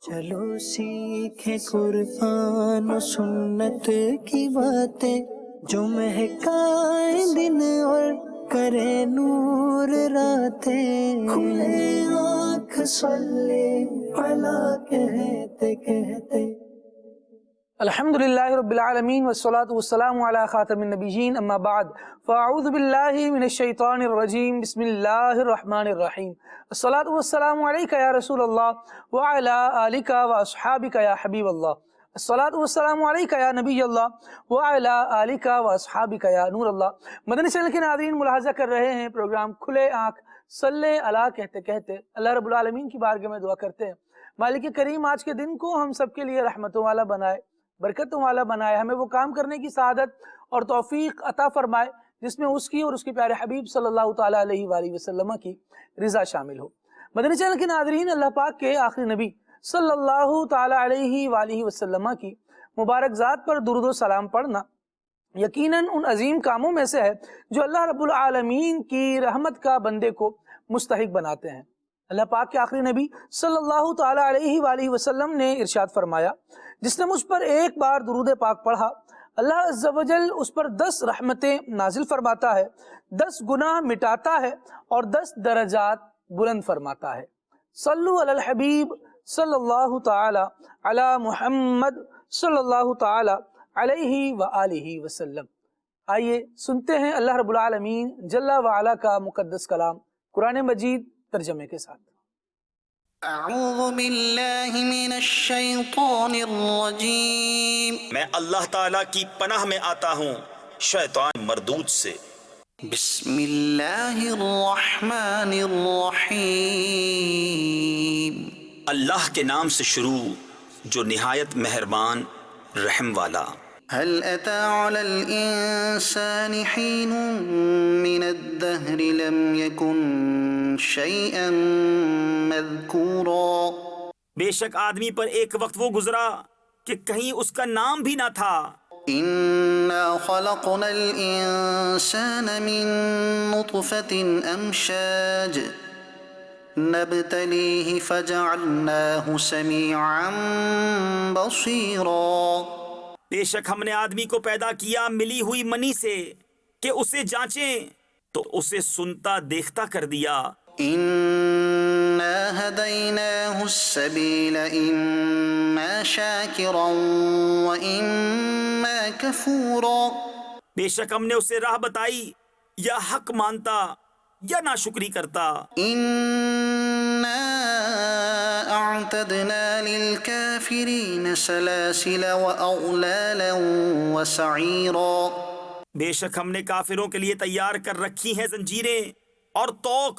چلو سیکھیں قرآن و سنت کی باتیں جو مہکائیں دن اور کرے نور راتیں، کھلے آنکھ صلی علی کہتے کہتے۔ الحمدللہ رب العالمین والصلاة والسلام علی خاتم النبیین، اما بعد فاعوذ باللہ من الشیطان الرجیم، بسم اللہ الرحمن الرحیم۔ الصلاة والسلام علیکہ یا رسول اللہ وعلی آلک واصحابک یا حبیب اللہ۔ الصلاة والسلام علیکہ یا نبی اللہ وعلی آلک واصحابک یا نور اللہ۔ مدنی چینل کے ناظرین، ملاحظہ کر رہے ہیں پروگرام کھلے آنکھ صلی علی کہتے کہتے۔ اللہ رب العالمین کی بارگاہ میں دعا کرتے ہیں مالک کریم آج کے دن کو ہم سب کے لیے رحمتوں والا بنائے، برکتوں والا بنائے، ہمیں وہ کام کرنے کی سعادت اور توفیق عطا فرمائے جس میں اس کی اور اس کے پیارے حبیب صلی اللہ تعالیٰ علیہ وآلہ وسلم کی رضا شامل ہو۔ مدنی چینل کے ناظرین، اللہ پاک کے آخری نبی صلی اللہ تعالیٰ علیہ وآلہ وسلم کی مبارک ذات پر درود و سلام پڑھنا یقیناً ان عظیم کاموں میں سے ہے جو اللہ رب العالمین کی رحمت کا بندے کو مستحق بناتے ہیں۔ اللہ پاک کے آخری نبی صلی اللہ تعالیٰ علیہ وآلہ وسلم نے ارشاد فرمایا، جس نے مجھ پر ایک بار درود پاک پڑھا، اللہ عز و جل اس پر 10 رحمتیں نازل فرماتا ہے، 10 گناہ مٹاتا ہے اور 10 درجات بلند فرماتا ہے۔ صلو علی الحبیب صلی اللہ تعالیٰ علی محمد صلی اللہ تعالیٰ علیہ وآلہ وسلم۔ آئیے سنتے ہیں اللہ رب العالمین جل وعلا کا مقدس کلام قرآن مجید ترجمے کے ساتھ۔ اعوذ باللہ من الشیطان الرجیم، میں اللہ تعالیٰ کی پناہ میں آتا ہوں شیطان مردود سے۔ بسم اللہ الرحمن الرحیم، اللہ کے نام سے شروع جو نہایت مہربان رحم والا۔ هل أتى على الإنسان حين من الدهر لم يكن شيئا مذكورا، بے شک آدمی پر ایک وقت وہ گزرا کہ کہیں اس کا نام بھی نہ تھا۔ إنا خلقنا الإنسان من نطفة أمشاج نبتليه فجعلناه سميعا بصيرا، بے شک ہم نے آدمی کو پیدا کیا ملی ہوئی منی سے کہ اسے جانچیں تو اسے سنتا دیکھتا کر دیا۔ إنا هديناه السبيل إما شاكرا وإما كفورا، بے شک ہم نے اسے راہ بتائی یا حق مانتا یا ناشکری کرتا۔ إنا أعتدنا للكافرين سلاسل وأغلالا وسعيرا، بے شک ہم نے کافروں کے لیے تیار کر رکھی ہیں زنجیریں اور توق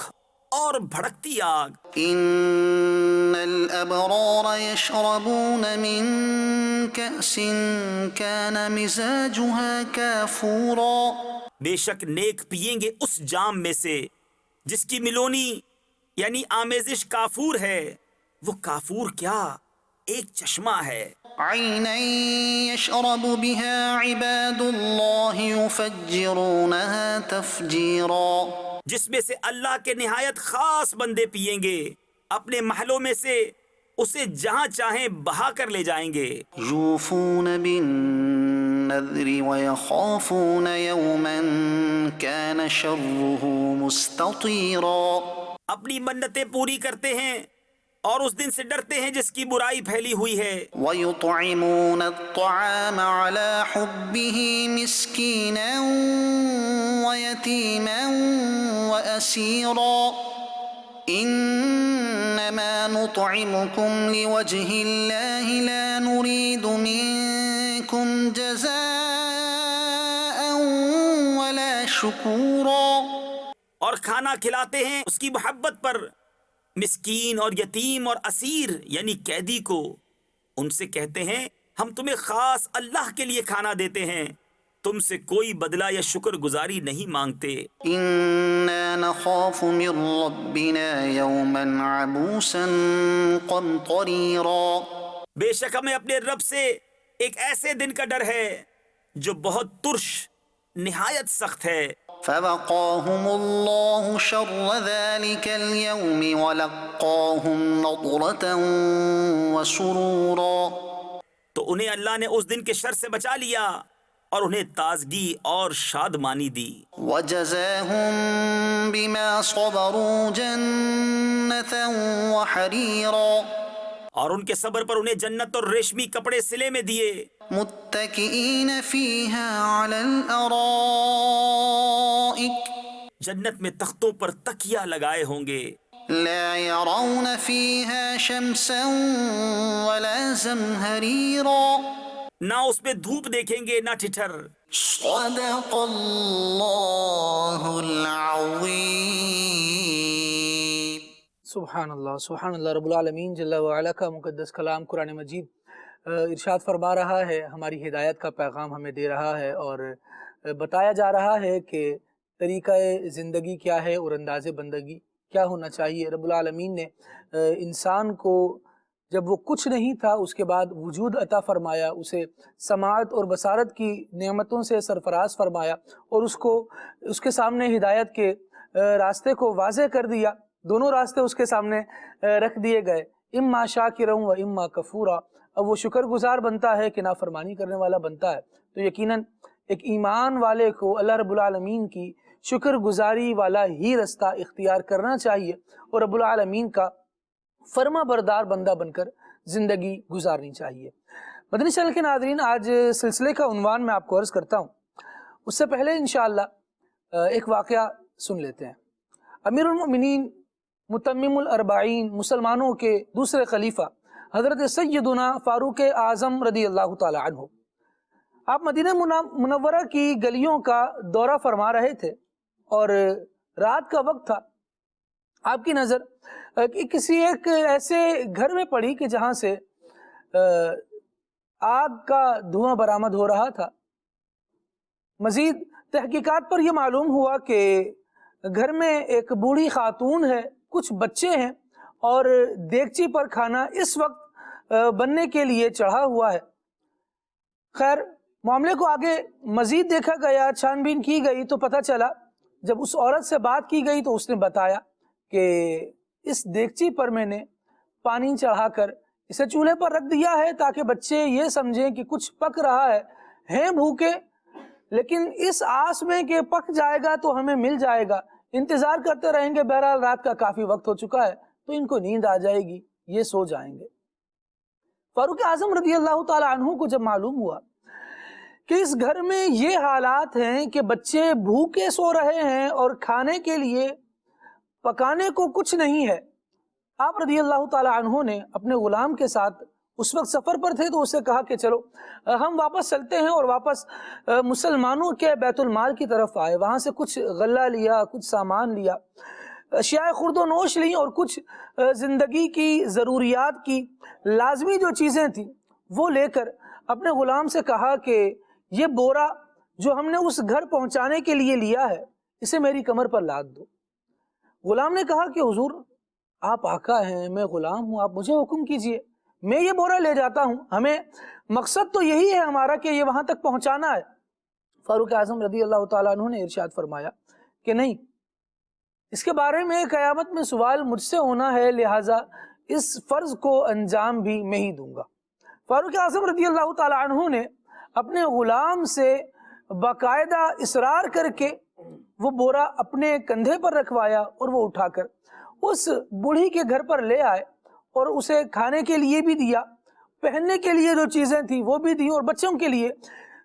اور بھڑکتی آگ۔ إن الأبرار يشربون من كأس كان مزاجها كافورا، بے شک نیک پیئیں گے اس جام میں سے جس کی ملونی یعنی آمیزش کافور ہے۔ وہ کافور کیا، ایک چشمہ ہے۔ عينا يشرب بها عباد الله يفجرونها تفجيرا، جس میں سے اللہ کے نہایت خاص بندے پیئیں گے، اپنے محلوں میں سے اسے جہاں چاہیں بہا کر لے جائیں گے۔ يوفون بالنذر ويخافون يوما كان شره مستطيرا، اپنی منتیں پوری کرتے ہیں اور اس دن سے ڈرتے ہیں جس کی برائی پھیلی ہوئی ہے۔ ويطعمون الطعام على حبه مسكينا ويتيما وأسيرا، إنما نطعمكم لوجه الله لا نريد منكم جزاء ولا شكورا، اور کھانا کھلاتے ہیں اس کی محبت پر مسکین اور یتیم اور اسیر یعنی قیدی کو۔ ان سے کہتے ہیں ہم تمہیں خاص اللہ کے لیے کھانا دیتے ہیں، تم سے کوئی بدلہ یا شکر گزاری نہیں مانگتے۔ إنا نخاف من ربنا يوما عبوسا قمطريرا، بے شک ہمیں اپنے رب سے ایک ایسے دن کا ڈر ہے جو بہت ترش نہایت سخت ہے۔ فوقاهم الله شر ذلك اليوم ولقاهم نضرة وسرورا. تو انہیں اللہ نے اس دن کے شر سے بچا لیا اور انہیں تازگی اور شادمانی دی. وجزاهم بما صبروا جنة وحريرا. اور ان کے صبر پر انہیں جنت اور ریشمی کپڑے سلے میں دیے. متکئین فیہا علی الارائک. جنت میں تختوں پر تکیہ لگائے ہوں گے. لا يرون فیہا شمسا ولا زمہریرا. نہ اس میں دھوپ دیکھیں گے نہ ٹھٹر. صدق اللہ العظیم. سبحان اللہ رب العالمین جل وعلا کا مقدس کلام قرآن مجید ارشاد فرما رہا ہے، ہماری ہدایت کا پیغام ہمیں دے رہا ہے اور بتایا جا رہا ہے کہ طریقہ زندگی کیا ہے اور انداز بندگی کیا ہونا چاہیے. رب العالمین نے انسان کو جب وہ کچھ نہیں تھا اس کے بعد وجود عطا فرمایا، اسے سماعت اور بصارت کی نعمتوں سے سرفراز فرمایا اور اس کے سامنے ہدایت کے راستے کو واضح کر دیا. دونوں راستے اس کے سامنے رکھ دیے گئے، اما شاکرا و اما کفورا. اب وہ شکر گزار بنتا ہے کہ نافرمانی کرنے والا بنتا ہے. تو یقیناً ایک ایمان والے کو اللہ رب العالمین کی شکر گزاری والا ہی رستہ اختیار کرنا چاہیے اور رب العالمین کا فرما بردار بندہ بن کر زندگی گزارنی چاہیے. مدنی چینل کے ناظرین، آج سلسلے کا عنوان میں آپ کو عرض کرتا ہوں. اس سے پہلے انشاءاللہ ایک واقعہ سن لیتے ہیں. امیر المؤمنین متمم الاربعین، مسلمانوں کے دوسرے خلیفہ حضرت سیدنا فاروق اعظم رضی اللہ تعالی عنہ، آپ مدینہ منورہ کی گلیوں کا دورہ فرما رہے تھے اور رات کا وقت تھا. آپ کی نظر کسی ایک ایسے گھر میں پڑی کہ جہاں سے آگ کا دھواں برآمد ہو رہا تھا. مزید تحقیقات پر یہ معلوم ہوا کہ گھر میں ایک بوڑھی خاتون ہے، کچھ بچے ہیں اور دیگچی پر کھانا اس وقت بننے کے لیے چڑھا ہوا ہے. خیر، معاملے کو آگے مزید دیکھا گیا، چھان بین کی گئی تو پتہ چلا، جب اس عورت سے بات کی گئی تو اس نے بتایا کہ اس دیگچی پر میں نے پانی چڑھا کر اسے چولہے پر رکھ دیا ہے تاکہ بچے یہ سمجھیں کہ کچھ پک رہا ہے، ہیں بھوکے لیکن اس آس میں کہ پک جائے گا تو ہمیں مل جائے گا، انتظار کرتے رہیں گے، بہرحال رات کا کافی وقت ہو چکا ہے تو ان کو نیند آ جائے گی، یہ سو جائیں گے. فاروق اعظم رضی اللہ تعالی عنہ کو جب معلوم ہوا کہ اس گھر میں یہ حالات ہیں کہ بچے بھوکے سو رہے ہیں اور کھانے کے لیے پکانے کو کچھ نہیں ہے، آپ رضی اللہ تعالی عنہ نے اپنے غلام کے ساتھ، اس وقت سفر پر تھے تو اسے کہا کہ چلو ہم واپس چلتے ہیں، اور واپس مسلمانوں کے بیت المال کی طرف آئے. وہاں سے کچھ غلہ لیا، کچھ سامان لیا، اشیاء خرد و نوش لیں اور کچھ زندگی کی ضروریات کی لازمی جو چیزیں تھیں وہ لے کر اپنے غلام سے کہا کہ یہ بورا جو ہم نے اس گھر پہنچانے کے لیے لیا ہے اسے میری کمر پر لاد دو. غلام نے کہا کہ حضور آپ آقا ہیں، میں غلام ہوں، آپ مجھے حکم کیجئے، میں یہ بورا لے جاتا ہوں، ہمیں مقصد تو یہی ہے ہمارا کہ یہ وہاں تک پہنچانا ہے. فاروق اعظم رضی اللہ تعالیٰ عنہ نے ارشاد فرمایا کہ نہیں، اس کے بارے میں قیامت میں سوال مجھ سے ہونا ہے، لہٰذا اس فرض کو انجام بھی میں ہی دوں گا. فاروق اعظم رضی اللہ تعالیٰ عنہ نے اپنے غلام سے باقاعدہ اصرار کر کے وہ بورا اپنے کندھے پر رکھوایا اور وہ اٹھا کر اس بوڑھی کے گھر پر لے آئے اور اسے کھانے کے لیے بھی دیا، پہننے کے لیے جو چیزیں تھیں وہ بھی دی، اور بچوں کے لیے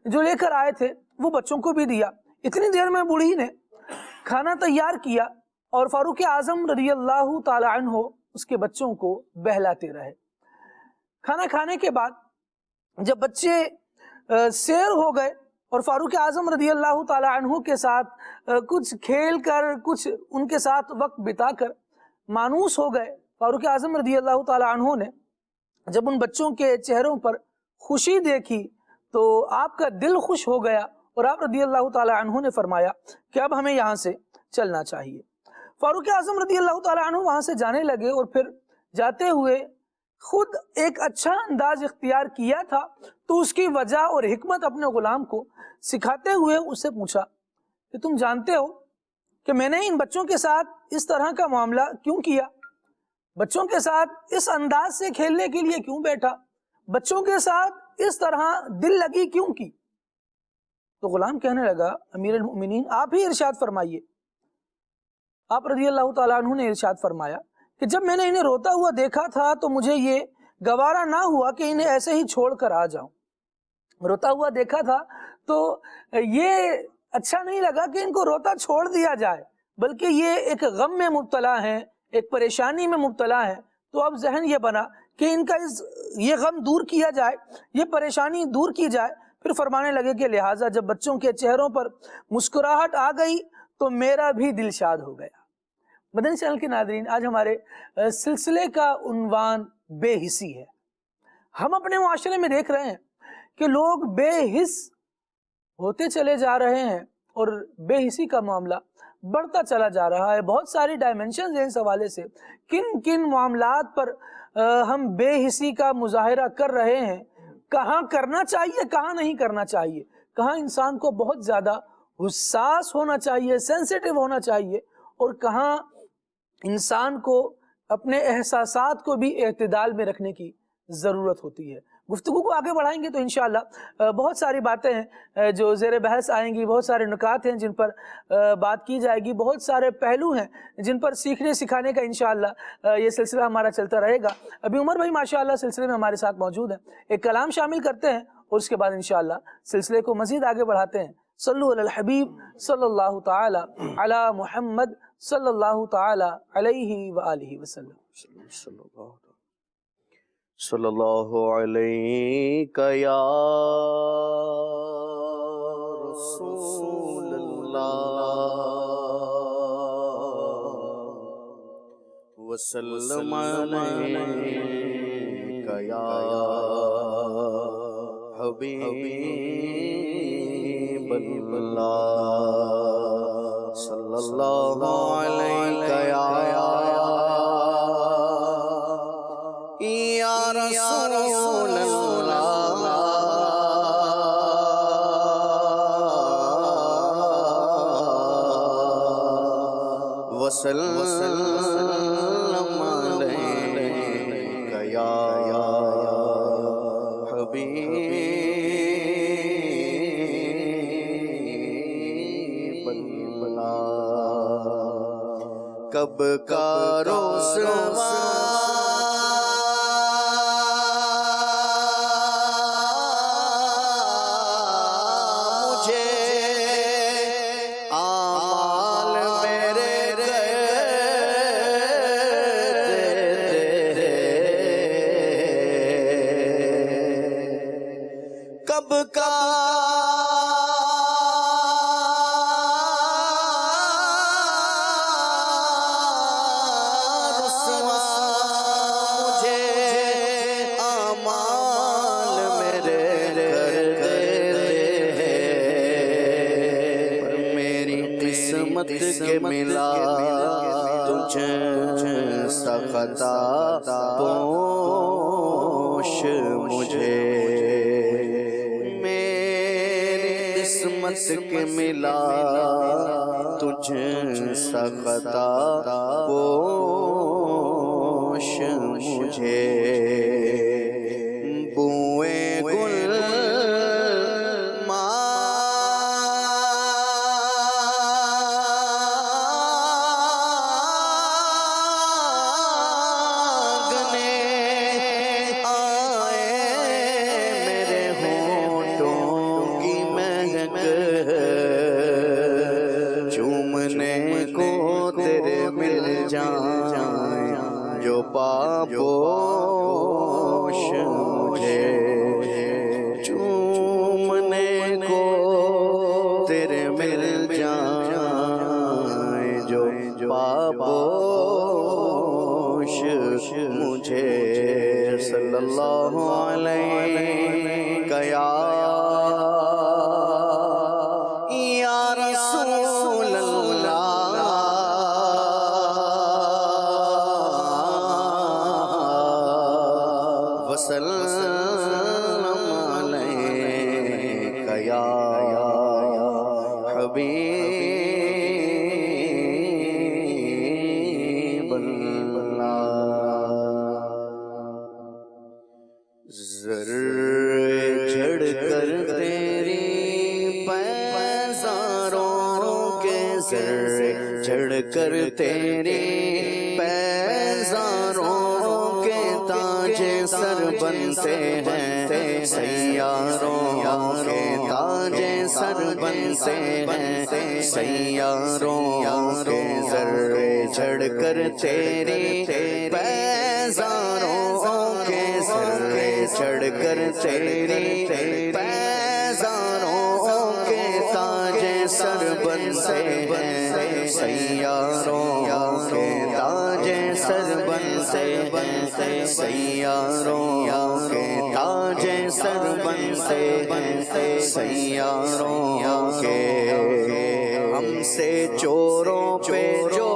جو لے کر آئے تھے وہ بچوں کو بھی دیا. اتنی دیر میں بوڑھی نے کھانا تیار کیا اور فاروق اعظم رضی اللہ تعالی عنہ اس کے بچوں کو بہلاتے رہے. کھانا کھانے کے بعد جب بچے سیر ہو گئے اور فاروق اعظم رضی اللہ تعالی عنہ کے ساتھ کچھ کھیل کر، کچھ ان کے ساتھ وقت بتا کر مانوس ہو گئے، فاروق اعظم رضی اللہ تعالی عنہ نے جب ان بچوں کے چہروں پر خوشی دیکھی تو آپ کا دل خوش ہو گیا اور آپ رضی اللہ تعالی عنہ نے فرمایا کہ اب ہمیں یہاں سے چلنا چاہیے. فاروق اعظم رضی اللہ تعالی عنہ وہاں سے جانے لگے اور پھر جاتے ہوئے خود ایک اچھا انداز اختیار کیا تھا تو اس کی وجہ اور حکمت اپنے غلام کو سکھاتے ہوئے اسے پوچھا کہ تم جانتے ہو کہ میں نے ان بچوں کے ساتھ اس طرح کا معاملہ کیوں کیا، بچوں کے ساتھ اس انداز سے کھیلنے کے لیے کیوں بیٹھا، بچوں کے ساتھ اس طرح دل لگی کیوں کی؟ تو غلام کہنے لگا امیر المؤمنین آپ ہی ارشاد فرمائیے۔ آپ رضی اللہ تعالیٰ عنہ نے ارشاد فرمایا کہ جب میں نے انہیں روتا ہوا دیکھا تھا تو مجھے یہ گوارا نہ ہوا کہ انہیں ایسے ہی چھوڑ کر آ جاؤں، روتا ہوا دیکھا تھا تو یہ اچھا نہیں لگا کہ ان کو روتا چھوڑ دیا جائے، بلکہ یہ ایک غم میں مبتلا ہیں، ایک پریشانی میں مبتلا ہیں، تو اب ذہن یہ بنا کہ ان کا یہ غم دور کیا جائے، یہ پریشانی دور کی جائے۔ پھر فرمانے لگے کہ لہٰذا جب بچوں کے چہروں پر مسکراہٹ آ گئی تو میرا بھی دل شاد ہو گیا۔ مدنی چینل کے ناظرین، آج ہمارے سلسلے کا عنوان بے حسی ہے۔ ہم اپنے معاشرے میں دیکھ رہے ہیں کہ لوگ بے حس ہوتے چلے جا رہے ہیں اور بے حسی کا معاملہ بڑھتا چلا جا رہا ہے۔ بہت ساری ڈائمنشنز ہیں اس حوالے سے، کن کن معاملات پر ہم بے حسی کا مظاہرہ کر رہے ہیں، کہاں کرنا چاہیے کہاں نہیں کرنا چاہیے، کہاں انسان کو بہت زیادہ حساس ہونا چاہیے، سینسیٹیو ہونا چاہیے، اور کہاں انسان کو اپنے احساسات کو بھی اعتدال میں رکھنے کی ضرورت ہوتی ہے۔ گفتگو کو آگے بڑھائیں گے تو انشاءاللہ بہت ساری باتیں ہیں جو زیر بحث آئیں گی، بہت سارے نکات ہیں جن پر بات کی جائے گی، بہت سارے پہلو ہیں جن پر سیکھنے سکھانے کا انشاءاللہ یہ سلسلہ ہمارا چلتا رہے گا۔ ابھی عمر بھائی ماشاءاللہ سلسلے میں ہمارے ساتھ موجود ہیں، ایک کلام شامل کرتے ہیں اور اس کے بعد انشاءاللہ سلسلے کو مزید آگے بڑھاتے ہیں۔ صلو علی الحبیب صلی اللہ تعالی علی محمد صلی اللہ تعالی علیہ وآلہ وسلم۔ صلی اللہ علیہ یا رسول اللہ وسلم علیہ یا حبیب اللہ صلی اللہ علیہ یا رسول اللہ وسلم علیک یا حبیب اللہ۔ کب کا رسوا کب کا رسوا مجھے اعمال میرے کرتے ہیں، پر میری قسمت کے ملا تجھ سا خطا پوش مجھے، قسمت کے ملا تجھ سا خطا پوش مجھے، بوئے گل مانگنے آئے میرے ہونٹوں کی مہک، چومنے کو تیرے مل جائیں جو پاپوش مجھے، چومنے کو تیرے مل جائیں جو پاپوش مجھے، صلی اللہ علیہ یا رسول اللہ وسلم علیک یا حبیب ذرے جھڑ کر تیری پیزاروں کے ذرے جھڑ کر تیری پیزاروں کے تاج سر بنتے ہیں سیاروں کے تاج سر بنتے ہیں سیاروں کے ذرے جھڑ کر تیری پیزاروں کے ذرے جھڑ کر تیری پیزاروں کے تاج سر بنتے ہیں سیاروں کے تاج سر بنتے ہیں سیاروں کے تاج سر بنتے ہیں سیاروں کے ہم سے چوروں پہ جو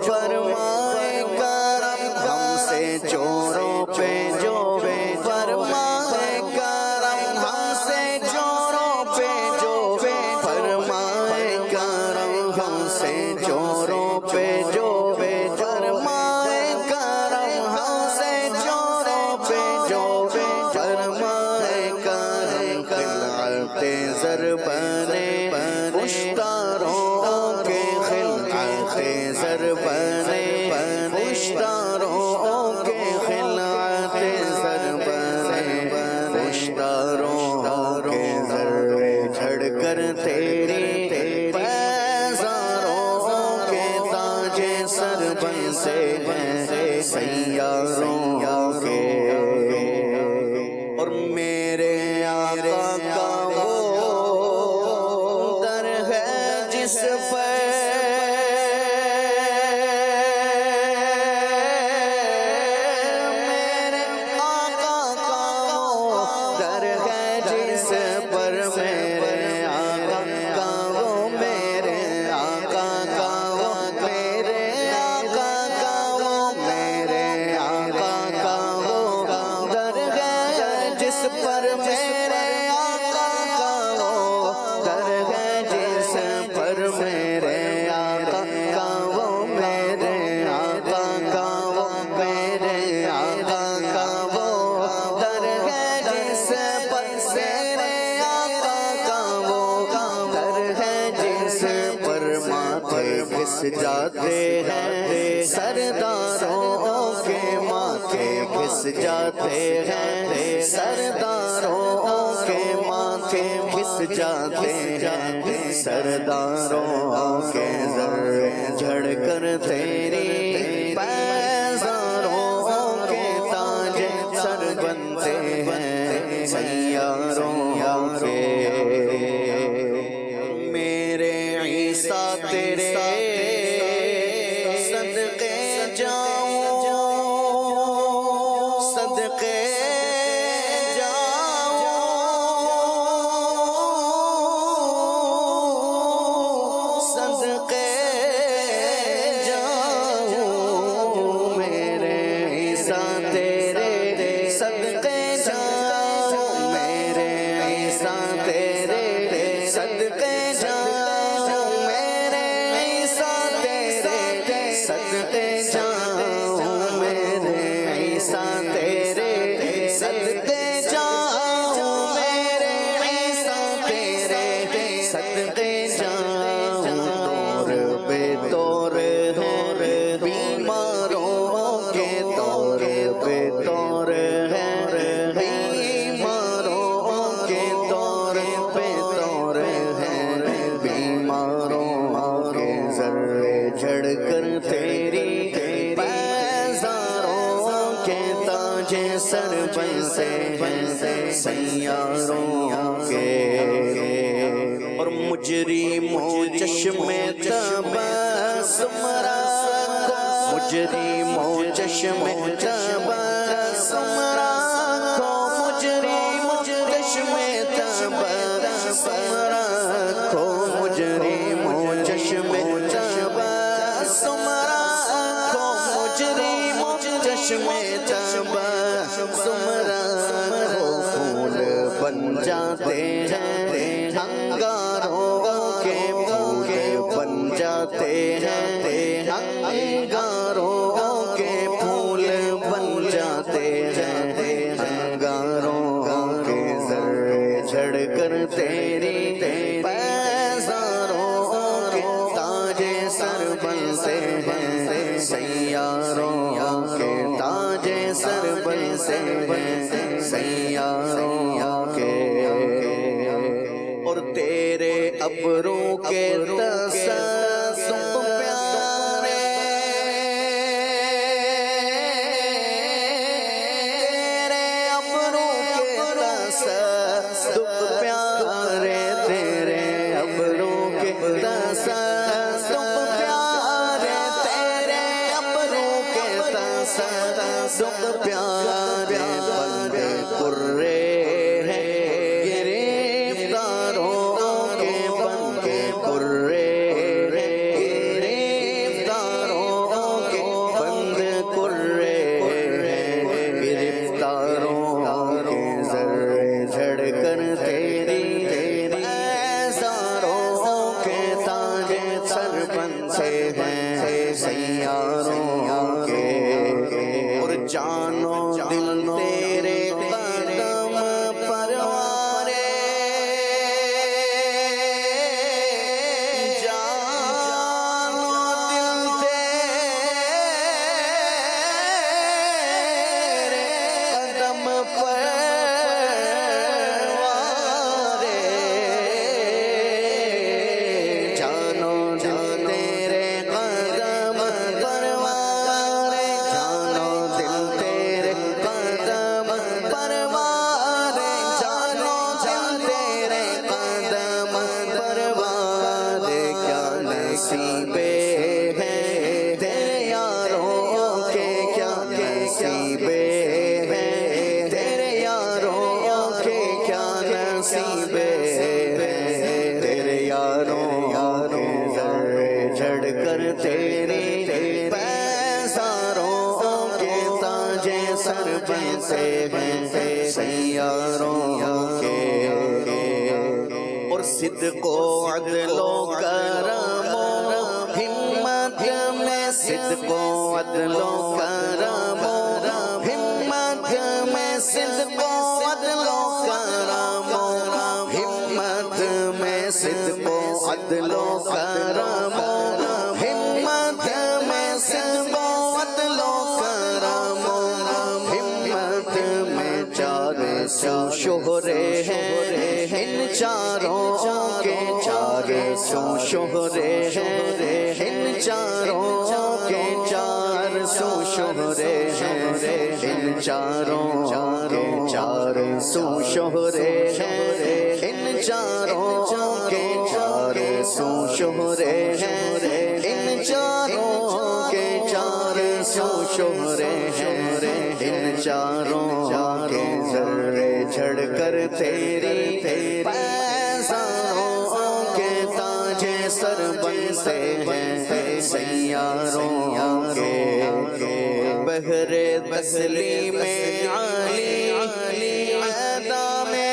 فرمائے کرم ہم سے چوروں پہ جو فرمائے کرم ہم سے چوروں پہ جو فرمائے کرم ہم سے چوروں پہ جو فرمائے کرم ہم سے چوروں پہ جو فرمائے کرم خلعت زر بنے اشتاروں کے خلعت زر بنے اشتاروں کے خلعت زر بنے اشتاروں کے ذرے جھڑ کر تیری پیزاروں کے تاج سر بنتے ہیں سیاروں کے اور میرے آقا کا وہ در ہے جس پر میرے آقا کا وہ در ہے جس پر میرے آقا کا وہ میرے آقا کا وہ میرے آقا کا وہ میرے آقا کا وہ در ہے جس پر میرے آقا کا وہ در ہے جس پر میرے آقا کا وہ میرے آقا کا وہ میرے آقا کا وہ در ہے جس پر میرے آقا کا وہ در ہے جس پر ماتھے گھس جاتے ہیں سرداروں کے ماتھے گھس جاتے ہیں سرداروں کے ماتھے گھس جاتے ہیں سرداروں کے ذرے جھڑ کر تیری پیزاروں کے تاج سر بنتے ہیں سیاروں کے میرے عیسیٰ تیرے صدقے جاؤں صدقے صدقے جاؤں میرے عیسیٰ تیرے صدقے جاؤں میرے عیسیٰ تیرے صدقے جاؤں میرے عیسیٰ تیرے صدقے جاؤں میرے عیسیٰ تیرے صدقے جاؤں میرے عیسیٰ تیرے صدقے جاؤں دور بے دور ہے بیماروں کے دور بے دور ہے بیماروں کے دور بے دور ہے بیماروں کے ذرے جھڑ کر تیری پیزاروں کے تاج سر بنتے ہیں سیاروں کے اور مجرموں چشم تبسم رکھو مجرموں چشم تبسم رکھو مجرموں چشم تبسم رکھو مجرموں چشم تبسم رکھو مجرموں چشم تبسم رکھو پھول بن جاتے ہیں انگاروں کے پھول بن جاتے ہیں انگاروں کے پھول بن جاتے ہیں انگاروں تیری پیزاروں کے تاج سر بنتے ہیں سیاروں کے تاج سر بنتے ہیں سیاروں کے اور تیرے ابروں کے تصدق پیارے تیرے ابروں کے تصدق پیارے تیرے ابروں کے تصدق پیارے تیرے ابروں کے تصدق پیارے بندے کرے جانو دل تیرے قدم پروارے جانو دل تیرے قدم پروارے جانو دل تیرے قدم پروارے جانو نصیبے ہیں تیرے یاروں کے کیا نصیبے ہیں تیرے یاروں کے کیا نصیبے ہیں تیرے یاروں کے ذرے جھڑ کر تیری پیزاروں کے تاج سر بنتے ہیں سیاروں کے اور صدق و عدل و کرم صدق و عدل و کرم ہمت میں صدق و عدل و کرم ہمت میں صدق و عدل و کرم ہمت میں صدق و عدل و کرم ہمت میں چار سو شہرے ہیں ان چاروں کے چار سو شہرے ہیں ان چاروں کے چار سو شہرے ہیں ان چاروں کے چار سو شہرے ہیں ان چاروں کے چار سو شہرے ہیں ان چاروں کے چار سو شہرے ہیں ان چاروں کے ذرے جھڑ کر تیری پیزاروں کے تاج سر بنتے ہیں سیاروں کے بحر تسلیم علی میدان میں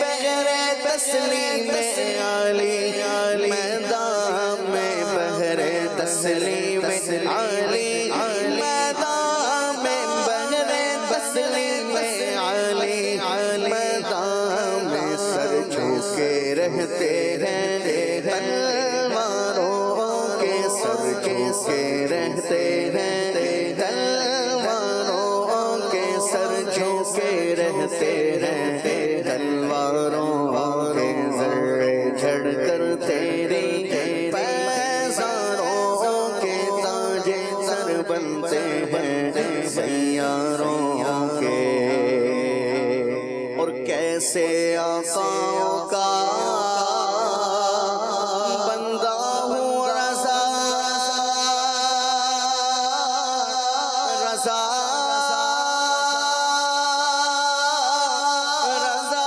بحر تسلیم علی میدان میں بحر تسلیم علی میدان میں بحر تسلیم علی میدان میں سر جھکے رہتے ہیں تلواروں کے سر جھکے رہتے ہیں تلواروں کے سر جھکے رہتے ہیں تلواروں کے ذرے جھڑ کر تیری پیزاروں کے تاج سر بنتے ہیں سیاروں کے اور کیسے آقاؤں کا بندہ ہوں رضا رضا رضا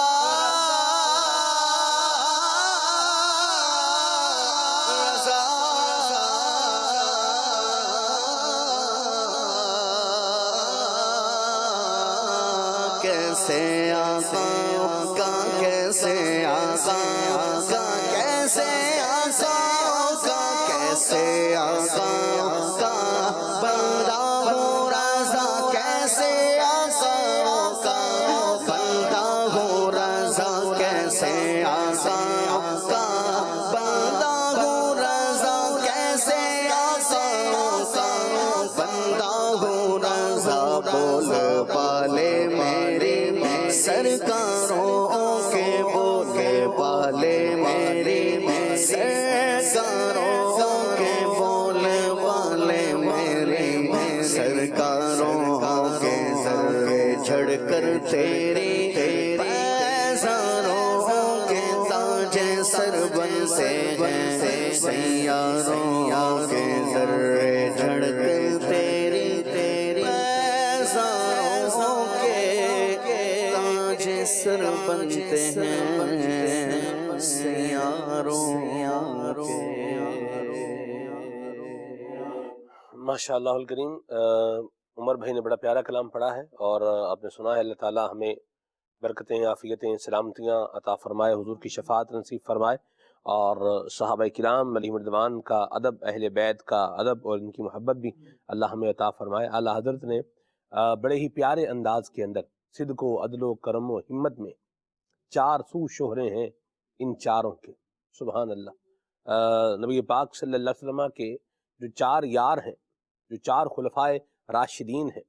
کیسے آقاؤں کا کیسے آقاؤں کا کیسے آقاؤں کا کیسے آقاؤں کا بندہ ہوں رضا کیسے آقاؤں کا بول بالے میری سرکاروں کے بولے بالے میری سرکاروں کے بولے بالے میری سرکاروں کے ذرے جھڑ کر تیری پیزاروں کے تاج سر بنتے ہیں سیاروں کے ذرے جھڑ کر تیری پیزاروں کے تاج سر بنتے ہیں سیاروں کے۔ ماشاء اللہ الکریم، عمر بھائی نے بڑا پیارا کلام پڑھا ہے، اور آپ نے سنا ہے اللہ تعالیٰ ہمیں برکتیں، عافیتیں، سلامتیاں عطا فرمائے، حضور کی شفاعت نصیب فرمائے، اور صحابہ کرام علیہم رضوان کا ادب، اہل بیت کا ادب اور ان کی محبت بھی اللہ ہمیں عطا فرمائے۔ اعلیٰ حضرت نے بڑے ہی پیارے انداز کے اندر صدق و عدل و کرم و ہمت میں 4 سو شہرے ہیں ان چاروں کے، سبحان اللہ۔ نبی پاک صلی اللہ علیہ وسلم کے جو 4 یار ہیں، جو 4 خلفائے راشدین ہیں،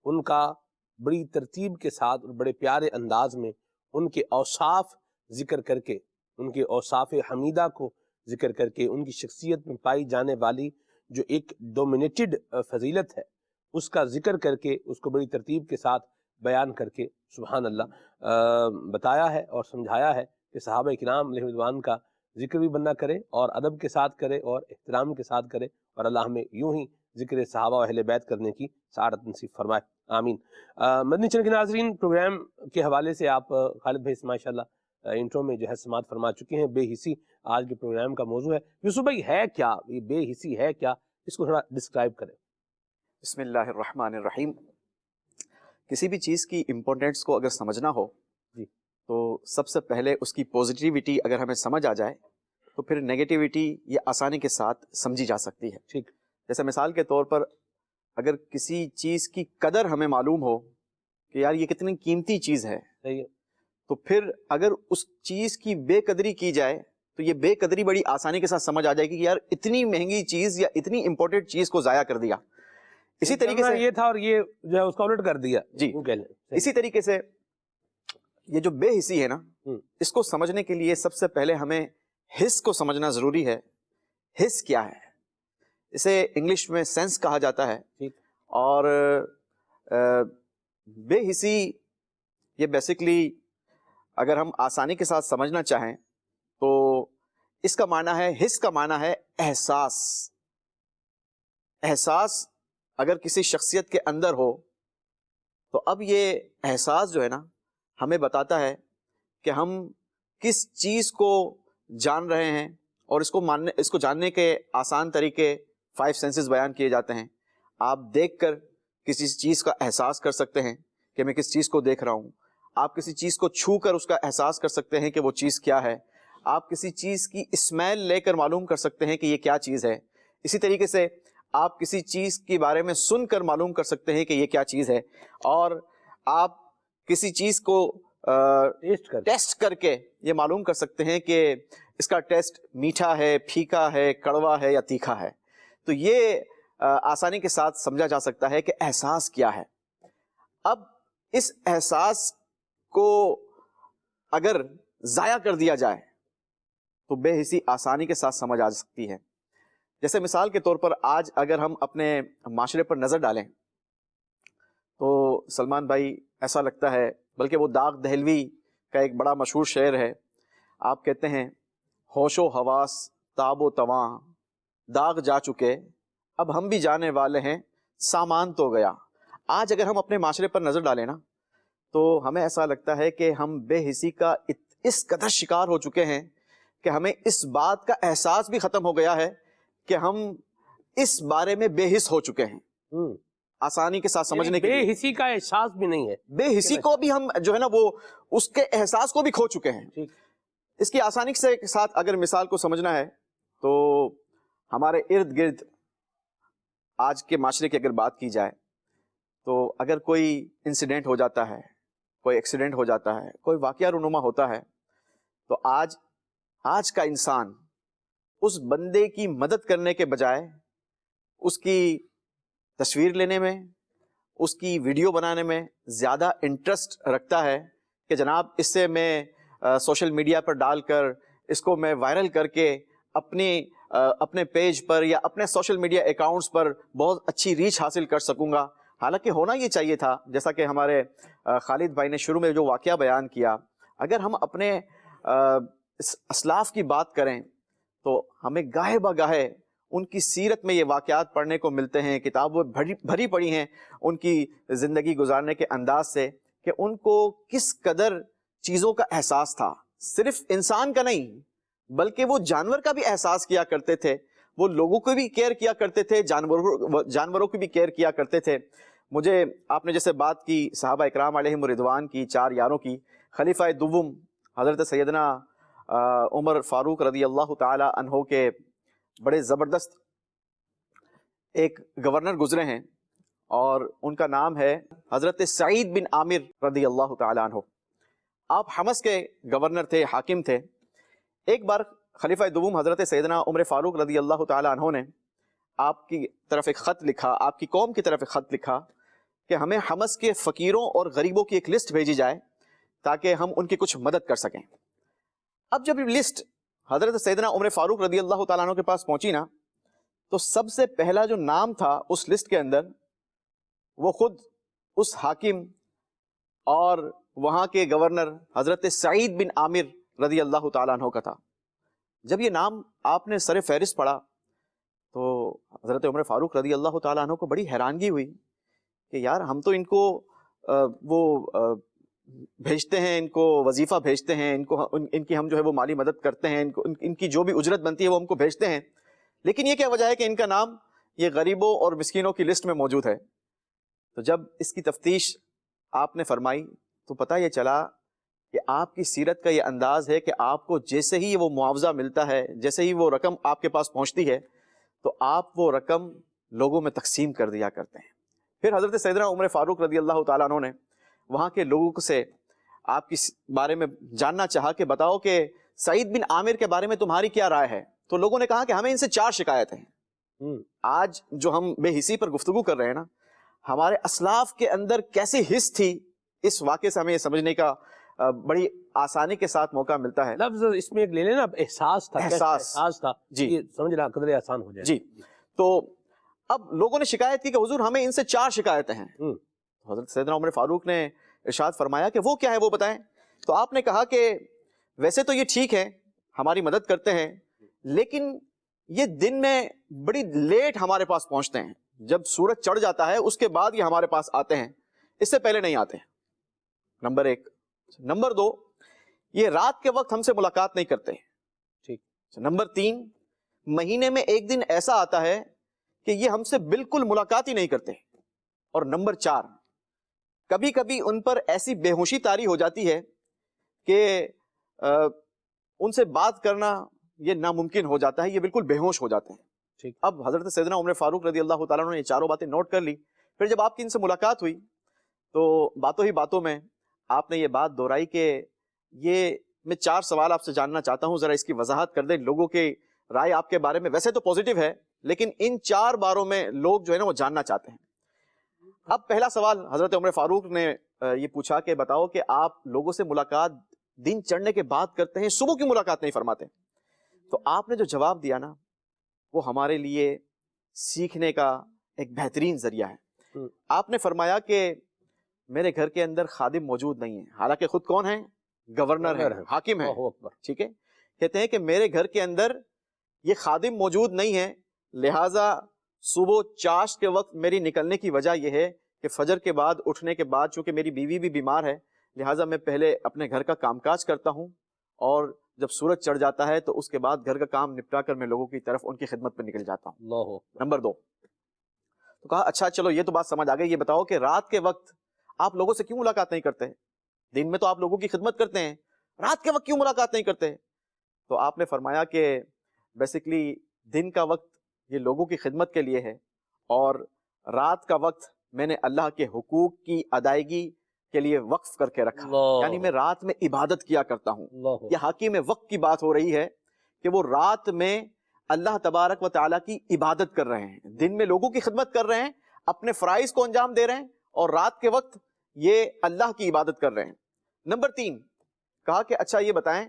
ان کا بڑی ترتیب کے ساتھ اور بڑے پیارے انداز میں ان کے اوصاف ذکر کر کے، ان کے اوصاف حمیدہ کو ذکر کر کے، ان کی شخصیت میں پائی جانے والی جو ایک ڈومینیٹڈ فضیلت ہے اس کا ذکر کر کے، اس کو بڑی ترتیب کے ساتھ بیان کر کے سبحان اللہ بتایا ہے اور سمجھایا ہے کہ صحابہ کرام علیہ رضوان کا ذکر بھی بندہ کرے اور ادب کے ساتھ کرے اور احترام کے ساتھ کرے، اور اللہ ہمیں یوں ہی ذکر صحابہ و اہل بیت کرنے کی سعادت نصیب فرمائے، آمین۔ مدنی چینل کے ناظرین، پروگرام کے حوالے سے آپ خالد بھائی ماشاء اللہ انٹرو میں جو ہے سماعت فرما چکے ہیں۔ بے حسی آج کے پروگرام کا موضوع ہے۔ یوسف بھائی ہے کیا یہ بے حسی، ہے کیا، اس کو تھوڑا ڈسکرائب کریں۔ بسم اللہ الرحمن الرحیم۔ کسی بھی چیز کی امپورٹنس کو اگر سمجھنا ہو جی تو سب سے پہلے اس کی پازیٹیوٹی اگر ہمیں سمجھ آ جائے تو پھر نیگیٹیوٹی یہ آسانی کے ساتھ سمجھی جا سکتی ہے۔ ٹھیک، جیسے مثال کے طور پر اگر کسی چیز کی قدر ہمیں معلوم ہو کہ یار یہ کتنی قیمتی چیز ہے، صحیح ہے، تو پھر اگر اس چیز کی بے قدری کی جائے تو یہ بے قدری بڑی آسانی کے ساتھ سمجھ آ جائے گی کہ یار اتنی مہنگی چیز یا اتنی امپورٹنٹ چیز کو ضائع کر دیا۔ اسی طریقے سے یہ تھا اور یہ جو ہے اس کو الٹ کر دیا، جی وہ کہہ لیں۔ اسی طریقے سے یہ جو بے حسی ہے نا، اس کو سمجھنے کے لیے سب سے پہلے ہمیں حس کو سمجھنا ضروری ہے۔ حس کیا ہے؟ اسے انگلش میں سینس کہا جاتا ہے، اور بے حسی یہ بیسیکلی اگر ہم آسانی کے ساتھ سمجھنا چاہیں تو اس کا معنی ہے، حس کا معنی ہے احساس۔ احساس اگر کسی شخصیت کے اندر ہو تو اب یہ احساس جو ہے نا ہمیں بتاتا ہے کہ ہم کس چیز کو جان رہے ہیں، اور اس کو جاننے کے آسان طریقے 5 سینسز بیان کیے جاتے ہیں۔ آپ دیکھ کر کسی چیز کا احساس کر سکتے ہیں کہ میں کس چیز کو دیکھ رہا ہوں، آپ کسی چیز کو چھو کر اس کا احساس کر سکتے ہیں کہ وہ چیز کیا ہے، آپ کسی چیز کی اسمیل لے کر معلوم کر سکتے ہیں کہ یہ کیا چیز ہے، اسی طریقے سے آپ کسی چیز کے بارے میں سن کر معلوم کر سکتے ہیں کہ یہ کیا چیز ہے، اور آپ کسی چیز کو ٹیسٹ کر کے یہ معلوم کر سکتے ہیں کہ اس کا ٹیسٹ میٹھا ہے، پھیکا ہے، کڑوا ہے یا تیکھا ہے۔ تو یہ آسانی کے ساتھ سمجھا جا سکتا ہے کہ احساس کیا ہے۔ اب اس احساس کو اگر ضائع کر دیا جائے تو بے حسی آسانی کے ساتھ سمجھ آ سکتی ہے۔ جیسے مثال کے طور پر آج اگر ہم اپنے معاشرے پر نظر ڈالیں تو سلمان بھائی ایسا لگتا ہے، بلکہ وہ داغ دہلوی کا ایک بڑا مشہور شعر ہے، آپ کہتے ہیں ہوش و حواس تاب و تواں داغ جا چکے، اب ہم بھی جانے والے ہیں سامان تو گیا۔ آج اگر ہم اپنے معاشرے پر نظر ڈالیں نا تو ہمیں ایسا لگتا ہے کہ ہم بے حسی کا اس قدر شکار ہو چکے ہیں کہ ہمیں اس بات کا احساس بھی ختم ہو گیا ہے کہ ہم اس بارے میں بے حس ہو چکے ہیں۔ آسانی کے ساتھ سمجھنے کے بے حسی کا احساس بھی نہیں ہے، بے حسی کو بھی ہم جو ہے نا وہ اس کے احساس کو بھی کھو چکے ہیں۔ اس کی آسانی سے ساتھ اگر مثال کو سمجھنا ہے تو ہمارے ارد گرد آج کے معاشرے کی اگر بات کی جائے تو اگر کوئی انسیڈنٹ ہو جاتا ہے، کوئی ایکسیڈنٹ ہو جاتا ہے، کوئی واقعہ رونما ہوتا ہے، تو آج کا انسان اس بندے کی مدد کرنے کے بجائے اس کی تصویر لینے میں، اس کی ویڈیو بنانے میں زیادہ انٹرسٹ رکھتا ہے کہ جناب اس سے میں سوشل میڈیا پر ڈال کر اس کو میں وائرل کر کے اپنے پیج پر یا اپنے سوشل میڈیا اکاؤنٹس پر بہت اچھی ریچ حاصل کر سکوں گا. حالانکہ ہونا یہ چاہیے تھا، جیسا کہ ہمارے خالد بھائی نے شروع میں جو واقعہ بیان کیا، اگر ہم اپنے اسلاف کی بات کریں تو ہمیں گاہے بگاہے ان کی سیرت میں یہ واقعات پڑھنے کو ملتے ہیں، کتابیں بھری پڑی ہیں ان کی زندگی گزارنے کے انداز سے، کہ ان کو کس قدر چیزوں کا احساس تھا، صرف انسان کا نہیں بلکہ وہ جانور کا بھی احساس کیا کرتے تھے، وہ لوگوں کو بھی کیئر کیا کرتے تھے، جانوروں کی بھی کیئر کیا کرتے تھے. مجھے آپ نے جیسے بات کی صحابہ اکرام علیہم رضوان کی، 4 یاروں کی، خلیفہ دوم حضرت سیدنا عمر فاروق رضی اللہ تعالی عنہ کے بڑے زبردست ایک گورنر گزرے ہیں، اور ان کا نام ہے حضرت سعید بن عامر رضی اللہ تعالی عنہ. آپ حمص کے گورنر تھے، حاکم تھے. ایک بار خلیفہ دوم حضرت سیدنا عمر فاروق رضی اللہ تعالی عنہ نے آپ کی طرف ایک خط لکھا، آپ کی قوم کی طرف ایک خط لکھا کہ ہمیں حمص کے فقیروں اور غریبوں کی ایک لسٹ بھیجی جائے تاکہ ہم ان کی کچھ مدد کر سکیں. اب جب یہ لسٹ حضرت سیدنا عمر فاروق رضی اللہ تعالیٰ عنہ کے پاس پہنچی نا، تو سب سے پہلا جو نام تھا اس لسٹ کے اندر وہ خود اس حاکم اور وہاں کے گورنر حضرت سعید بن عامر رضی اللہ تعالیٰ عنہ کا تھا. جب یہ نام آپ نے سر فہرست پڑھا تو حضرت عمر فاروق رضی اللہ تعالیٰ عنہ کو بڑی حیرانگی ہوئی کہ یار ہم تو ان کو بھیجتے ہیں، ان کو وظیفہ بھیجتے ہیں، ان کی ہم جو ہے وہ مالی مدد کرتے ہیں، ان کی جو بھی اجرت بنتی ہے وہ ہم کو بھیجتے ہیں، لیکن یہ کیا وجہ ہے کہ ان کا نام یہ غریبوں اور مسکینوں کی لسٹ میں موجود ہے. تو جب اس کی تفتیش آپ نے فرمائی تو پتہ یہ چلا کہ آپ کی سیرت کا یہ انداز ہے کہ آپ کو جیسے ہی وہ معاوضہ ملتا ہے، جیسے ہی وہ رقم آپ کے پاس پہنچتی ہے تو آپ وہ رقم لوگوں میں تقسیم کر دیا کرتے ہیں. پھر حضرت سیدنا عمر فاروق رضی اللہ تعالیٰ عنہ نے وہاں کے لوگوں سے آپ کی بارے میں جاننا چاہا کہ بتاؤ کہ سعید بن عامر کے بارے میں تمہاری کیا رائے ہے. تو لوگوں نے کہا کہ ہمیں ان سے 4 شکایتیں ہیں. آج جو ہم بے حسی پر گفتگو کر رہے ہیں نا، ہمارے اسلاف کے اندر کیسی حس تھی، اس واقعے سے ہمیں یہ سمجھنے کا بڑی آسانی کے ساتھ موقع ملتا ہے. لفظ اس میں ایک لے لینا، احساس تھا، احساس تھا جی، یہ سمجھنا قدرے آسان ہو جائے. جی. تو اب لوگوں نے شکایت کی کہ حضور ہمیں ان سے 4 شکایتیں ہیں. حضرت سیدنا عمر فاروق نے ارشاد فرمایا کہ وہ کیا ہے وہ بتائیں. تو آپ نے کہا کہ ویسے تو یہ ٹھیک ہے، ہماری مدد کرتے ہیں، لیکن یہ دن میں بڑی لیٹ ہمارے پاس پہنچتے ہیں. جب سورج چڑھ جاتا ہے اس کے بعد یہ ہمارے پاس آتے ہیں، اس سے پہلے نہیں آتے ہیں. نمبر 1. نمبر 2، یہ رات کے وقت ہم سے ملاقات نہیں کرتے. ٹھیک. نمبر 3، مہینے میں ایک دن ایسا آتا ہے کہ یہ ہم سے بالکل ملاقات ہی نہیں کرتے. اور نمبر 4، کبھی کبھی ان پر ایسی بے ہوشی طاری ہو جاتی ہے کہ ان سے بات کرنا یہ ناممکن ہو جاتا ہے، یہ بالکل بے ہوش ہو جاتے ہیں. ٹھیک. اب حضرت سیدنا عمر فاروق رضی اللہ تعالیٰ عنہ نے یہ 4 باتیں نوٹ کر لی. پھر جب آپ کی ان سے ملاقات ہوئی تو باتوں ہی باتوں میں آپ نے یہ بات دہرائی کہ یہ میں 4 سوال آپ سے جاننا چاہتا ہوں، ذرا اس کی وضاحت کر دیں. لوگوں کی رائے آپ کے بارے میں ویسے تو پازیٹیو ہے، لیکن ان 4 باروں میں لوگ جو ہے نا وہ جاننا چاہتے ہیں. اب پہلا سوال حضرت عمر فاروق نے یہ پوچھا کہ بتاؤ کہ آپ لوگوں سے ملاقات دن چڑھنے کے بعد کرتے ہیں، صبح کی ملاقات نہیں فرماتے. تو آپ نے جو جواب دیا نا وہ ہمارے لیے سیکھنے کا ایک بہترین ذریعہ ہے. آپ نے فرمایا کہ میرے گھر کے اندر خادم موجود نہیں ہے، حالانکہ خود کون ہیں؟ گورنر ہیں، حاکم ہیں. ٹھیک ہے. کہتے ہیں کہ میرے گھر کے اندر یہ خادم موجود نہیں ہے، لہٰذا صبح چاشت کے وقت میری نکلنے کی وجہ یہ ہے کہ فجر کے بعد اٹھنے کے بعد چونکہ میری بیوی بھی بیمار ہے، لہٰذا میں پہلے اپنے گھر کا کام کاج کرتا ہوں، اور جب سورج چڑھ جاتا ہے تو اس کے بعد گھر کا کام نپٹا کر میں لوگوں کی طرف ان کی خدمت پہ نکل جاتا ہوں. نمبر 2، تو کہا اچھا چلو یہ تو بات سمجھ آ گئی، یہ بتاؤ کہ رات کے وقت آپ لوگوں سے کیوں ملاقات نہیں کرتے؟ دن میں تو آپ لوگوں کی خدمت کرتے ہیں، رات کے وقت کیوں ملاقات نہیں کرتے؟ تو آپ نے فرمایا کہ بیسیکلی دن کا وقت یہ لوگوں کی خدمت کے لیے ہے، اور رات کا وقت میں نے اللہ کے حقوق کی ادائیگی کے لیے وقف کر کے رکھا، یعنی میں رات میں عبادت کیا کرتا ہوں. یہ حاکم وقت کی بات ہو رہی ہے کہ وہ رات میں اللہ تبارک و تعالیٰ کی عبادت کر رہے ہیں، دن میں لوگوں کی خدمت کر رہے ہیں، اپنے فرائض کو انجام دے رہے ہیں، اور رات کے وقت یہ اللہ کی عبادت کر رہے ہیں. نمبر 3 کہا کہ اچھا یہ بتائیں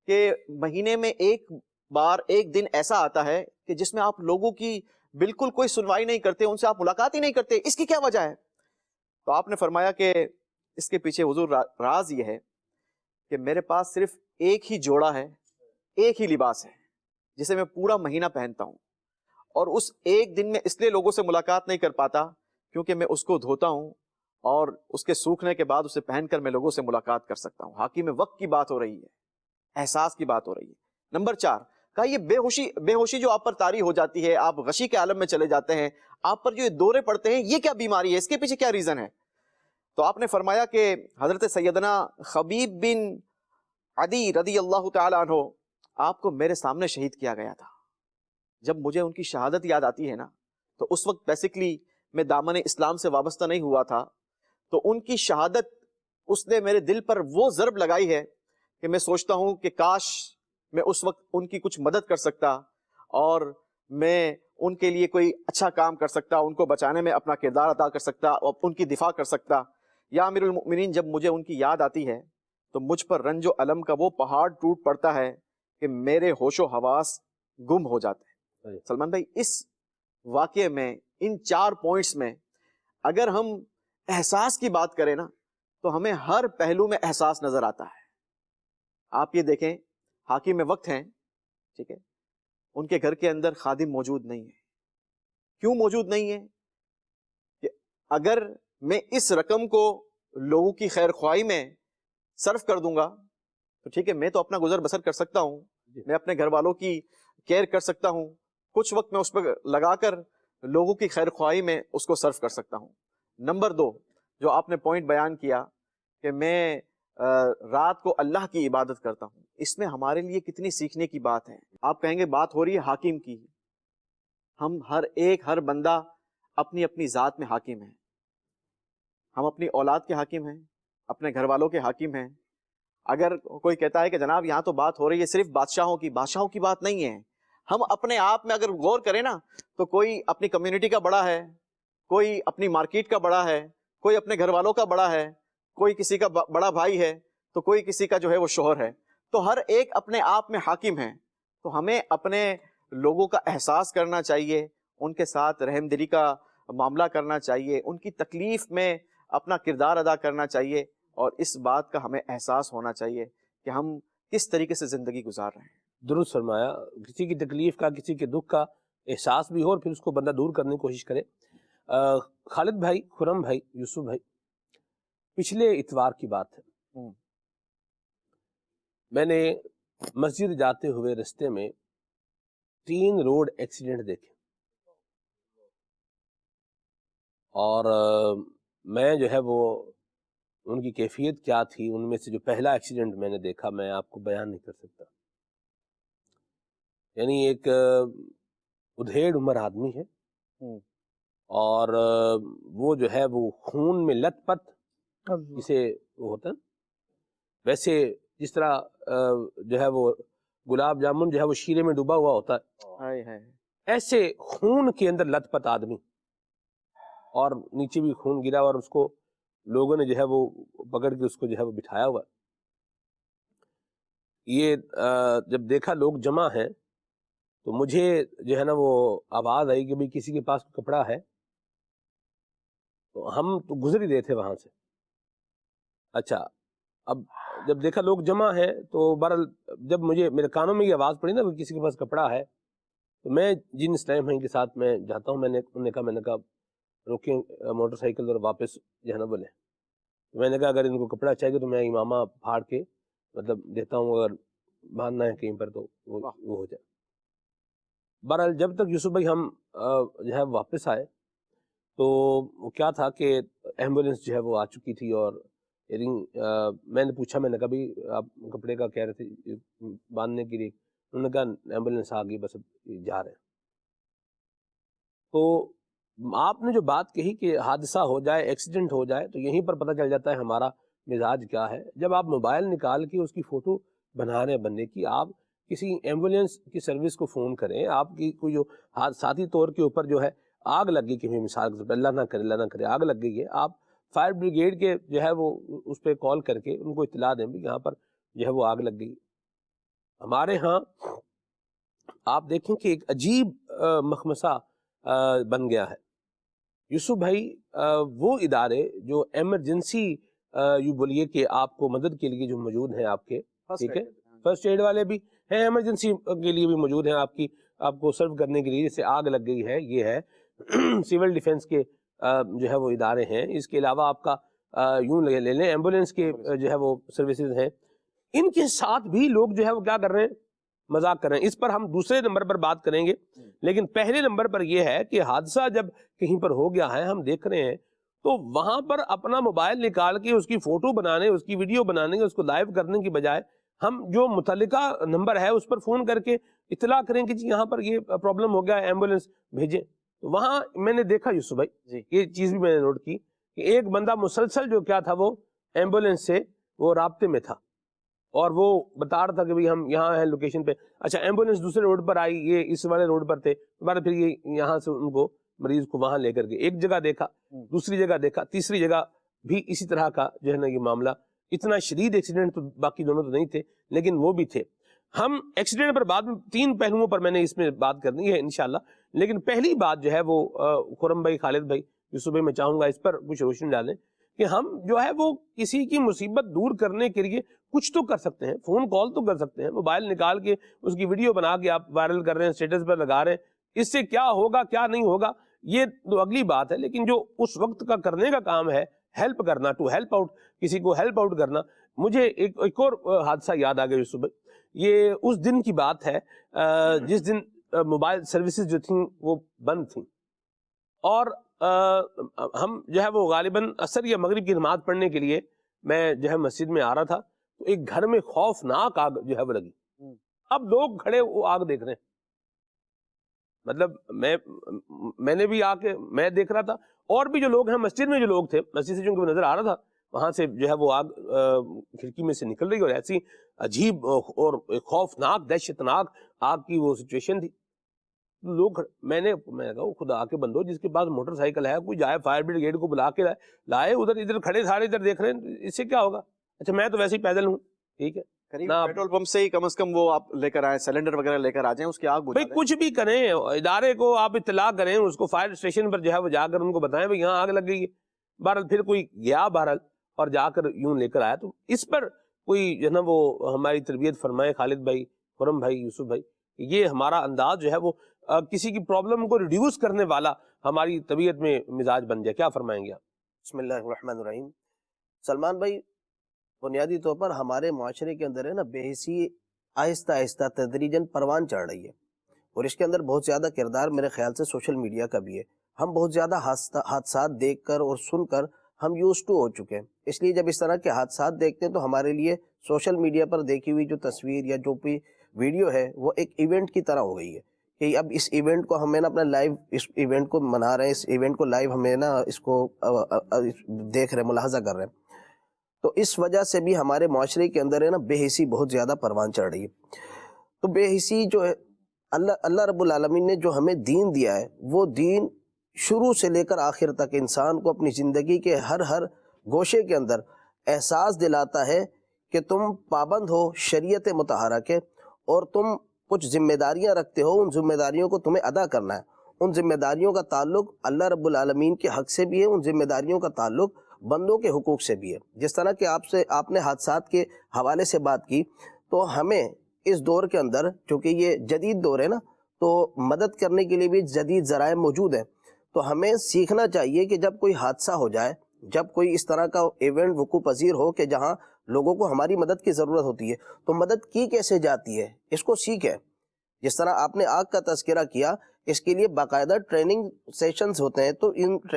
کہ مہینے میں ایک بار ایک دن ایسا آتا ہے کہ جس میں آپ لوگوں کی بالکل کوئی سنوائی نہیں کرتے, ان سے آپ ملاقات ہی نہیں کرتے, اس کی کیا وجہ ہے؟ تو آپ نے فرمایا کہ اس کے پیچھے حضور راز یہ ہے کہ میرے پاس صرف ایک ہی جوڑا ہے, ایک ہی لباس ہے جسے میں پورا مہینہ پہنتا ہوں, اور اس ایک دن میں اس لیے لوگوں سے ملاقات نہیں کر پاتا کیونکہ میں اس کو دھوتا ہوں اور اس کے سوکھنے کے بعد اسے پہن کر میں لوگوں سے ملاقات کر سکتا ہوں. حاکم وقت کی بات ہو رہی ہے, احساس کی بات ہو رہی ہے. نمبر 4 کہا یہ بے ہوشی جو آپ پر طاری ہو جاتی ہے, آپ غشی کے عالم میں چلے جاتے ہیں, آپ پر جو یہ دورے پڑتے ہیں, یہ کیا بیماری ہے, اس کے پیچھے کیا ریزن ہے؟ تو آپ نے فرمایا کہ حضرت سیدنا خبیب بن عدی رضی اللہ تعالی عنہ آپ کو میرے سامنے شہید کیا گیا تھا. جب مجھے ان کی شہادت یاد آتی ہے نا, تو اس وقت بیسیکلی میں دامن اسلام سے وابستہ نہیں ہوا تھا, تو ان کی شہادت اس نے میرے دل پر وہ ضرب لگائی ہے کہ میں سوچتا ہوں کہ کاش میں اس وقت ان کی کچھ مدد کر سکتا اور میں ان کے لیے کوئی اچھا کام کر سکتا, ان کو بچانے میں اپنا کردار ادا کر سکتا اور ان کی دفاع کر سکتا. یا امیر المؤمنین, جب مجھے ان کی یاد آتی ہے تو مجھ پر رنج و الم کا وہ پہاڑ ٹوٹ پڑتا ہے کہ میرے ہوش و حواس گم ہو جاتے ہیں. سلمان بھائی, اس واقعے میں ان 4 پوائنٹس میں اگر ہم احساس کی بات کریں نا, تو ہمیں ہر پہلو میں احساس نظر آتا ہے. آپ یہ دیکھیں, حاکم وقت ہیں, ٹھیک ہے, ان کے گھر کے اندر خادم موجود نہیں ہے. کیوں موجود نہیں ہے؟ کہ اگر میں اس رقم کو لوگوں کی خیر خواہی میں صرف کر دوں گا تو ٹھیک ہے, میں تو اپنا گزر بسر کر سکتا ہوں, میں اپنے گھر والوں کی کیئر کر سکتا ہوں, کچھ وقت میں اس پہ لگا کر لوگوں کی خیر خواہی میں اس کو صرف کر سکتا ہوں. نمبر 2 جو آپ نے پوائنٹ بیان کیا کہ میں رات کو اللہ کی عبادت کرتا ہوں, اس میں ہمارے لیے کتنی سیکھنے کی بات ہے. آپ کہیں گے بات ہو رہی ہے حاکم کی, ہم ہر بندہ اپنی اپنی ذات میں حاکم ہے. ہم اپنی اولاد کے حاکم ہیں, اپنے گھر والوں کے حاکم ہیں. اگر کوئی کہتا ہے کہ جناب یہاں تو بات ہو رہی ہے صرف بادشاہوں کی بات نہیں ہے. ہم اپنے آپ میں اگر غور کریں نا, تو کوئی اپنی کمیونٹی کا بڑا ہے, کوئی اپنی مارکیٹ کا بڑا ہے, کوئی اپنے گھر والوں کا بڑا ہے, کوئی کسی کا بڑا بھائی ہے, تو کوئی کسی کا جو ہے وہ شوہر ہے. تو ہر ایک اپنے آپ میں حاکم ہے. تو ہمیں اپنے لوگوں کا احساس کرنا چاہیے, ان کے ساتھ رحم دلی کا معاملہ کرنا چاہیے, ان کی تکلیف میں اپنا کردار ادا کرنا چاہیے, اور اس بات کا ہمیں احساس ہونا چاہیے کہ ہم کس طریقے سے زندگی گزار رہے ہیں. درست فرمایا. کسی کی تکلیف کا, کسی کے دکھ کا احساس بھی ہو اور پھر اس کو بندہ دور کرنے کی کوشش کرے. خالد بھائی, خرم بھائی, یوسف بھائی, پچھلے اتوار کی بات ہے, میں نے مسجد جاتے ہوئے رستے میں 3 روڈ ایکسیڈنٹ دیکھے, اور میں جو ہے وہ ان کی کیفیت کیا تھی, ان میں سے جو پہلا ایکسیڈنٹ میں نے دیکھا میں آپ کو بیان نہیں کر سکتا. یعنی ایک ادھیڑ عمر آدمی ہے, اور وہ جو ہے وہ خون میں لت پت, جسے وہ ہوتا ہے ویسے جس طرح جو ہے وہ گلاب جامن جو ہے وہ شیرے میں ڈوبا ہوا ہوتا ہے, ایسے خون کے اندر لت پت آدمی, اور نیچے بھی خون گرا, اور اس کو لوگوں نے جو ہے وہ پکڑ کے اس کو جو ہے وہ بٹھایا ہوا. یہ جب دیکھا لوگ جمع ہیں تو مجھے جو ہے نا وہ آواز آئی کہ بھئی کسی کے پاس کپڑا ہے, تو ہم تو گزر ہی رہے تھے وہاں سے. اچھا, اب جب دیکھا لوگ جمع ہیں تو بہرحال جب مجھے میرے کانوں میں یہ آواز پڑی نا کہ کسی کے پاس کپڑا ہے, تو میں جن اسلام بھائی کے ساتھ میں جاتا ہوں, میں نے کہا روکیں موٹر سائیکل اور واپس جو ہے نا بولے. میں نے کہا اگر ان کو کپڑا چاہیے تو میں امامہ پھاڑ کے مطلب دیتا ہوں, اگر باندھنا ہے کہیں پر تو وہ ہو جائے. بہرحال جب تک یوسف بھائی ہم جو ہے واپس آئے تو وہ کیا تھا کہ ایمبولینس جو ہے وہ آ چکی تھی, اور میں نے پوچھا, میں نے کہا بھائی آپ کپڑے کا کہہ رہے تھے باندھنے کے لیے, انہوں نے کہا ایمبولینس آ گئی, بس اب جا رہے ہیں. تو آپ نے جو بات کہی کہ حادثہ ہو جائے, ایکسیڈنٹ ہو جائے, تو یہیں پر پتہ چل جاتا ہے ہمارا مزاج کیا ہے. جب آپ موبائل نکال کے اس کی فوٹو بنا رہے ہیں بندے کی, آپ کسی ایمبولینس کی سروس کو فون کریں, آپ کی کوئی جو حادثاتی طور کے اوپر جو ہے آگ لگ گئی, کہ مثال اللہ نہ کرے آگ لگ گئی ہے, آپ فائر بریگیڈ کے جو ہے وہ اس پہ کال کر کے ان کو اطلاع دیں بھی یہاں پر جو ہے وہ آگ لگ گئی. ہمارے ہاں آپ دیکھیں کہ ایک عجیب مخمصہ بن گیا ہے یوسف بھائی. وہ ادارے جو ایمرجنسی یوں بولیے کہ آپ کو مدد کے لیے جو موجود ہیں آپ کے, ٹھیک ہے, فرسٹ ایڈ والے بھی ہیں, ایمرجنسی کے لیے بھی موجود ہیں آپ کو سرو کرنے کے لیے, جیسے آگ لگ گئی ہے یہ ہے. سول ڈیفنس کے جو ہے وہ ادارے ہیں. اس کے علاوہ آپ کا یوں لے لیں ایمبولینس کے جو ہے وہ سروسز ہیں. ان کے ساتھ بھی لوگ جو ہے وہ کیا کر رہے ہیں, مذاق کر رہے ہیں. اس پر ہم دوسرے نمبر پر بات کریں گے, لیکن پہلے نمبر پر یہ ہے کہ حادثہ جب کہیں پر ہو گیا ہے ہم دیکھ رہے ہیں تو وہاں پر اپنا موبائل نکال کے اس کی فوٹو بنانے, اس کی ویڈیو بنانے, اس کو لائیو کرنے کی بجائے ہم جو متعلقہ نمبر ہے اس پر فون کر کے اطلاع کریں کہ جی یہاں پر یہ پرابلم ہو گیا ہے, ایمبولینس بھیجیں. وہاں میں نے دیکھا یوسف بھائی, یہ چیز بھی میں نے نوٹ کی کہ ایک بندہ مسلسل جو کیا تھا وہ ایمبولینس سے وہ رابطے میں تھا اور وہ بتا رہا تھا کہ بھئی ہم یہاں ہیں لوکیشن پہ. اچھا ایمبولینس دوسرے روڈ پر آئی, یہ اس والے روڈ پر تھے, دوبارہ پھر یہ یہاں سے ان کو مریض کو وہاں لے کر کے ایک جگہ دیکھا, دوسری جگہ دیکھا, تیسری جگہ بھی اسی طرح کا جو ہے نا یہ معاملہ. اتنا شدید ایکسیڈنٹ تو باقی دونوں تو نہیں تھے لیکن وہ بھی تھے. ہم ایکسیڈنٹ پر بعد میں 3 پہلوؤں پر میں نے اس میں بات کرنی ہے انشاءاللہ, لیکن پہلی بات جو ہے وہ خرم بھائی, خالد بھائی, یوسف بھائی, میں چاہوں گا اس پر کچھ روشنی ڈالیں کہ ہم جو ہے وہ کسی کی مصیبت دور کرنے کے لیے کچھ تو کر سکتے ہیں, فون کال تو کر سکتے ہیں, موبائل نکال کے اس کی ویڈیو بنا کے آپ وائرل کر رہے ہیں, اسٹیٹس پر لگا رہے ہیں. اس سے کیا ہوگا کیا نہیں ہوگا یہ تو اگلی بات ہے, لیکن جو اس وقت کا کرنے کا کام ہے ہیلپ کرنا, ٹو ہیلپ آؤٹ, کسی کو ہیلپ آؤٹ کرنا. مجھے ایک اور حادثہ یاد آ گیا یوسف بھائی. یہ اس دن کی بات ہے جس دن موبائل سروسز جو تھیں وہ بند تھیں اور ہم جو ہے وہ غالباً عصر یا مغرب کی نماز پڑھنے کے لیے میں جو ہے مسجد میں آ رہا تھا تو ایک گھر میں خوفناک آگ جو ہے وہ لگی. اب لوگ کھڑے وہ آگ دیکھ رہے ہیں, مطلب میں نے بھی آ کے میں دیکھ رہا تھا اور بھی جو لوگ ہیں مسجد میں جو لوگ تھے, مسجد سے چونکہ نظر آ رہا تھا وہاں سے جو ہے وہ آگ کھڑکی میں سے نکل رہی اور ایسی عجیب اور خوفناک دہشتناک آگ کی وہ سچویشن تھی. لوگ میں کہا خدا کے بندو, جس کے پاس موٹر سائیکل ہے کوئی جائے فائر بریگیڈ کو بلا کے لائے, ادھر کھڑے سارے ادھر دیکھ رہے ہیں, اس سے کیا ہوگا. اچھا میں تو ویسے ہی پیدل ہوں, ٹھیک ہے, پیٹرول پمپ سے ہی کم از کم وہ آپ لے کر آئیں, سلنڈر وغیرہ لے کر آ جائیں, اس کی آگ بجھا بھائی کچھ بھی کریں, ادارے کو آپ اطلاع کریں, اس کو فائر اسٹیشن پر جو ہے وہ جا کر ان کو بتائیں بھائی یہاں آگ لگ گئی ہے. بہرحال پھر کوئی گیا بہرحال اور جا کر یوں لے کر آیا. تو اس پر کوئی جو ہے نا وہ ہماری تربیت فرمائے خالد بھائی, خرم بھائی, یوسف بھائی, یہ ہمارا انداز جو ہے وہ کسی کی پرابلم کو ریڈیوس کرنے والا ہماری طبیعت میں مزاج بن جائے. کیا فرمائیں گے آپ؟ بسم اللہ الرحمن الرحیم. سلمان بھائی, بنیادی طور پر ہمارے معاشرے کے اندر ہے نا بے حسی آہستہ آہستہ تدریجاً پروان چڑھ رہی ہے اور اس کے اندر بہت زیادہ کردار میرے خیال سے سوشل میڈیا کا بھی ہے. ہم بہت زیادہ حادثات دیکھ کر اور سن کر ہم یوز ٹو ہو چکے ہیں, اس لیے جب اس طرح کے حادثات دیکھتے ہیں تو ہمارے لیے سوشل میڈیا پر دیکھی ہوئی جو تصویر یا جو بھی ویڈیو ہے وہ ایک ایونٹ کی طرح ہو گئی ہے کہ اب اس ایونٹ کو ہمیں نا اپنا لائیو اس ایونٹ کو منا رہے ہیں, اس ایونٹ کو لائیو ہمیں نا اس کو دیکھ رہے ہیں, ملاحظہ کر رہے ہیں. تو اس وجہ سے بھی ہمارے معاشرے کے اندر ہے نا بے حسی بہت زیادہ پروان چڑھ رہی ہے. تو بے حسی جو ہے اللہ رب العالمین نے جو ہمیں دین دیا ہے وہ دین شروع سے لے کر آخر تک انسان کو اپنی زندگی کے ہر گوشے کے اندر احساس دلاتا ہے کہ تم پابند ہو شریعت مطہرہ کے اور تم کچھ ذمہ داریاں رکھتے ہو, ان ذمہ داریوں کو تمہیں ادا کرنا ہے. ان ذمہ داریوں کا تعلق اللہ رب العالمین کے حق سے بھی ہے, ان ذمہ داریوں کا تعلق بندوں کے حقوق سے بھی ہے. جس طرح کہ آپ نے حادثات کے حوالے سے بات کی, تو ہمیں اس دور کے اندر چونکہ یہ جدید دور ہے نا, تو مدد کرنے کے لیے بھی جدید ذرائع موجود ہیں. تو ہمیں سیکھنا چاہیے کہ جب کوئی حادثہ ہو جائے, جب کوئی اس طرح کا ایونٹ وقوع پذیر ہو کہ جہاں لوگوں کو ہماری مدد کی ضرورت ہوتی ہے, تو مدد کی کیسے جاتی ہے اس کو سیکھیں. جس طرح آپ نے آگ کا تذکرہ کیا, اس کے لیے باقاعدہ ٹریننگ سیشنز ہوتے ہیں, تو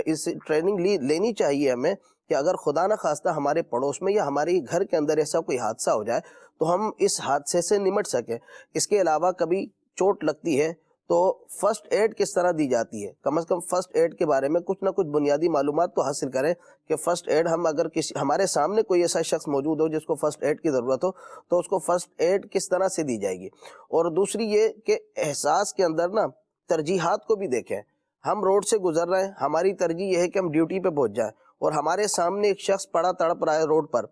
اس ٹریننگ لینی چاہیے ہمیں کہ اگر خدا نہ خواستہ ہمارے پڑوس میں یا ہمارے گھر کے اندر ایسا کوئی حادثہ ہو جائے تو ہم اس حادثے سے نمٹ سکیں. اس کے علاوہ کبھی چوٹ لگتی ہے تو فرسٹ ایڈ کس طرح دی جاتی ہے, کم از کم فرسٹ ایڈ کے بارے میں کچھ نہ کچھ بنیادی معلومات تو حاصل کریں کہ فرسٹ ایڈ ہم اگر ہمارے سامنے کوئی ایسا شخص موجود ہو جس کو فرسٹ ایڈ کی ضرورت ہو تو اس کو فرسٹ ایڈ کس طرح سے دی جائے گی. اور دوسری یہ کہ احساس کے اندر نا ترجیحات کو بھی دیکھیں. ہم روڈ سے گزر رہے ہیں، ہماری ترجیح یہ ہے کہ ہم ڈیوٹی پہ پہنچ جائیں، اور ہمارے سامنے ایک شخص پڑا تڑپ رہا ہے روڈ پر،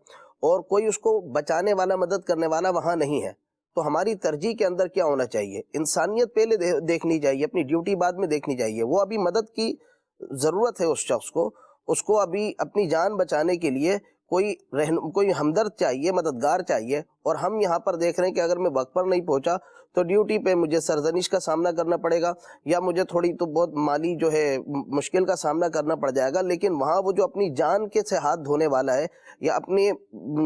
اور کوئی اس کو بچانے والا، مدد کرنے والا وہاں نہیں ہے، تو ہماری ترجیح کے اندر کیا ہونا چاہیے؟ انسانیت پہلے دیکھنی چاہیے، اپنی ڈیوٹی بعد میں دیکھنی چاہیے۔ وہ ابھی مدد کی ضرورت ہے اس کو ابھی اپنی جان بچانے کے لیے کوئی ہمدرد چاہیے، مددگار چاہیے، اور ہم یہاں پر دیکھ رہے ہیں کہ اگر میں وقت پر نہیں پہنچا تو ڈیوٹی پہ مجھے سرزنش کا سامنا کرنا پڑے گا، یا مجھے تھوڑی تو بہت مالی جو ہے مشکل کا سامنا کرنا پڑ جائے گا، لیکن وہاں وہ جو اپنی جان کے سے ہاتھ دھونے والا ہے یا اپنی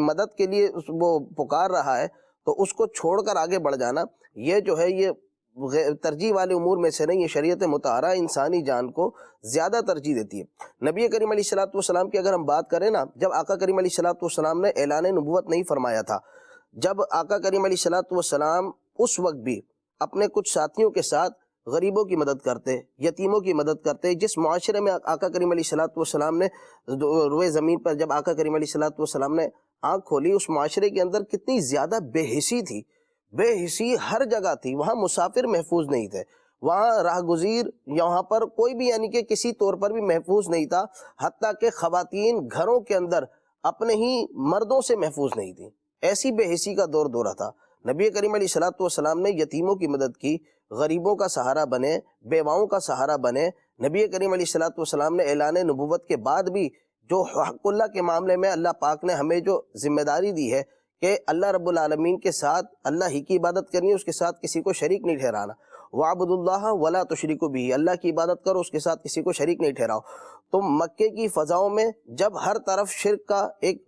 مدد کے لیے وہ پکار رہا ہے، تو اس کو چھوڑ کر آگے بڑھ جانا، یہ جو ہے یہ ترجیح والے امور میں سے نہیں۔ یہ شریعت مطہرہ انسانی جان کو زیادہ ترجیح دیتی ہے۔ نبی کریم علیہ الصلوۃ والسلام کی اگر ہم بات کریں نا، جب آقا کریم علیہ الصلوۃ والسلام نے اعلان نبوت نہیں فرمایا تھا، جب آقا کریم علیہ الصلوۃ والسلام اس وقت بھی اپنے کچھ ساتھیوں کے ساتھ غریبوں کی مدد کرتے، یتیموں کی مدد کرتے، جس معاشرے میں آقا کریم علیہ الصلوۃ والسلام نے روئے زمین پر جب آقا کریم علیہ الصلوۃ والسلام نے آنکھ کھولی، اس معاشرے کے اندر کتنی زیادہ بے حسی تھی، بے حسی ہر جگہ تھی، وہاں مسافر محفوظ نہیں تھے، وہاں راہ گزیر یہاں پر کوئی بھی یعنی کہ کسی طور پر بھی محفوظ نہیں تھا، حتیٰ کہ خواتین گھروں کے اندر اپنے ہی مردوں سے محفوظ نہیں تھی، ایسی بے حسی کا دورہ تھا۔ نبی کریم علیہ الصلوۃ والسلام نے یتیموں کی مدد کی، غریبوں کا سہارا بنے، بیواؤں کا سہارا بنے۔ نبی کریم علیہ الصلوۃ والسلام نے اعلان نبوت کے بعد بھی جو حق اللہ کے معاملے میں اللہ پاک نے ہمیں جو ذمہ داری دی ہے کہ اللہ رب العالمین کے ساتھ اللہ ہی کی عبادت کرنی ہے، اس کے ساتھ کسی کو شریک نہیں ٹھہرانا، وَاعْبُدُوا اللَّهَ وَلَا تُشْرِكُوا بِهِ، اللہ کی عبادت کرو، اس کے ساتھ کسی کو شریک نہیں ٹھہراؤ۔ تو مکے کی فضاؤں میں جب ہر طرف شرک کا ایک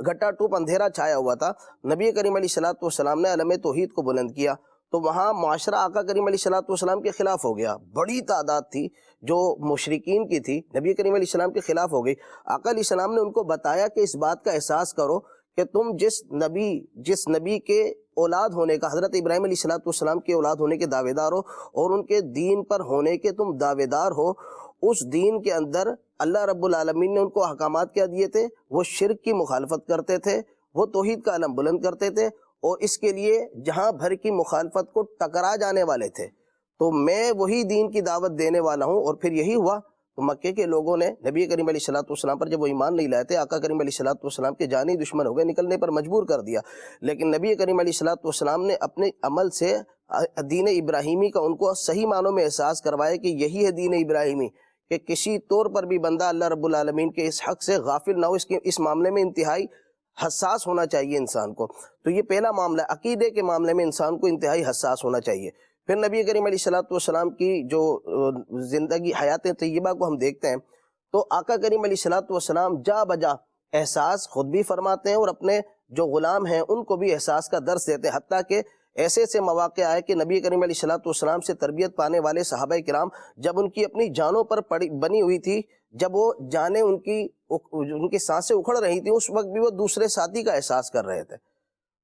گھٹا ٹوپ اندھیرا چھایا ہوا تھا، نبی کریم علیہ الصلوۃ والسلام نے علم توحید کو بلند کیا، تو وہاں معاشرہ آقا کریم علیہ الصلوۃ والسلام کے خلاف ہو گیا، بڑی تعداد تھی جو مشرکین کی تھی، نبی کریم علیہ السلام کے خلاف ہو گئی۔ آقا علیہ السلام نے ان کو بتایا کہ اس بات کا احساس کرو کہ تم جس نبی کے اولاد ہونے کا، حضرت ابراہیم علیہ الصلوۃ والسلام کے اولاد ہونے کے دعوے دار ہو، اور ان کے دین پر ہونے کے تم دعوے دار ہو، اس دین کے اندر اللہ رب العالمین نے ان کو احکامات کیا دیے تھے؟ وہ شرک کی مخالفت کرتے تھے، وہ توحید کا علم بلند کرتے تھے، اور اس کے لیے جہاں بھر کی مخالفت کو ٹکرا جانے والے تھے۔ تو میں وہی دین کی دعوت دینے والا ہوں، اور پھر یہی ہوا۔ تو مکے کے لوگوں نے نبی کریم علیہ الصلوۃ والسلام پر جب وہ ایمان نہیں لائے تھے، آقا کریم علیہ الصلوۃ والسلام کے جانی دشمن ہو گئے، نکلنے پر مجبور کر دیا، لیکن نبی کریم علیہ الصلوۃ والسلام نے اپنے عمل سے دین ابراہیمی کا ان کو صحیح معنوں میں احساس کروایا کہ یہی ہے دین ابراہیمی، کہ کسی طور پر بھی بندہ اللہ رب العالمین کے اس حق سے غافل نہ ہو، اس معاملے میں انتہائی حساس ہونا چاہیے انسان کو۔ تو یہ پہلا معاملہ، عقیدے کے معاملے میں انسان کو انتہائی حساس ہونا چاہیے۔ پھر نبی کریم علیہ الصلوۃ والسلام کی جو زندگی حیات طیبہ کو ہم دیکھتے ہیں، تو آقا کریم علیہ الصلوۃ والسلام جا بجا احساس خود بھی فرماتے ہیں، اور اپنے جو غلام ہیں ان کو بھی احساس کا درس دیتے ہیں، حتیٰ کہ ایسے مواقع آئے کہ نبی کریم علیہ الصلوۃ والسلام سے تربیت پانے والے صحابہ کرام جب ان کی اپنی جانوں پر بنی ہوئی تھی، جب وہ جانیں ان کی سانسیں اکھڑ رہی تھیں، اس وقت بھی وہ دوسرے ساتھی کا احساس کر رہے تھے۔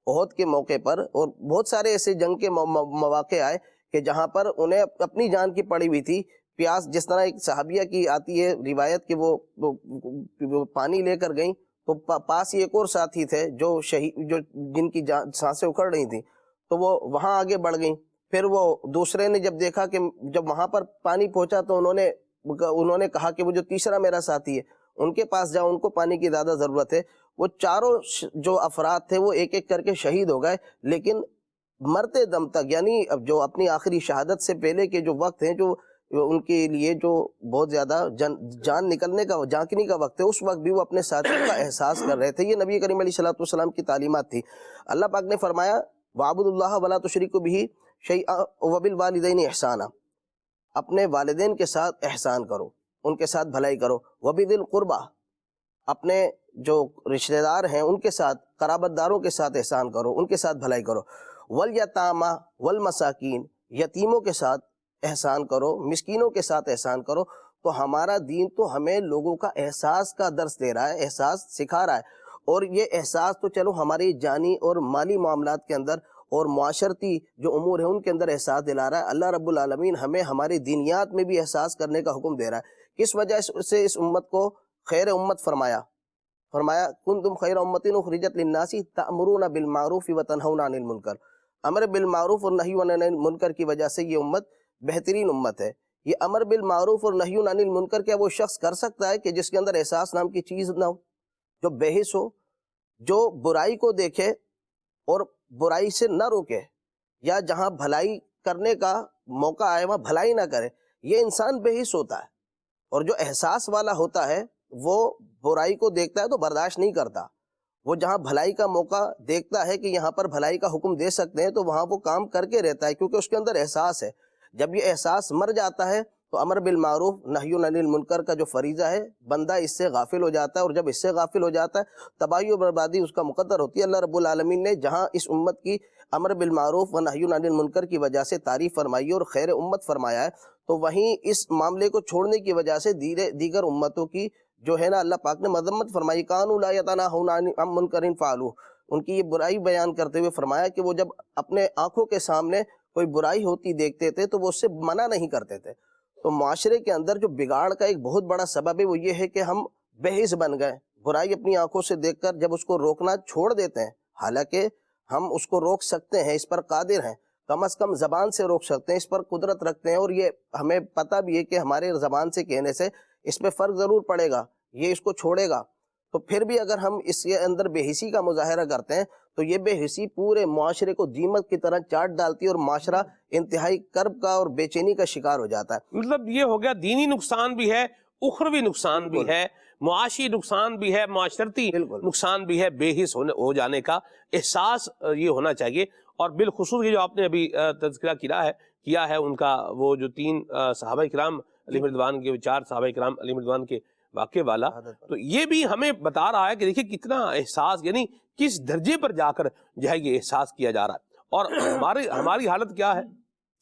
احد کے موقع پر اور بہت سارے ایسے جنگ کے مواقع آئے کہ جہاں پر انہیں اپنی جان کی پڑی ہوئی تھی، پیاس، جس طرح ایک صحابیہ کی آتی ہے روایت کہ وہ پانی لے کر گئیں، تو پاس ہی ایک اور ساتھی تھے جو جن کی سانسیں اکھڑ رہی تھیں، تو وہ وہاں آگے بڑھ گئیں۔ پھر وہ دوسرے نے جب دیکھا کہ جب وہاں پر پانی پہنچا تو انہوں نے کہا کہ وہ جو تیسرا میرا ساتھی ہے ان کے پاس جاؤ، ان کو پانی کی زیادہ ضرورت ہے۔ وہ چاروں جو افراد تھے وہ ایک ایک کر کے شہید ہو گئے، لیکن مرتے دم تک، یعنی اب جو اپنی آخری شہادت سے پہلے کے جو وقت ہیں، جو ان کے لیے جو بہت زیادہ جان نکلنے کا، جانکنی کا وقت ہے، اس وقت بھی وہ اپنے ساتھیوں کا احساس کر رہے تھے۔ یہ نبی کریم علیہ الصلوۃ والسلام کی تعلیمات تھی۔ اللہ پاک نے فرمایا وَاعْبُدُوا اللَّهَ وَلَا تُشْرِكُوا بِهِ شَيْئًا وَبِالْوَالِدَيْنِ إِحْسَانًا، اپنے والدین کے ساتھ احسان کرو، ان کے ساتھ بھلائی کرو۔ وَبِذِي الْقُرْبَى، اپنے جو رشتہ دار ہیں ان کے ساتھ، قرابت داروں کے ساتھ احسان کرو، ان کے ساتھ بھلائی کرو۔ وَالْيَتَامَى وَالْمَسَاكِينَ، یتیموں کے ساتھ احسان کرو، مسکینوں کے ساتھ احسان کرو۔ تو ہمارا دین تو ہمیں لوگوں کا احساس کا درس دے رہا ہے، احساس سکھا رہا ہے، اور یہ احساس تو چلو ہماری جانی اور مالی معاملات کے اندر اور معاشرتی جو امور ہیں ان کے اندر احساس دلا رہا ہے۔ اللہ رب العالمین ہمیں ہماری دینیات میں بھی احساس کرنے کا حکم دے رہا ہے۔ کس وجہ سے اس امت کو خیر امت فرمایا کنتم خیر امت اخرجت للناس تأمرون بالمعروف وتنہون عن المنکر، امر بالمعروف اور نہی عن المنکر کی وجہ سے یہ امت بہترین امت ہے، یہ امر بالمعروف اور نہی عن المنکر کیا وہ شخص کر سکتا ہے کہ جس کے اندر احساس نام کی چیز نہ ہو، جو بے حس ہو، جو برائی کو دیکھے اور برائی سے نہ روکے، یا جہاں بھلائی کرنے کا موقع آئے وہاں بھلائی نہ کرے؟ یہ انسان بے حس ہوتا ہے، اور جو احساس والا ہوتا ہے وہ برائی کو دیکھتا ہے تو برداشت نہیں کرتا، وہ جہاں بھلائی کا موقع دیکھتا ہے کہ یہاں پر بھلائی کا حکم دے سکتے ہیں تو وہاں وہ کام کر کے رہتا ہے، کیونکہ اس کے اندر احساس ہے۔ جب یہ احساس مر جاتا ہے تو امر بالمعروف نہی عن المنکر کا جو فریضہ ہے بندہ اس سے غافل ہو جاتا ہے، اور جب اس سے غافل ہو جاتا ہے تباہی و بربادی اس کا مقدر ہوتی ہے۔ اللہ رب العالمین نے جہاں اس امت کی امر بالمعروف و نہی عن المنکر کی وجہ سے تعریف فرمائی ہے اور خیر امت فرمایا ہے، تو وہیں اس معاملے کو چھوڑنے کی وجہ سے دیگر امتوں کی جو ہے نا اللہ پاک نے مذمت فرمائی، کانوا لا یتناہون عن منکر فعلوہ، ان کی یہ برائی بیان کرتے ہوئے فرمایا کہ وہ جب اپنے آنکھوں کے سامنے کوئی برائی ہوتی دیکھتے تھے تو وہ اس سے منع نہیں کرتے تھے۔ تو معاشرے کے اندر جو بگاڑ کا ایک بہت بڑا سبب ہے وہ یہ ہے کہ ہم بے حس بن گئے، برائی اپنی آنکھوں سے دیکھ کر جب اس کو روکنا چھوڑ دیتے ہیں، حالانکہ ہم اس کو روک سکتے ہیں، اس پر قادر ہیں، کم از کم زبان سے روک سکتے ہیں، اس پر قدرت رکھتے ہیں، اور یہ ہمیں پتہ بھی ہے کہ ہمارے زبان سے کہنے سے اس پہ فرق ضرور پڑے گا، یہ اس کو چھوڑے گا، تو پھر بھی اگر ہم اس کے اندر بے حسی کا مظاہرہ کرتے ہیں تو یہ بے حسی پورے معاشرے کو دیمک کی طرح چاٹ ڈالتی ہے اور معاشرہ انتہائی کرب کا اور بے چینی کا شکار ہو جاتا ہے۔ مطلب یہ ہو گیا دینی نقصان بھی ہے، اخروی نقصان بھی ہے، معاشی نقصان بھی ہے، معاشرتی نقصان بھی ہے، بے حس ہو جانے کا احساس یہ ہونا چاہیے۔ اور بالخصوص یہ جو آپ نے ابھی تذکرہ کیا ہے ان کا، وہ جو 3 صحابہ کرام علیہ رضوان کے، 4 صحابہ کرام علیہ رضوان کے واقعے والا، تو یہ بھی ہمیں بتا رہا ہے کہ دیکھیں کتنا احساس، یعنی کس درجے پر جا کر جو ہے یہ احساس کیا جا رہا ہے، اور ہماری حالت کیا ہے،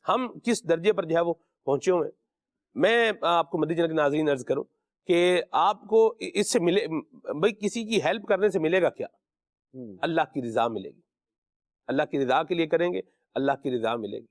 ہم کس درجے پر جو ہے وہ پہنچے ہوئے ہیں۔ میں آپ کو مدنی چینل کے ناظرین عرض کروں کہ آپ کو اس سے ملے بھائی، کسی کی ہیلپ کرنے سے ملے گا کیا؟ اللہ کی رضا ملے گی، اللہ کی رضا کے لیے کریں گے، اللہ کی رضا ملے گی،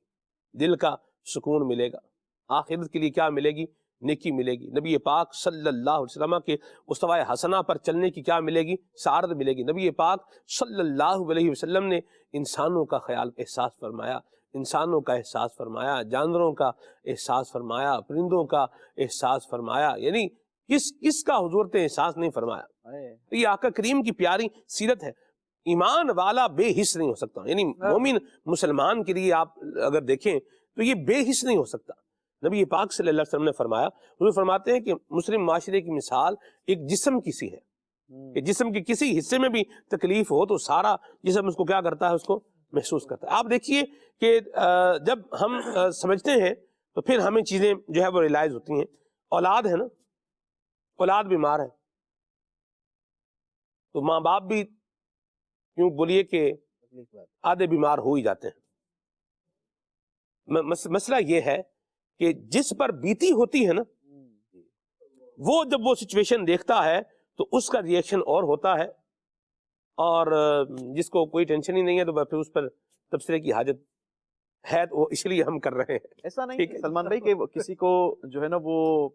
دل کا سکون ملے گا، آخرت کے لیے کیا ملے گی؟ نیکی ملے گی، نبی پاک صلی اللہ علیہ وسلم کے اسوہ حسنہ پر چلنے کی کیا ملے گی؟ سعادت ملے گی۔ نبی پاک صلی اللہ علیہ وسلم نے انسانوں کا خیال احساس فرمایا، انسانوں کا احساس فرمایا، جانوروں کا احساس فرمایا، پرندوں کا احساس فرمایا، یعنی کس کا حضور نے احساس نہیں فرمایا؟ یہ آقا کریم کی پیاری سیرت ہے۔ ایمان والا بے حس نہیں ہو سکتا، یعنی مومن مسلمان کے لیے آپ اگر دیکھیں تو یہ بے حس نہیں ہو سکتا۔ نبی پاک صلی اللہ علیہ وسلم نے فرمایا، حضور فرماتے ہیں کہ مسلم معاشرے کی مثال ایک جسم کی سی ہے، کہ جسم کے کسی حصے میں بھی تکلیف ہو تو سارا جسم اس کو کیا کرتا ہے؟ اس کو محسوس کرتا ہے۔ آپ دیکھیے کہ جب ہم سمجھتے ہیں تو پھر ہمیں چیزیں جو ہے وہ ریلائز ہوتی ہیں۔ اولاد ہے نا، اولاد بیمار ہے تو ماں باپ بھی کیوں بولیے کہ آدھے بیمار ہو ہی جاتے ہیں۔ مسئلہ یہ ہے کہ جس پر بیتی ہوتی ہے نا، وہ جب وہ سچویشن دیکھتا ہے تو اس کا ری ایکشن اور ہوتا ہے، اور جس کو کوئی ٹینشن ہی نہیں ہے تو پھر اس پر تبصرے کی حاجت ہے، تو اس لیے ہم کر رہے ہیں۔ ایسا نہیں سلمان بھائی کہ کسی کو جو ہے نا وہ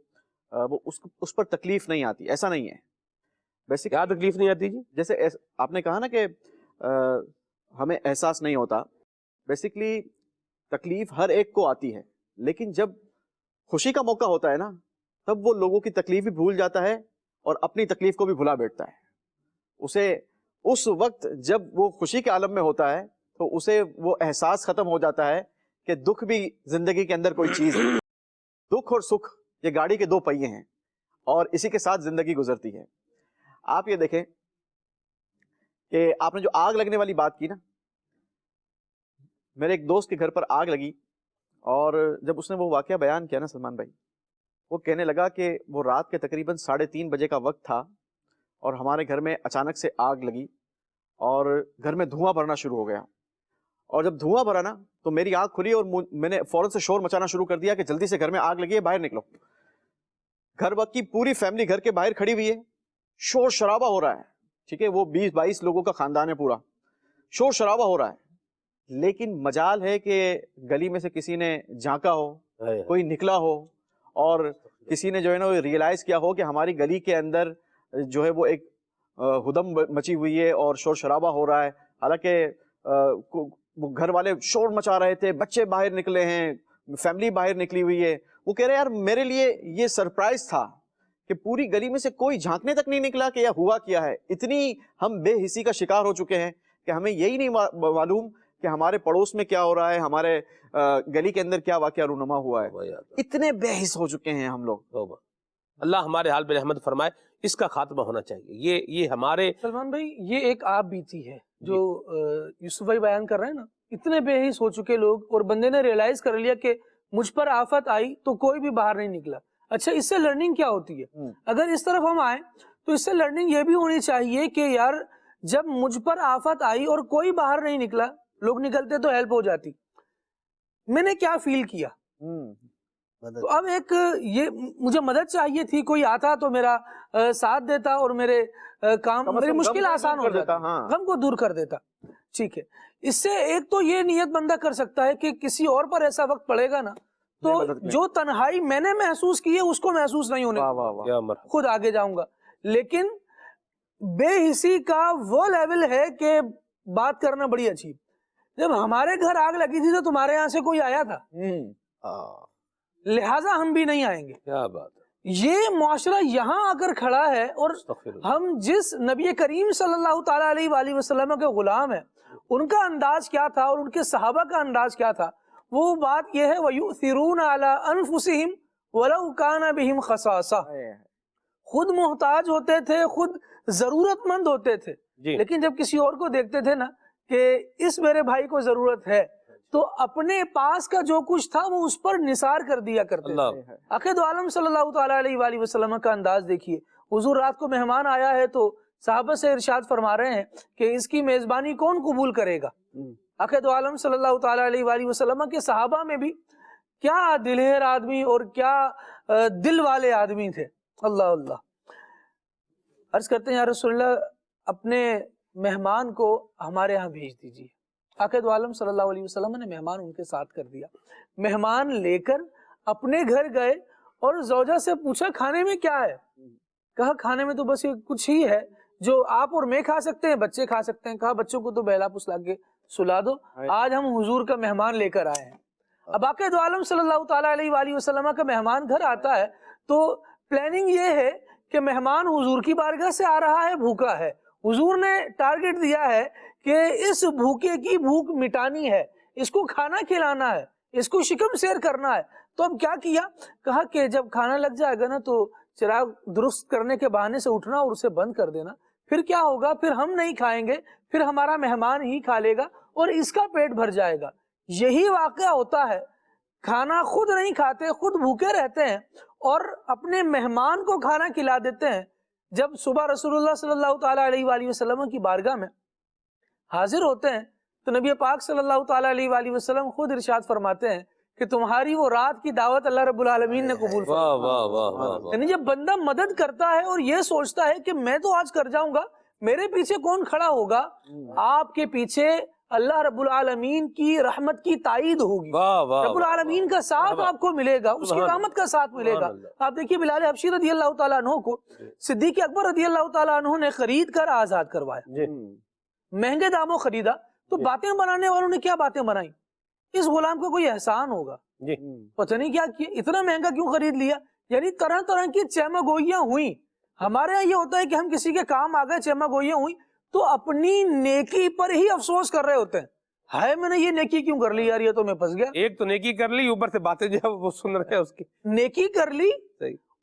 اس پر تکلیف نہیں آتی، ایسا نہیں ہے۔ بیسک کیا تکلیف نہیں آتی جی؟ جیسے آپ نے کہا نا کہ ہمیں احساس نہیں ہوتا، بیسکلی تکلیف ہر ایک کو آتی ہے، لیکن جب خوشی کا موقع ہوتا ہے نا تب وہ لوگوں کی تکلیف بھی بھول جاتا ہے اور اپنی تکلیف کو بھی بھلا بیٹھتا ہے۔ اسے اس وقت جب وہ خوشی کے عالم میں ہوتا ہے تو اسے وہ احساس ختم ہو جاتا ہے کہ دکھ بھی زندگی کے اندر کوئی چیز ہے۔ دکھ اور سکھ یہ گاڑی کے 2 پہیے ہیں اور اسی کے ساتھ زندگی گزرتی ہے۔ آپ یہ دیکھیں کہ آپ نے جو آگ لگنے والی بات کی نا، میرے ایک دوست کے گھر پر آگ لگی، اور جب اس نے وہ واقعہ بیان کیا نا سلمان بھائی، وہ کہنے لگا کہ وہ رات کے تقریباً 3:30 بجے کا وقت تھا اور ہمارے گھر میں اچانک سے آگ لگی اور گھر میں دھواں بھرنا شروع ہو گیا، اور جب دھواں بھرا نا تو میری آنکھ کھلی اور میں نے فوراً سے شور مچانا شروع کر دیا کہ جلدی سے گھر میں آگ لگی ہے، باہر نکلو۔ گھر وقت کی پوری فیملی گھر کے باہر کھڑی ہوئی ہے، شور شرابہ ہو رہا ہے، ٹھیک ہے، وہ 20-22 لوگوں کا خاندان ہے پورا، شور شرابہ ہو رہا ہے، لیکن مجال ہے کہ گلی میں سے کسی نے جھانکا ہو، کوئی نکلا ہو، اور کسی نے جو ہے نا ریئلائز کیا ہو کہ ہماری گلی کے اندر جو ہے وہ ایک ہدم مچی ہوئی ہے اور شور شرابہ ہو رہا ہے۔ حالانکہ گھر والے شور مچا رہے تھے، بچے باہر نکلے ہیں، فیملی باہر نکلی ہوئی ہے، وہ کہہ رہے یار میرے لیے یہ سرپرائز تھا کہ پوری گلی میں سے کوئی جھانکنے تک نہیں نکلا کہ یہ ہوا کیا ہے. اتنی ہم بے حسی کا شکار ہو چکے ہیں کہ ہمیں یہی نہیں معلوم کہ ہمارے پڑوس میں کیا ہو رہا ہے, ہمارے گلی کے اندر کیا واقعہ رونما ہوا ہے. اتنے بے حس ہو چکے ہیں ہم لوگ. اللہ ہمارے حال پہ رحمت فرمائے. اس کا خاتمہ ہونا چاہیے. یہ ہمارے سلمان بھائی یہ ایک آپ بیتی ہے جو یوسف بھائی بیان کر رہے ہیں نا. اتنے بے حس ہو چکے لوگ, اور بندے نے ریئلائز کر لیا کہ مجھ پر آفت آئی تو کوئی بھی باہر نہیں نکلا. اچھا اس سے لرننگ کیا ہوتی ہے؟ اگر اس طرف ہم آئیں تو اس سے لرننگ یہ بھی ہونی چاہیے کہ یار جب مجھ پر آفت آئی اور کوئی باہر نہیں نکلا, لوگ نکلتے تو ہیلپ ہو جاتی, میں نے کیا فیل کیا. تو اب ایک یہ مجھے مدد چاہیے تھی, کوئی آتا تو میرا ساتھ دیتا اور میرے کام میری مشکل آسان ہو جاتا, غم کو دور کر دیتا. ٹھیک ہے, اس سے ایک تو یہ نیت بندہ کر سکتا ہے کہ کسی اور پر ایسا وقت پڑے گا نا تو جو تنہائی میں نے محسوس کی ہے اس کو محسوس نہیں ہونے, خود آگے جاؤں گا. لیکن بے حسی کا وہ لیول ہے کہ بات کرنا بڑی عجیب. جب ہمارے گھر آگ لگی تھی تو تمہارے یہاں سے کوئی آیا تھا, لہٰذا ہم بھی نہیں آئیں گے. کیا بات ہے. یہ معاشرہ یہاں آ کر کھڑا ہے, اور ہم جس نبی کریم صلی اللہ تعالیٰ علیہ وآلہ وسلم کے غلام ہیں, ان کا انداز کیا تھا اور ان کے صحابہ کا انداز کیا تھا, وہ بات یہ ہے وَيُؤْثِرُونَ عَلَىٰ أَنفُسِهِمْ وَلَوْ كَانَ بِهِمْ خَصَاصَةٌ. خود محتاج ہوتے تھے, خود ضرورت مند ہوتے تھے, لیکن جب کسی اور کو دیکھتے تھے نا کہ اس میرے بھائی کو ضرورت ہے تو اپنے پاس کا جو کچھ تھا وہ اس پر نثار کر دیا کرتے تھے. عقید عالم صلی اللہ تعالیٰ علیہ وآلہ وسلم کا انداز دیکھیے. حضور رات کو مہمان آیا ہے تو صحابہ سے ارشاد فرما رہے ہیں کہ اس کی میزبانی کون قبول کرے گا. عقید عالم صلی اللہ تعالیٰ علیہ وآلہ وسلم کے صحابہ میں بھی کیا دلیر آدمی اور کیا دل والے آدمی تھے. اللہ اللہ. عرض کرتے ہیں یا رسول اللہ اپنے مہمان کو ہمارے ہاں بھیج دیجیے. عقید عالم صلی اللہ علیہ وسلم نے مہمان ان کے ساتھ کر دیا. مہمان لے کر اپنے گھر گئے اور زوجہ سے پوچھا کھانے میں کیا ہے. کہا کھانے میں تو بس یہ کچھ ہی ہے جو آپ اور میں کھا سکتے ہیں, بچے کھا سکتے ہیں. کہا بچوں کو تو بہلا پسلا کے سلا دو, آج ہم حضور کا مہمان لے کر آئے ہیں. اب عقید عالم صلی اللہ تعالیٰ علیہ وآلہ وسلم کا مہمان گھر آتا ہے تو پلاننگ یہ ہے کہ مہمان حضور کی بارگاہ سے آ رہا ہے, بھوکا ہے. حضور نے ٹارگٹ دیا ہے کہ اس بھوکے کی بھوک مٹانی ہے, اس کو کھانا کھلانا ہے, اس کو شکم سیر کرنا ہے. تو اب کیا کیا, کہا کہ جب کھانا لگ جائے گا نا تو چراغ درست کرنے کے بہانے سے اٹھنا اور اسے بند کر دینا. پھر کیا ہوگا, پھر ہم نہیں کھائیں گے, پھر ہمارا مہمان ہی کھا لے گا اور اس کا پیٹ بھر جائے گا. یہی واقعہ ہوتا ہے, کھانا خود نہیں کھاتے, خود بھوکے رہتے ہیں اور اپنے مہمان کو کھانا کھلا دیتے ہیں. جب صبح رسول اللہ صلی اللہ تعالیٰ علیہ وآلہ وسلم کی بارگاہ میں حاضر ہوتے ہیں تو نبی پاک صلی اللہ تعالیٰ علیہ وآلہ وسلم خود ارشاد فرماتے ہیں کہ تمہاری وہ رات کی دعوت اللہ رب العالمین نے قبول فرمائی. یعنی جب بندہ مدد کرتا ہے اور یہ سوچتا ہے کہ میں تو آج کر جاؤں گا, میرے پیچھے کون کھڑا ہوگا, آپ کے پیچھے اللہ رب العالمین کی رحمت کی تائید ہوگی, رب العالمین کا ساتھ آپ کو ملے گا, اس کی رحمت کا ساتھ ملے گا. آپ دیکھیے بلال حبشی رضی اللہ تعالیٰ عنہ کو صدیق اکبر رضی اللہ تعالیٰ عنہ نے خرید کر آزاد کروایا, مہنگے داموں خریدا. تو باتیں بنانے والوں نے کیا باتیں بنائی, اس غلام کو کوئی احسان ہوگا, پتہ نہیں کیا کیا, اتنا مہنگا کیوں خرید لیا. یعنی طرح طرح کی چیمہ گوئیاں ہوئیں. ہمارے یہاں یہ ہوتا ہے کہ ہم کسی کے کام آ گئے, چیمہ گوئیاں ہوئیں تو اپنی نیکی پر ہی افسوس کر رہے ہوتے ہیں, ہائے میں نے یہ نیکی کیوں کر لی یار, یہ تو میں پھنس گیا. ایک تو نیکی کر لی, اوپر سے باتیں جو ہے وہ سن رہے ہیں اس کی. نیکی کر لی,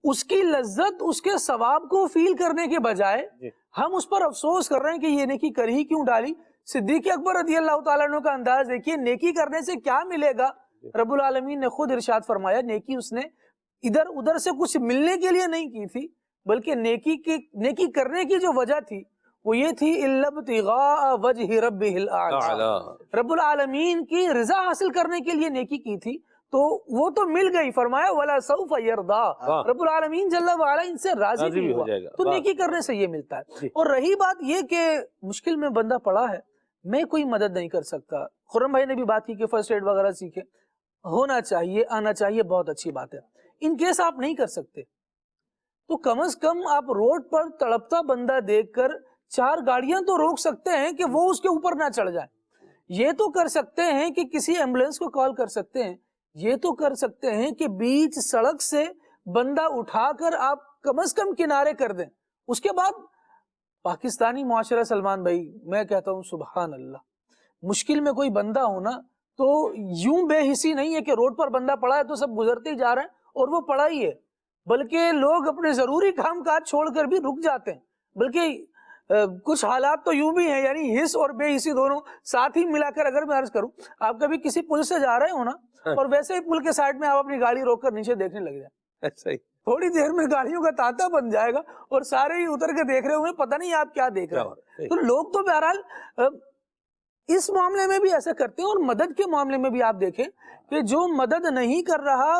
اس کی لذت اس کے ثواب کو فیل کرنے کے بجائے ہم اس پر افسوس کر رہے ہیں کہ یہ نیکی کر ہی کیوں ڈالی. صدیق اکبر رضی اللہ تعالیٰ عنہ کا انداز دیکھیے, نیکی کرنے سے کیا ملے گا. رب العالمین نے خود ارشاد فرمایا نیکی اس نے ادھر ادھر سے کچھ ملنے کے لیے نہیں کی تھی, بلکہ نیکی کرنے کی جو وجہ تھی وہ یہ تھی الا ابتغاء وجہ ربہ الاعلی, رب العالمین کی رضا حاصل کرنے کے لیے نیکی کی تھی. تو وہ تو مل گئی, فرمایا ولا سوف یرضا, رب العالمین جل وعلا ان سے راضی بھی ہوا. تو نیکی کرنے سے یہ ملتا ہے. اور رہی بات یہ کہ مشکل میں بندہ پڑا ہے, میں کوئی مدد نہیں کر سکتا. خرم بھائی نے بھی بات کی کہ فرسٹ ایڈ وغیرہ سیکھے, ہونا چاہیے, آنا چاہیے, بہت اچھی بات ہے. ان کیس آپ نہیں کر سکتے تو کم از کم آپ روڈ پر تڑپتا بندہ دیکھ کر 4 گاڑیاں تو روک سکتے ہیں کہ وہ اس کے اوپر نہ چڑھ جائیں. یہ تو کر سکتے ہیں کہ کسی ایمبولینس کو کال کر سکتے ہیں یہ تو کر سکتے ہیں کہ بیچ سڑک سے بندہ اٹھا کر آپ کم از کم کنارے کر دیں. اس کے بعد پاکستانی معاشرہ سلمان بھائی میں کہتا ہوں سبحان اللہ, مشکل میں کوئی بندہ ہونا تو یوں بے حسی نہیں ہے کہ روڈ پر بندہ پڑا ہے تو سب گزرتے ہی جا رہے ہیں اور وہ پڑا ہی ہے, بلکہ لوگ اپنے ضروری کام کاج چھوڑ کر بھی رک جاتے ہیں. بلکہ کچھ حالات تو یوں بھی ہیں, یعنی حس اور بے حسی دونوں ساتھ ہی ملا کر اگر میں عرض کروں, آپ کبھی کسی پل سے جا رہے ہو نا اور ویسے ہی پل کے سائڈ میں آپ اپنی گاڑی روک کر نیچے دیکھنے لگ جائیں, تھوڑی دیر میں گاڑیوں کا تانتا بن جائے گا اور سارے ہی اتر کے دیکھ رہے ہوں گے, پتہ نہیں آپ کیا دیکھ رہے ہو. تو لوگ تو بہرحال اس معاملے میں بھی ایسا کرتے ہیں. اور مدد کے معاملے میں بھی آپ دیکھیں کہ جو مدد نہیں کر رہا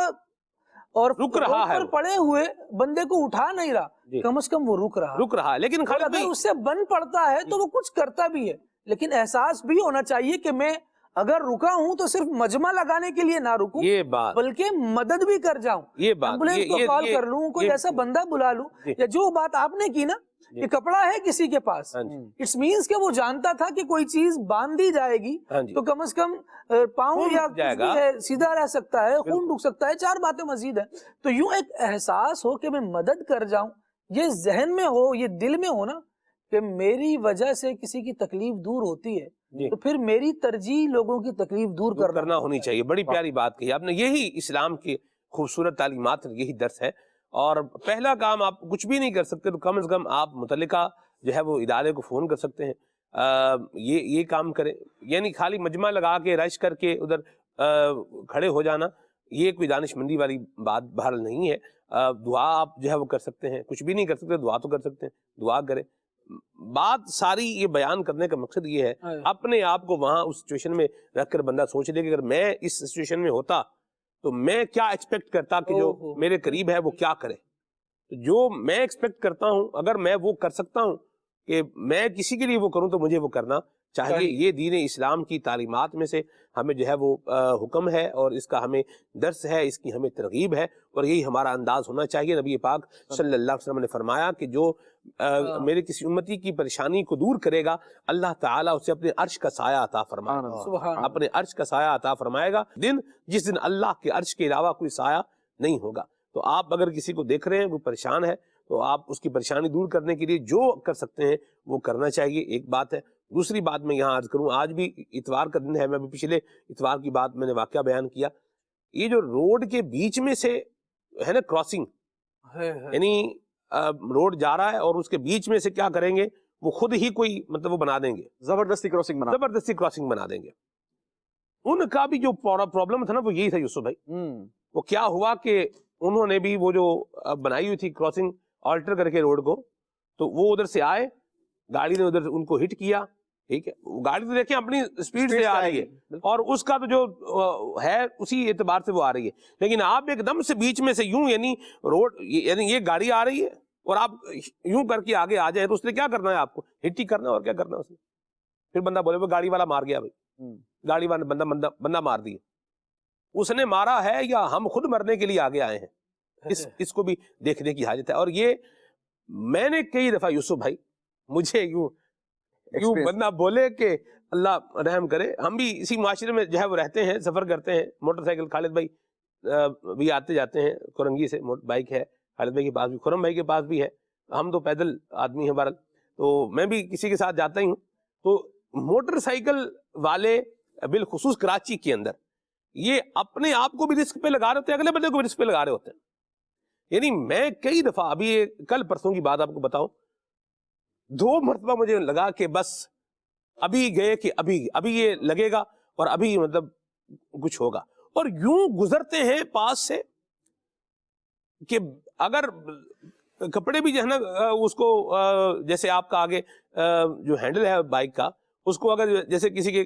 اور رک رہا ہے, پڑے ہوئے بندے کو اٹھا نہیں رہا, کم از کم وہ رک رہا. لیکن اگر اس سے بن پڑتا ہے تو وہ کچھ کرتا بھی ہے, لیکن احساس بھی ہونا چاہیے کہ میں اگر رکا ہوں تو صرف مجمع لگانے کے لیے نہ رکوں, یہ بات بلکہ مدد بھی کر جاؤں, ایمبولینس کو کال کر لوں, کوئی ایسا بندہ بلا لوں. یا جو بات آپ نے کی نا کہ کپڑا ہے کسی کے پاس, اٹس مینس کہ وہ جانتا تھا کہ کوئی چیز باندھی جائے گی تو کم از کم پاؤں یا سیدھا رہ سکتا ہے, خون رک سکتا ہے, 4 باتیں مزید ہیں. تو یوں ایک احساس ہو کہ میں مدد کر جاؤں, یہ ذہن میں ہو, یہ دل میں ہو نا کہ میری وجہ سے کسی کی تکلیف دور ہوتی ہے, تو پھر میری ترجیح لوگوں کی تکلیف دور کرنا ہونی چاہیے. بڑی پیاری بات کہی آپ نے, یہی اسلام کی خوبصورت تعلیمات, یہی درس ہے. اور پہلا کام, آپ کچھ بھی نہیں کر سکتے تو کم از کم آپ متعلقہ جو ہے وہ ادارے کو فون کر سکتے ہیں, یہ کام کریں. یعنی خالی مجمع لگا کے رش کر کے ادھر کھڑے ہو جانا, یہ کوئی دانش مندی والی بات بہرحال نہیں ہے. دعا آپ جو ہے وہ کر سکتے ہیں, کچھ بھی نہیں کر سکتے دعا تو کر سکتے ہیں, دعا کریں. بات ساری یہ بیان کرنے کا مقصد یہ ہے, اپنے آپ کو وہاں اس سچویشن میں رکھ کر بندہ سوچ لے کہ اگر میں اس سچویشن میں ہوتا تو میں کیا ایکسپیکٹ کرتا کہ جو میرے قریب ہے وہ کیا کرے. جو میں ایکسپیکٹ کرتا ہوں اگر میں وہ کر سکتا ہوں کہ میں کسی کے لیے وہ کروں تو مجھے وہ کرنا چاہیے. یہ دین اسلام کی تعلیمات میں سے ہمیں جو ہے وہ حکم ہے اور اس کا ہمیں درس ہے, اس کی ہمیں ترغیب ہے, اور یہی ہمارا انداز ہونا چاہیے. نبی پاک صلی اللہ علیہ وسلم نے فرمایا کہ جو میرے کسی امتی کی پریشانی کو دور کرے گا اللہ تعالیٰ اسے اپنے عرش کا سایہ عطا فرمائے گا, اپنے عرش کا سایہ عطا فرمائے گا, جس دن اللہ کے عرش کے علاوہ کوئی سایہ نہیں ہوگا. تو آپ اگر کسی کو دیکھ رہے ہیں وہ پریشان ہے تو آپ اس کی پریشانی دور کرنے کے لیے جو کر سکتے ہیں وہ کرنا چاہیے, ایک بات ہے. دوسری بات میں یہاں عرض کروں, آج بھی اتوار کا دن ہے, میں بھی پچھلے اتوار کی بات میں نے واقعہ بیان کیا. یہ جو روڈ کے بیچ میں سے ہے نا کراسنگ, یعنی روڈ جا رہا ہے اور اس کے بیچ میں سے کیا کریں گے, وہ خود ہی کوئی مطلب وہ بنا دیں گے, زبردستی کراسنگ بنا دیں گے. ان کا بھی جو پرابلم تھا نا وہ یہی تھا یوسف بھائی. وہ کیا ہوا کہ انہوں نے بھی وہ جو بنائی ہوئی تھی کراسنگ آلٹر کر کے روڈ کو, تو وہ ادھر سے آئے, گاڑی نے ادھر ان کو ہٹ کیا, ٹھیک ہے, گاڑی تو دیکھیں اپنی سپیڈ سے آ رہی ہے اور اس کا تو جو ہے اسی اعتبار سے وہ آ رہی ہے, لیکن آپ ایک دم سے بیچ میں سے یوں, یعنی روڈ, یعنی یہ گاڑی آ رہی ہے اور آپ یوں کر کے آگے آ جائیں تو اس نے کیا کرنا ہے, آپ کو ہٹ ہی کرنا ہے, اور کیا کرنا ہے اس نے. پھر بندہ بولے وہ گاڑی والا مار گیا بھائی, گاڑی والا بندہ مار دیا. اس نے مارا ہے یا ہم خود مرنے کے لیے آگے آئے ہیں, اس کو بھی دیکھنے کی حاجت ہے. اور یہ میں نے کئی دفعہ یوسف بھائی, مجھے یوں بندہ بولے کہ اللہ رحم کرے, ہم بھی اسی معاشرے میں جو ہے وہ رہتے ہیں, سفر کرتے ہیں, موٹر سائیکل, خالد بھائی بھی آتے جاتے ہیں کورنگی سے, بائک ہے خالد بھائی کے پاس بھی, خرم بھائی کے پاس بھی ہے, ہم تو پیدل آدمی ہیں بہرحال, تو میں بھی کسی کے ساتھ جاتا ہی ہوں. تو موٹر سائیکل والے بالخصوص کراچی کے اندر یہ اپنے آپ کو بھی رسک پہ لگا رہے ہوتے ہیں, اگلے بندے کو بھی رسک پہ لگا رہے ہوتے ہیں. یعنی میں کئی دفعہ, ابھی کل پرسوں کی بات آپ کو بتاؤں, 2 مرتبہ مجھے لگا کہ بس ابھی گئے کہ ابھی یہ لگے گا اور ابھی مطلب کچھ ہوگا, اور یوں گزرتے ہیں پاس سے کہ اگر کپڑے بھی جو ہے نا اس کو جیسے آپ کا آگے جو ہینڈل ہے بائک کا, اس کو اگر جیسے کسی کے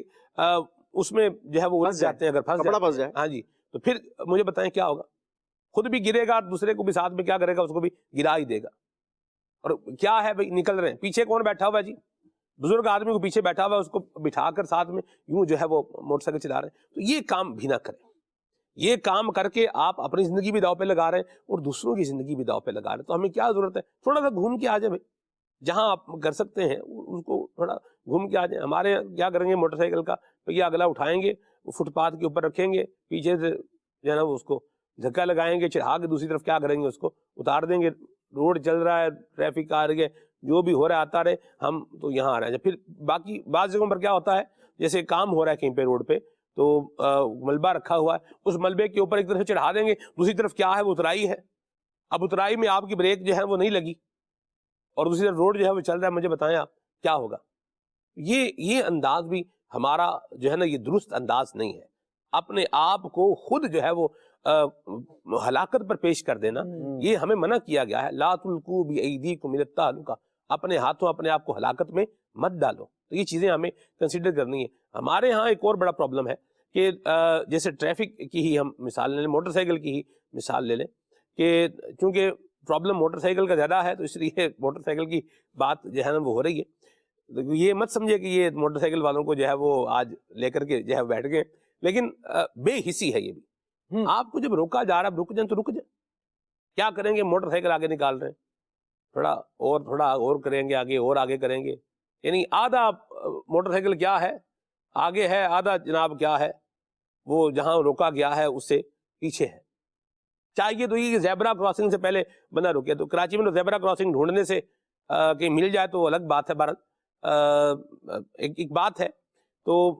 اس میں جو ہے وہ الجھ جاتے ہیں, اگر پھنس جائے, ہاں جی, تو پھر مجھے بتائیں کیا ہوگا. خود بھی گرے گا, دوسرے کو بھی ساتھ میں کیا کرے گا, اس کو بھی گرا ہی دے گا. اور کیا ہے بھائی, نکل رہے ہیں, پیچھے کون بیٹھا ہوا ہے جی, بزرگ آدمی کو پیچھے بیٹھا ہوا ہے, اس کو بٹھا کر ساتھ میں یوں جو ہے وہ موٹر سائیکل چلا رہے ہیں. تو یہ کام بھی نہ کریں. یہ کام کر کے آپ اپنی زندگی بھی داؤ پہ لگا رہے ہیں اور دوسروں کی زندگی بھی داؤ پہ لگا رہے ہیں. تو ہمیں کیا ضرورت ہے, تھوڑا سا گھوم کے آ جائیں بھائی, جہاں آپ کر سکتے ہیں اس کو تھوڑا گھوم کے آ جائیں. ہمارے کیا کریں گے, موٹر سائیکل کا پہیا اگلا اٹھائیں گے, وہ فٹ پاتھ کے اوپر رکھیں گے, پیچھے سے جو ہے نا وہ اس کو دھکا لگائیں گے, چڑھا کے دوسری طرف کیا کریں گے, اس کو اتار دیں گے. روڈ چل رہا ہے, ٹریفک آ رہی ہے, جو بھی ہو رہا ہے آتا رہے, ہم تو یہاں آ رہے ہیں. پھر باقی بعض جگہوں پر کیا ہوتا ہے, جیسے کام ہو رہا ہے کہیں پہ روڈ پہ, تو ملبہ رکھا ہوا ہے, اس ملبے کے اوپر ایک طرف چڑھا دیں گے, دوسری طرف کیا ہے وہ اترائی ہے. اب اترائی میں آپ کی بریک جو ہے وہ نہیں لگی اور دوسری طرف روڈ جو ہے وہ چل رہا ہے, مجھے بتائیں آپ کیا ہوگا. یہ انداز بھی ہمارا جو ہے نا یہ درست انداز نہیں ہے. اپنے آپ کو خود جو ہے وہ ہلاکت پر پیش کر دینا, یہ ہمیں منع کیا گیا ہے. لا تلقوا بایدیکم الی التہلکہ, اپنے ہاتھوں اپنے آپ کو ہلاکت میں مت ڈالو. تو یہ چیزیں ہمیں کنسیڈر کرنی ہے. ہمارے ہاں ایک اور بڑا پرابلم ہے کہ جیسے ٹریفک کی ہی ہم مثال لے لیں, موٹر سائیکل کی ہی مثال لے لیں, کہ چونکہ پرابلم موٹر سائیکل کا زیادہ ہے تو اس لیے موٹر سائیکل کی بات جو ہے نا وہ ہو رہی ہے. یہ مت سمجھے کہ یہ موٹر سائیکل والوں کو جو ہے وہ آج لے کر کے جو ہے بیٹھ گئے, لیکن بے حسی ہے یہ بھی. آپ کو جب روکا جا رہا ہے رک جائیں تو رک جائیں. کیا کریں گے, موٹر سائیکل آگے نکال رہے ہیں, تھوڑا اور کریں گے, آگے اور آگے کریں گے, یعنی آدھا موٹر سائیکل کیا ہے آگے ہے, آدھا جناب کیا ہے وہ جہاں روکا گیا ہے اس سے پیچھے ہے. چاہیے تو یہ زیبرا کراسنگ سے پہلے بندہ رکے. تو کراچی میں تو زیبرا کراسنگ ڈھونڈنے سے کہیں مل جائے تو الگ بات ہے. بہرحال ایک بات ہے, تو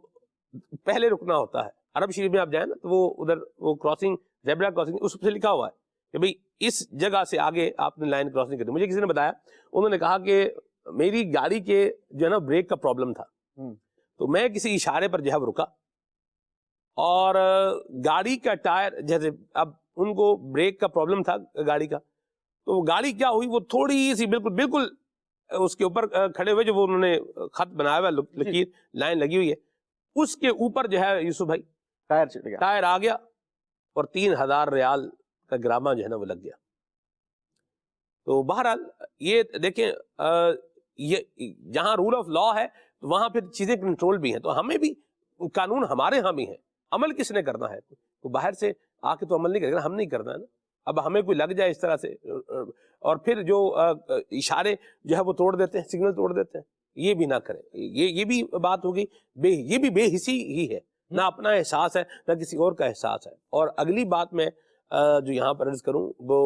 پہلے رکنا ہوتا ہے. عرب شریف میں آپ جائیں نا تو وہ ادھر وہ کراسنگ زیبرا کراسنگ اس سے لکھا ہوا ہے کہ بھئی اس جگہ سے آگے آپ نے لائن کراسنگ کرنی. مجھے کسی نے بتایا, انہوں نے کہا کہ میری گاڑی کے جو ہے نا بریک کا پرابلم تھا, تو میں کسی اشارے پر جو ہے وہ رکا اور گاڑی کا ٹائر, جیسے اب ان کو بریک کا پرابلم تھا گاڑی کا, تو وہ گاڑی کیا ہوئی, وہ تھوڑی سی بالکل اس کے اوپر کھڑے ہوئے جو وہ انہوں نے خط بنایا ہوا لکیر لائن لگی ہوئی ہے, اس کے اوپر جو ہے یوسف بھائی ٹائر آ گیا اور 3000 ریال کا گرامہ جو ہے نا وہ لگ گیا. تو بہرحال یہ دیکھیں, یہ جہاں رول آف لا ہے وہاں پھر چیزیں کنٹرول بھی ہیں. تو ہمیں بھی قانون ہمارے ہاں بھی ہیں, عمل کس نے کرنا ہے, تو باہر سے آ کے تو عمل نہیں کرے گا, ہم نہیں کرنا ہے نا. اب ہمیں کوئی لگ جائے اس طرح سے اور پھر جو اشارے جو ہے وہ توڑ دیتے ہیں, سگنل توڑ دیتے ہیں, یہ بھی نہ کریں. یہ بھی بات ہوگی, یہ بھی بے حسی ہی ہے, نہ اپنا احساس ہے نہ کسی اور کا احساس ہے. اور اگلی بات میں جو یہاں پر عرض کروں وہ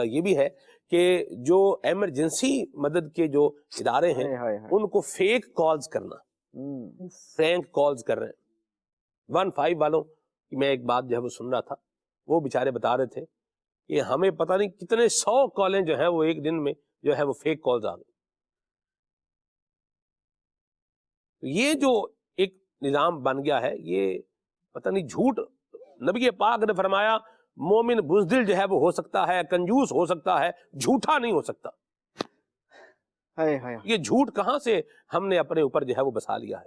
یہ بھی ہے کہ جو ایمرجنسی مدد کے جو ادارے ہیں ان کو فیک کالز کرنا, فرینک کالز کر رہے ہیں. 15 والوں کی میں ایک بات جو ہے وہ سن رہا تھا, وہ بیچارے بتا رہے تھے کہ ہمیں پتہ نہیں کتنے 100 کالیں جو ہیں وہ ایک دن میں جو ہے وہ فیک کالز آ گئی. یہ جو ایک نظام بن گیا ہے, یہ پتہ نہیں جھوٹ. نبی پاک نے فرمایا مومن بزدل جو ہے وہ ہو سکتا ہے, کنجوس ہو سکتا ہے, جھوٹا نہیں ہو سکتا. یہ جھوٹ کہاں سے ہم نے اپنے اوپر جو ہے وہ بسا لیا ہے.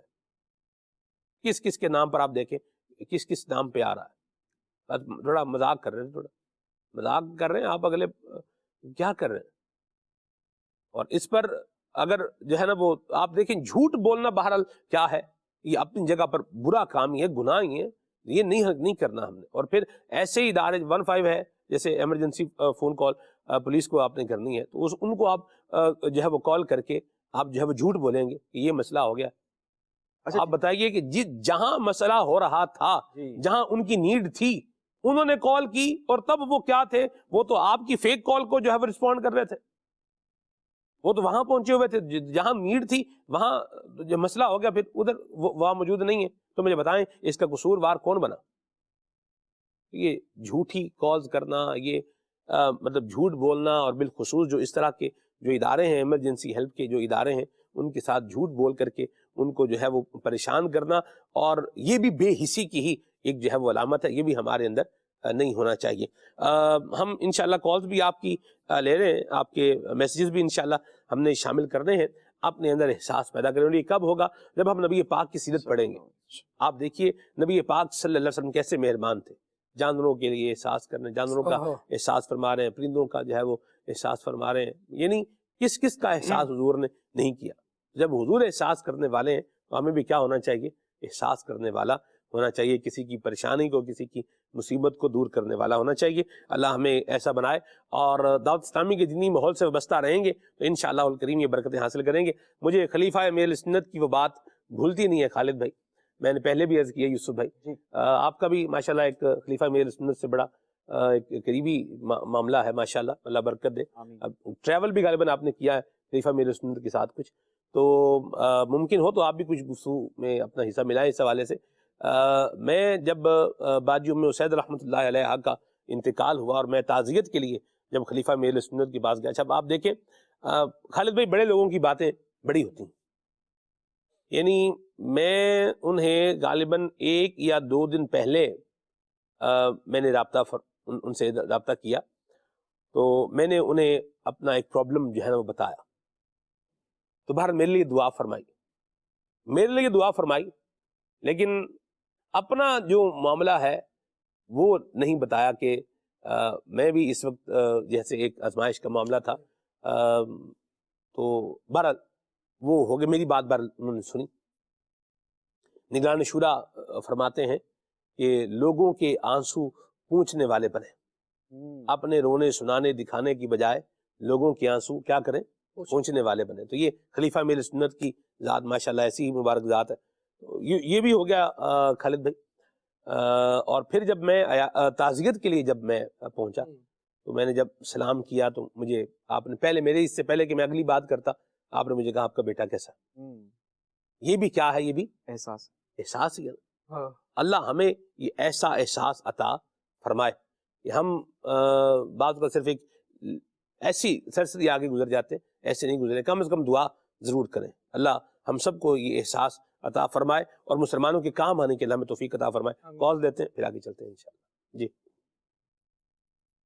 کس کس کے نام پر آپ دیکھیں, کس کس نام پہ آ رہا ہے. تھوڑا مذاق کر رہے ہیں, تھوڑا مذاق کر رہے ہیں آپ, اگلے کیا کر رہے ہیں. اور اس پر اگر جو ہے نا وہ آپ دیکھیں, جھوٹ بولنا بہرحال کیا ہے, یہ اپنی جگہ پر برا کام ہی ہے, گناہ ہی ہے, یہ نہیں کرنا ہم نے. اور پھر ایسے ہی ادارے 15 ہے, جیسے ایمرجنسی فون کال پولیس کو آپ نے کرنی ہے, تو ان کو آپ جو ہے وہ کال کر کے آپ جو ہے وہ جھوٹ بولیں گے کہ یہ مسئلہ ہو گیا. آپ بتائیے کہ جہاں مسئلہ ہو رہا تھا, جہاں ان کی نیڈ تھی, انہوں نے کال کی اور تب وہ کیا تھے, وہ تو آپ کی فیک کال کو جو ہے وہ رسپونڈ کر رہے تھے. وہ تو وہاں پہنچے ہوئے تھے جہاں نیڈ تھی, وہاں جو مسئلہ ہو گیا پھر ادھر وہاں موجود نہیں ہے. تو مجھے بتائیں اس کا قصوروار کون بنا. یہ جھوٹی کالز کرنا, یہ مطلب جھوٹ بولنا, اور بالخصوص جو اس طرح کے جو ادارے ہیں, ایمرجنسی ہیلپ کے جو ادارے ہیں, ان کے ساتھ جھوٹ بول کر کے ان کو جو ہے وہ پریشان کرنا, اور یہ بھی بے حسی کی ہی ایک جو ہے وہ علامت ہے. یہ بھی ہمارے اندر نہیں ہونا چاہیے. ہم انشاءاللہ کالز بھی آپ کی لے رہے ہیں, آپ کے میسیجز بھی انشاءاللہ ہم نے شامل کرنے ہیں. اپنے اندر احساس پیدا کریں. اور یہ کب ہوگا, جب ہم نبی پاک کی سیرت پڑھیں گے. آپ دیکھیے نبی پاک صلی اللہ علیہ وسلم کیسے مہربان تھے, جانوروں کے لیے احساس کرنے, جانوروں کا احساس فرما رہے ہیں, پرندوں کا جو ہے وہ احساس فرما رہے ہیں. یعنی کس کس کا احساس حضور نے نہیں کیا. جب حضور احساس کرنے والے ہیں تو ہمیں بھی کیا ہونا چاہیے, احساس کرنے والا ہونا چاہیے. کسی کی پریشانی کو, کسی کی مصیبت کو دور کرنے والا ہونا چاہیے. اللہ ہمیں ایسا بنائے, اور دعوت اسلامی کے جتنی ماحول سے وابستہ رہیں گے تو انشاءاللہ الکریم یہ برکتیں حاصل کریں گے. مجھے خلیفہ میل سنت کی وہ بات بھولتی نہیں ہے خالد بھائی, میں نے پہلے بھی عرض کیا یوسف بھائی، آپ کا بھی ماشاءاللہ ایک خلیفہ میرے سنت سے بڑا ایک قریبی معاملہ ہے ماشاءاللہ، اللہ برکت دے. اب ٹریول بھی غالباً آپ نے کیا ہے خلیفہ میرے سنت کے ساتھ کچھ، تو ممکن ہو تو آپ بھی کچھ گفتگو میں اپنا حصہ ملائیں اس حوالے سے. میں جب باجی ام اسید رحمۃ اللہ علیہ کا انتقال ہوا اور میں تعزیت کے لیے جب خلیفہ میرے سنت کے پاس گیا، اچھا آپ دیکھیں خالد بھائی، بڑے لوگوں کی باتیں بڑی ہوتی ہیں، یعنی میں انہیں غالباً 1 یا 2 دن پہلے میں نے ان سے رابطہ کیا، تو میں نے انہیں اپنا ایک پرابلم جو ہے نا وہ بتایا، تو بہر میرے لیے دعا فرمائی، لیکن اپنا جو معاملہ ہے وہ نہیں بتایا کہ میں بھی اس وقت جیسے ایک آزمائش کا معاملہ تھا، تو بہرحال وہ ہو گیا، میری بات انہوں نے سنی. نگران شورا فرماتے ہیں کہ لوگوں کے آنسو پونچھنے والے بنیں، اپنے رونے سنانے دکھانے کی بجائے لوگوں کے آنسو کیا کریں، پونچھنے والے بنیں. تو یہ خلیفہ میرے سنت کی ذات ماشاءاللہ ایسی ہی مبارک ذات ہے. یہ بھی ہو گیا خالد بھائی. اور پھر جب میں تعزیت کے لیے جب میں پہنچا تو میں نے جب سلام کیا تو مجھے آپ نے اس سے پہلے کہ میں اگلی بات کرتا، آپ نے مجھے کہا آپ کا بیٹا کیسا. یہ بھی کیا ہے، یہ بھی احساس ہی ہے. اللہ ہمیں یہ ایسا احساس عطا فرمائے کہ ہم بعض کا صرف ایک ایسی سرسری آگے گزر جاتے، ایسے نہیں گزرے. کم از کم دعا ضرور کریں، اللہ ہم سب کو یہ احساس عطا فرمائے اور مسلمانوں کے کام آنے کے اللہ ہمیں توفیق عطا فرمائے. کال دیتے ہیں پھر آگے چلتے ہیں انشاءاللہ. جی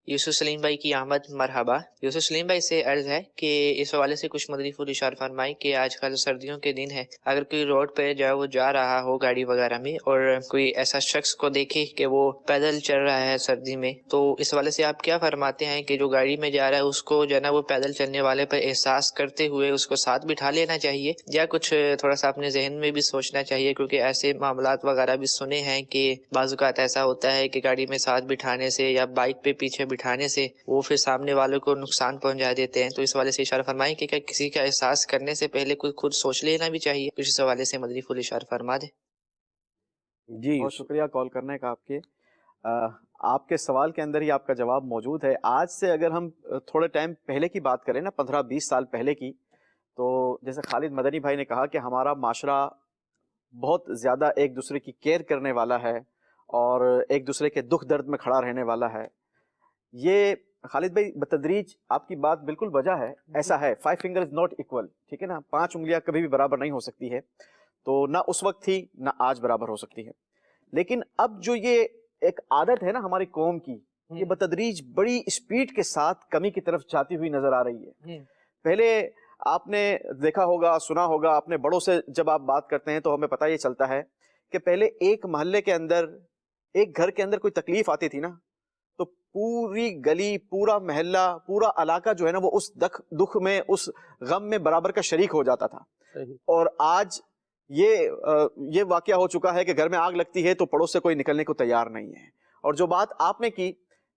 یوسف سلیم بھائی کی آمد مرحبا. یوسف سلیم بھائی سے عرض ہے کہ اس حوالے سے کچھ مدنی پھول اشار فرمائی کہ آج کل سردیوں کے دن ہے، اگر کوئی روڈ پہ وہ جا رہا ہو گاڑی وغیرہ میں اور کوئی ایسا شخص کو دیکھے کہ وہ پیدل چل رہا ہے سردی میں، تو اس حوالے سے آپ کیا فرماتے ہیں کہ جو گاڑی میں جا رہا ہے اس کو جو ہے نا وہ پیدل چلنے والے پر احساس کرتے ہوئے اس کو ساتھ بٹھا لینا چاہیے، یا کچھ تھوڑا سا اپنے ذہن میں بھی سوچنا چاہیے؟ کیونکہ ایسے معاملات وغیرہ بھی سنے ہیں کہ بعض اوقات ایسا ہوتا ہے کہ گاڑی میں ساتھ بٹھانے سے یا بائک پہ پیچھے بٹھانے سے وہ پھر سامنے والوں کو نقصان پہنچا دیتے ہیں. تو اس حوالے سے اشارہ فرمائیں کہ کیا کسی کا احساس کرنے سے پہلے خود سوچ لینا بھی چاہیے؟ کچھ اس حوالے سے مدنی پھول اشارہ فرما دیں. جی بہت شکریہ کال کرنے کا آپ کے. آپ کے سوال کے اندر ہی آپ کا جواب موجود ہے. آج سے اگر ہم تھوڑے ٹائم پہلے کی بات کریں نا، 15-20 سال پہلے کی، تو جیسے خالد مدنی بھائی نے کہا کہ ہمارا معاشرہ بہت زیادہ ایک دوسرے کی کیئر کرنے والا ہے اور ایک دوسرے کے دکھ درد میں کھڑا رہنے والا ہے. یہ خالد بھائی بتدریج آپ کی بات بالکل وجہ ہے، ایسا ہے. 5 fingers not equal، ٹھیک ہے نا، 5 انگلیاں کبھی بھی برابر نہیں ہو سکتی ہے. تو نہ اس وقت تھی نہ آج برابر ہو سکتی ہے. لیکن اب جو یہ ایک عادت ہے نا ہماری قوم کی، یہ بتدریج بڑی اسپیڈ کے ساتھ کمی کی طرف جاتی ہوئی نظر آ رہی ہے. پہلے آپ نے دیکھا ہوگا، سنا ہوگا، اپنے بڑوں سے جب آپ بات کرتے ہیں تو ہمیں پتہ یہ چلتا ہے کہ پہلے ایک محلے کے اندر، ایک گھر کے اندر کوئی تکلیف آتی تھی نا تو پوری گلی، پورا محلہ، پورا علاقہ جو ہے نا وہ اس دکھ میں، اس غم میں برابر کا شریک ہو جاتا تھا. اور آج یہ واقعہ ہو چکا ہے کہ گھر میں آگ لگتی ہے تو پڑوس سے کوئی نکلنے کو تیار نہیں ہے. اور جو بات آپ نے کی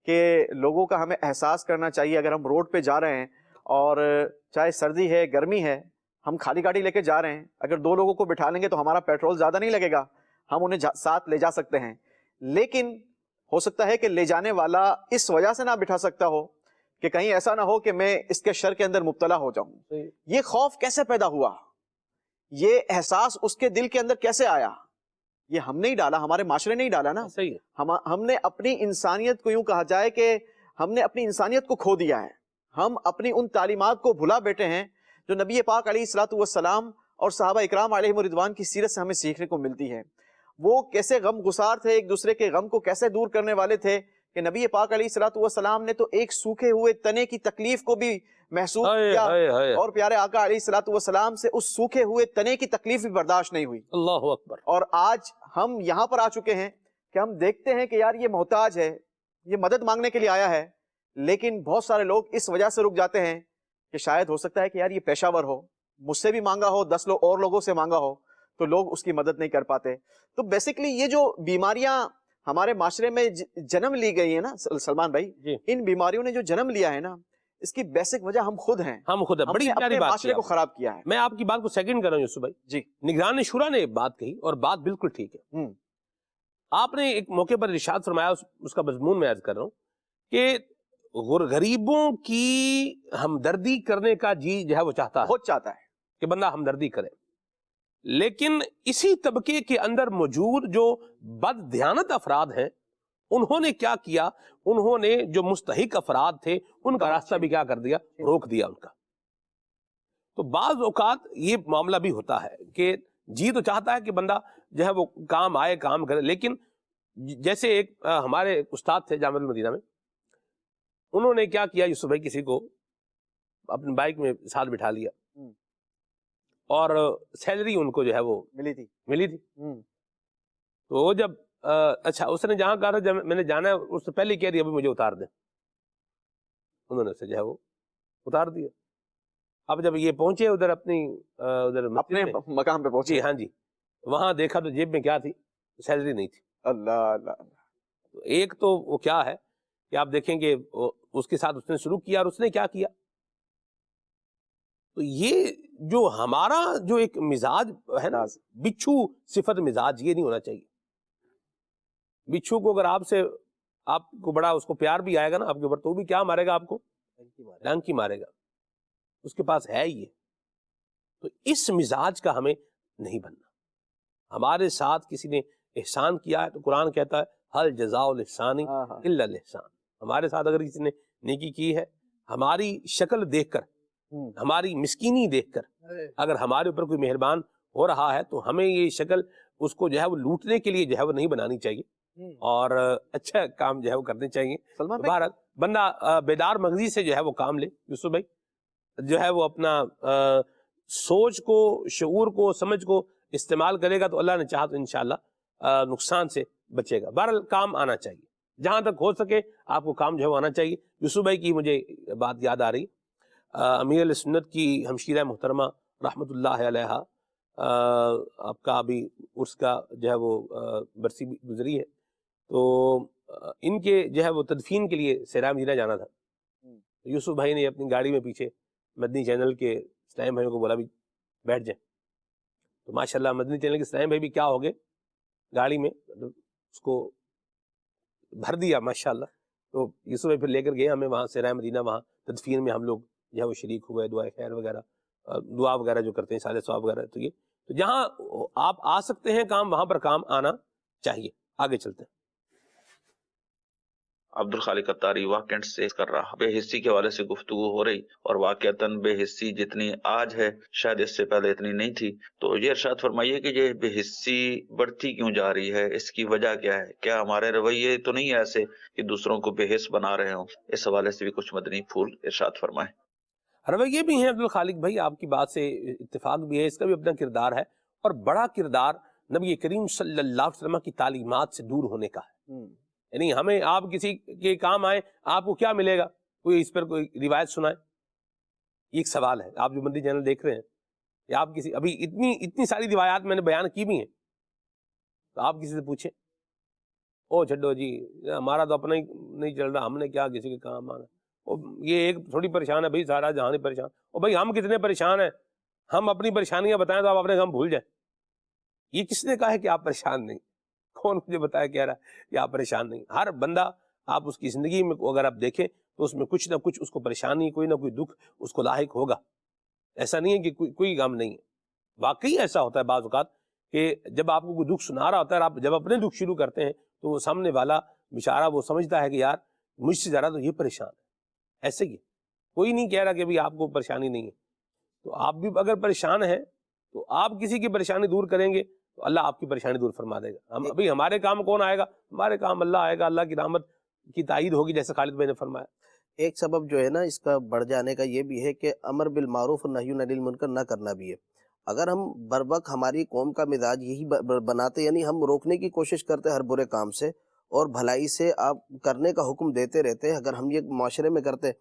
کہ لوگوں کا ہمیں احساس کرنا چاہیے، اگر ہم روڈ پہ جا رہے ہیں اور چاہے سردی ہے گرمی ہے، ہم خالی گاڑی لے کے جا رہے ہیں، اگر 2 لوگوں کو بٹھا لیں گے تو ہمارا پیٹرول زیادہ نہیں لگے گا، ہم انہیں ساتھ لے جا سکتے ہیں. لیکن ہو سکتا ہے کہ لے جانے والا اس وجہ سے نہ بٹھا سکتا ہو کہ کہیں ایسا نہ ہو کہ میں اس کے شر کے اندر مبتلا ہو جاؤں. یہ خوف کیسے پیدا ہوا؟ یہ احساس اس کے دل کے اندر کیسے آیا؟ یہ ہم نے ہی ڈالا، ہمارے معاشرے نے ہی ڈالا نا. ہم نے اپنی انسانیت کو، یوں کہا جائے کہ ہم نے اپنی انسانیت کو کھو دیا ہے. ہم اپنی ان تعلیمات کو بھلا بیٹھے ہیں جو نبی پاک علیہ الصلوۃ والسلام اور صحابہ اکرام علیہم الرضوان کی سیرت سے ہمیں سیکھنے کو ملتی ہے. وہ کیسے غم گسار تھے، ایک دوسرے کے غم کو کیسے دور کرنے والے تھے کہ نبی پاک علیہ الصلوۃ والسلام نے تو ایک سوکھے ہوئے تنے کی تکلیف کو بھی محسوس کیا اور پیارے آقا علیہ الصلوۃ والسلام سے اس سوکھے ہوئے تنے کی تکلیف بھی برداشت نہیں ہوئی. اللہ اکبر. اور آج ہم یہاں پر آ چکے ہیں کہ ہم دیکھتے ہیں کہ یار یہ محتاج ہے، یہ مدد مانگنے کے لیے آیا ہے، لیکن بہت سارے لوگ اس وجہ سے رک جاتے ہیں کہ شاید ہو سکتا ہے کہ یار یہ پیشہ ور ہو، مجھ سے بھی مانگا ہو، 10 لوگ اور لوگوں سے مانگا ہو، تو لوگ اس کی مدد نہیں کر پاتے. تو بیسیکلی یہ جو بیماریاں ہمارے معاشرے میں جنم لی گئی ہیں نا سلمان بھائی، ان بیماریوں نے جو جنم لیا ہے نا، اس کی بیسک وجہ ہم خود ہیں. ہم خود ہیں. ہم بڑی نے پیاری اپنے بات معاشرے کی کو خراب کیا ہے. میں آپ کی بات کو سیکنڈ کر رہا ہوں یوسف بھائی. جی. نگران شورا نے بات کہی اور بات بالکل ٹھیک ہے. آپ نے ایک موقع پر ارشاد فرمایا, اس کا مضمون میں عرض کر رہا ہوں کہ غریبوں کی ہمدردی کرنے کا جی جو ہے وہ چاہتا ہے, بہت چاہتا ہے کہ بندہ ہمدردی کرے, لیکن اسی طبقے کے اندر موجود جو بد دیانت افراد ہیں انہوں نے کیا کیا, انہوں نے جو مستحق افراد تھے ان کا راستہ بھی کیا کر دیا, روک دیا ان کا. تو بعض اوقات یہ معاملہ بھی ہوتا ہے کہ جی تو چاہتا ہے کہ بندہ جو ہے وہ کام آئے, کام کرے, لیکن جیسے ایک ہمارے استاد تھے جامعہ المدینہ میں, انہوں نے کیا کیا, یوسف بھائی کسی کو اپنی بائک میں ساتھ بٹھا لیا اور سیلری ان کو جو ہے وہ ملی تھی. تو وہ جب اچھا اس نے جہاں کہا تھا جب میں نے جانا ہے اس سے پہلے کہہ دیا ابھی مجھے اتار دیں, انہوں نے اسے جو ہے وہ اتار دیا. اب جب یہ پہنچے ادھر ادھر اپنے مقام پہ پہنچے, ہاں جی, وہاں دیکھا تو جیب میں کیا تھی, سیلری نہیں تھی. اللہ اللہ. ایک تو وہ کیا ہے کہ آپ دیکھیں کہ اس کے ساتھ اس نے شروع کیا اور اس نے کیا کیا. تو یہ جو ہمارا جو ایک مزاج ہے نا, بچھو صفت مزاج, یہ نہیں ہونا چاہیے. بچھو کو اگر آپ کو بڑا اس کو پیار بھی آئے گا نا آپ کے اوپر, تو بھی کیا مارے گا آپ کو, ڈنکی مارے گا. اس کے پاس ہے یہ. تو اس مزاج کا ہمیں نہیں بننا. ہمارے ساتھ کسی نے احسان کیا ہے تو قرآن کہتا ہے حل جزاء الاحسان الا الاحسان. ہمارے ساتھ اگر کسی نے نیکی کی ہے, ہماری شکل دیکھ کر, ہماری مسکینی دیکھ کر اگر ہمارے اوپر کوئی مہربان ہو رہا ہے تو ہمیں یہ شکل اس کو جو ہے وہ لوٹنے کے لیے جو ہے وہ نہیں بنانی چاہیے, اور اچھا کام جو ہے وہ کرنے چاہیے. بہرحال بندہ بیدار مغزی سے جو ہے وہ کام لے. یوسف بھائی جو ہے وہ اپنا سوچ کو, شعور کو, سمجھ کو استعمال کرے گا تو اللہ نے چاہا تو انشاءاللہ نقصان سے بچے گا. بہرحال کام آنا چاہیے, جہاں تک ہو سکے آپ کو کام جو ہے وہ آنا چاہیے. یوسف بھائی کی مجھے بات یاد آ رہی, امیر علیہ سنت کی ہمشیرہ محترمہ رحمۃ اللہ علیہا, آپ کا ابھی عرس کا جو ہے وہ برسی گزری ہے, تو ان کے جو ہے وہ تدفین کے لیے سیرا مدینہ جانا تھا. یوسف بھائی نے اپنی گاڑی میں پیچھے مدنی چینل کے اسلام بھائیوں کو بولا بھی بیٹھ جائیں. تو ماشاءاللہ مدنی چینل کے اسلام بھائی بھی کیا ہو گئے, گاڑی میں اس کو بھر دیا ماشاءاللہ. تو یوسف بھائی پھر لے کر گئے ہمیں وہاں سیرا مدینہ, وہاں تدفین میں ہم لوگ جو ہے وہ شریک ہوئے, دعا خیر وغیرہ, دعا وغیرہ جو کرتے ہیں, سارے ثواب وغیرہ. تو یہ تو جہاں آپ آ سکتے ہیں کام, وہاں پر کام آنا چاہیے. آگے چلتے ہیں. عبد الخالق اتاری واقعات سے کر رہا. بے حسی کے حوالے سے گفتگو ہو رہی, اور واقعتاً بے حسی جتنی آج ہے شاید اس سے پہلے اتنی نہیں تھی. تو یہ ارشاد فرمائیے کہ یہ بے حسی بڑھتی کیوں جا رہی ہے, اس کی وجہ کیا ہے؟ کیا ہمارے رویے تو نہیں ایسے کہ دوسروں کو بے حس بنا رہے ہوں؟ اس حوالے سے بھی کچھ مدنی پھول ارشاد فرمائیں. رویے بھی ہیں عبد الخالق بھائی, آپ کی بات سے اتفاق بھی ہے, اس کا بھی اپنا کردار ہے, اور بڑا کردار نبی کریم صلی اللہ علیہ وسلم کی تعلیمات سے دور ہونے کا ہے. یعنی ہمیں آپ کسی کے کام آئے, آپ کو کیا ملے گا, کوئی اس پر کوئی روایت سنائے. یہ ایک سوال ہے. آپ جو مدنی چینل دیکھ رہے ہیں, یا آپ کسی ابھی اتنی ساری روایات میں نے بیان کی بھی ہیں, تو آپ کسی سے پوچھیں, او چھڈو جی ہمارا تو اپنا ہی نہیں چل رہا, ہم نے کیا کسی کے کام آنا. یہ ایک تھوڑی پریشان ہے بھائی, سارا جہان پریشان. او بھائی ہم کتنے پریشان ہیں, ہم اپنی پریشانیاں بتائیں تو آپ اپنے غم بھول جائیں. یہ کس نے کہا ہے کہ آپ پریشان نہیں؟ کون مجھے بتایا کہہ رہا ہے کہ آپ پریشان نہیں؟ ہر بندہ آپ اس کی زندگی میں اگر آپ دیکھیں تو اس میں کچھ نہ کچھ اس کو پریشانی, کوئی نہ کوئی دکھ اس کو لاحق ہوگا. ایسا نہیں ہے کہ کوئی غم نہیں ہے. واقعی ایسا ہوتا ہے بعض اوقات کہ جب آپ کو کوئی دکھ سنا رہا ہوتا ہے, آپ جب اپنے دکھ شروع کرتے ہیں تو وہ سامنے والا بیچارہ وہ سمجھتا ہے کہ یار مجھ سے زیادہ تو یہ پریشان ہے. ایسے ہی کوئی نہیں کہہ رہا کہ بھی آپ کو پریشانی نہیں ہے. تو آپ بھی اگر پریشان ہیں تو آپ کسی کی پریشانی دور کریں گے تو اللہ آپ کی پریشانی دور فرما دے گا. ہم ابھی ہمارے کام کون آئے گا؟ ہمارے کام اللہ آئے گا, اللہ کی رحمت کی تائید ہوگی, جیسے خالد بھائی نے فرمایا. ایک سبب جو ہے نا اس کا بڑھ جانے کا یہ بھی ہے کہ امر بالمعروف اور نہی عن المنکر نہ کرنا بھی ہے. اگر ہم بروقت ہماری قوم کا مزاج یہی بناتے, یعنی ہم روکنے کی کوشش کرتے ہر برے کام سے اور بھلائی سے آپ کرنے کا حکم دیتے رہتے, اگر ہم یہ معاشرے میں کرتے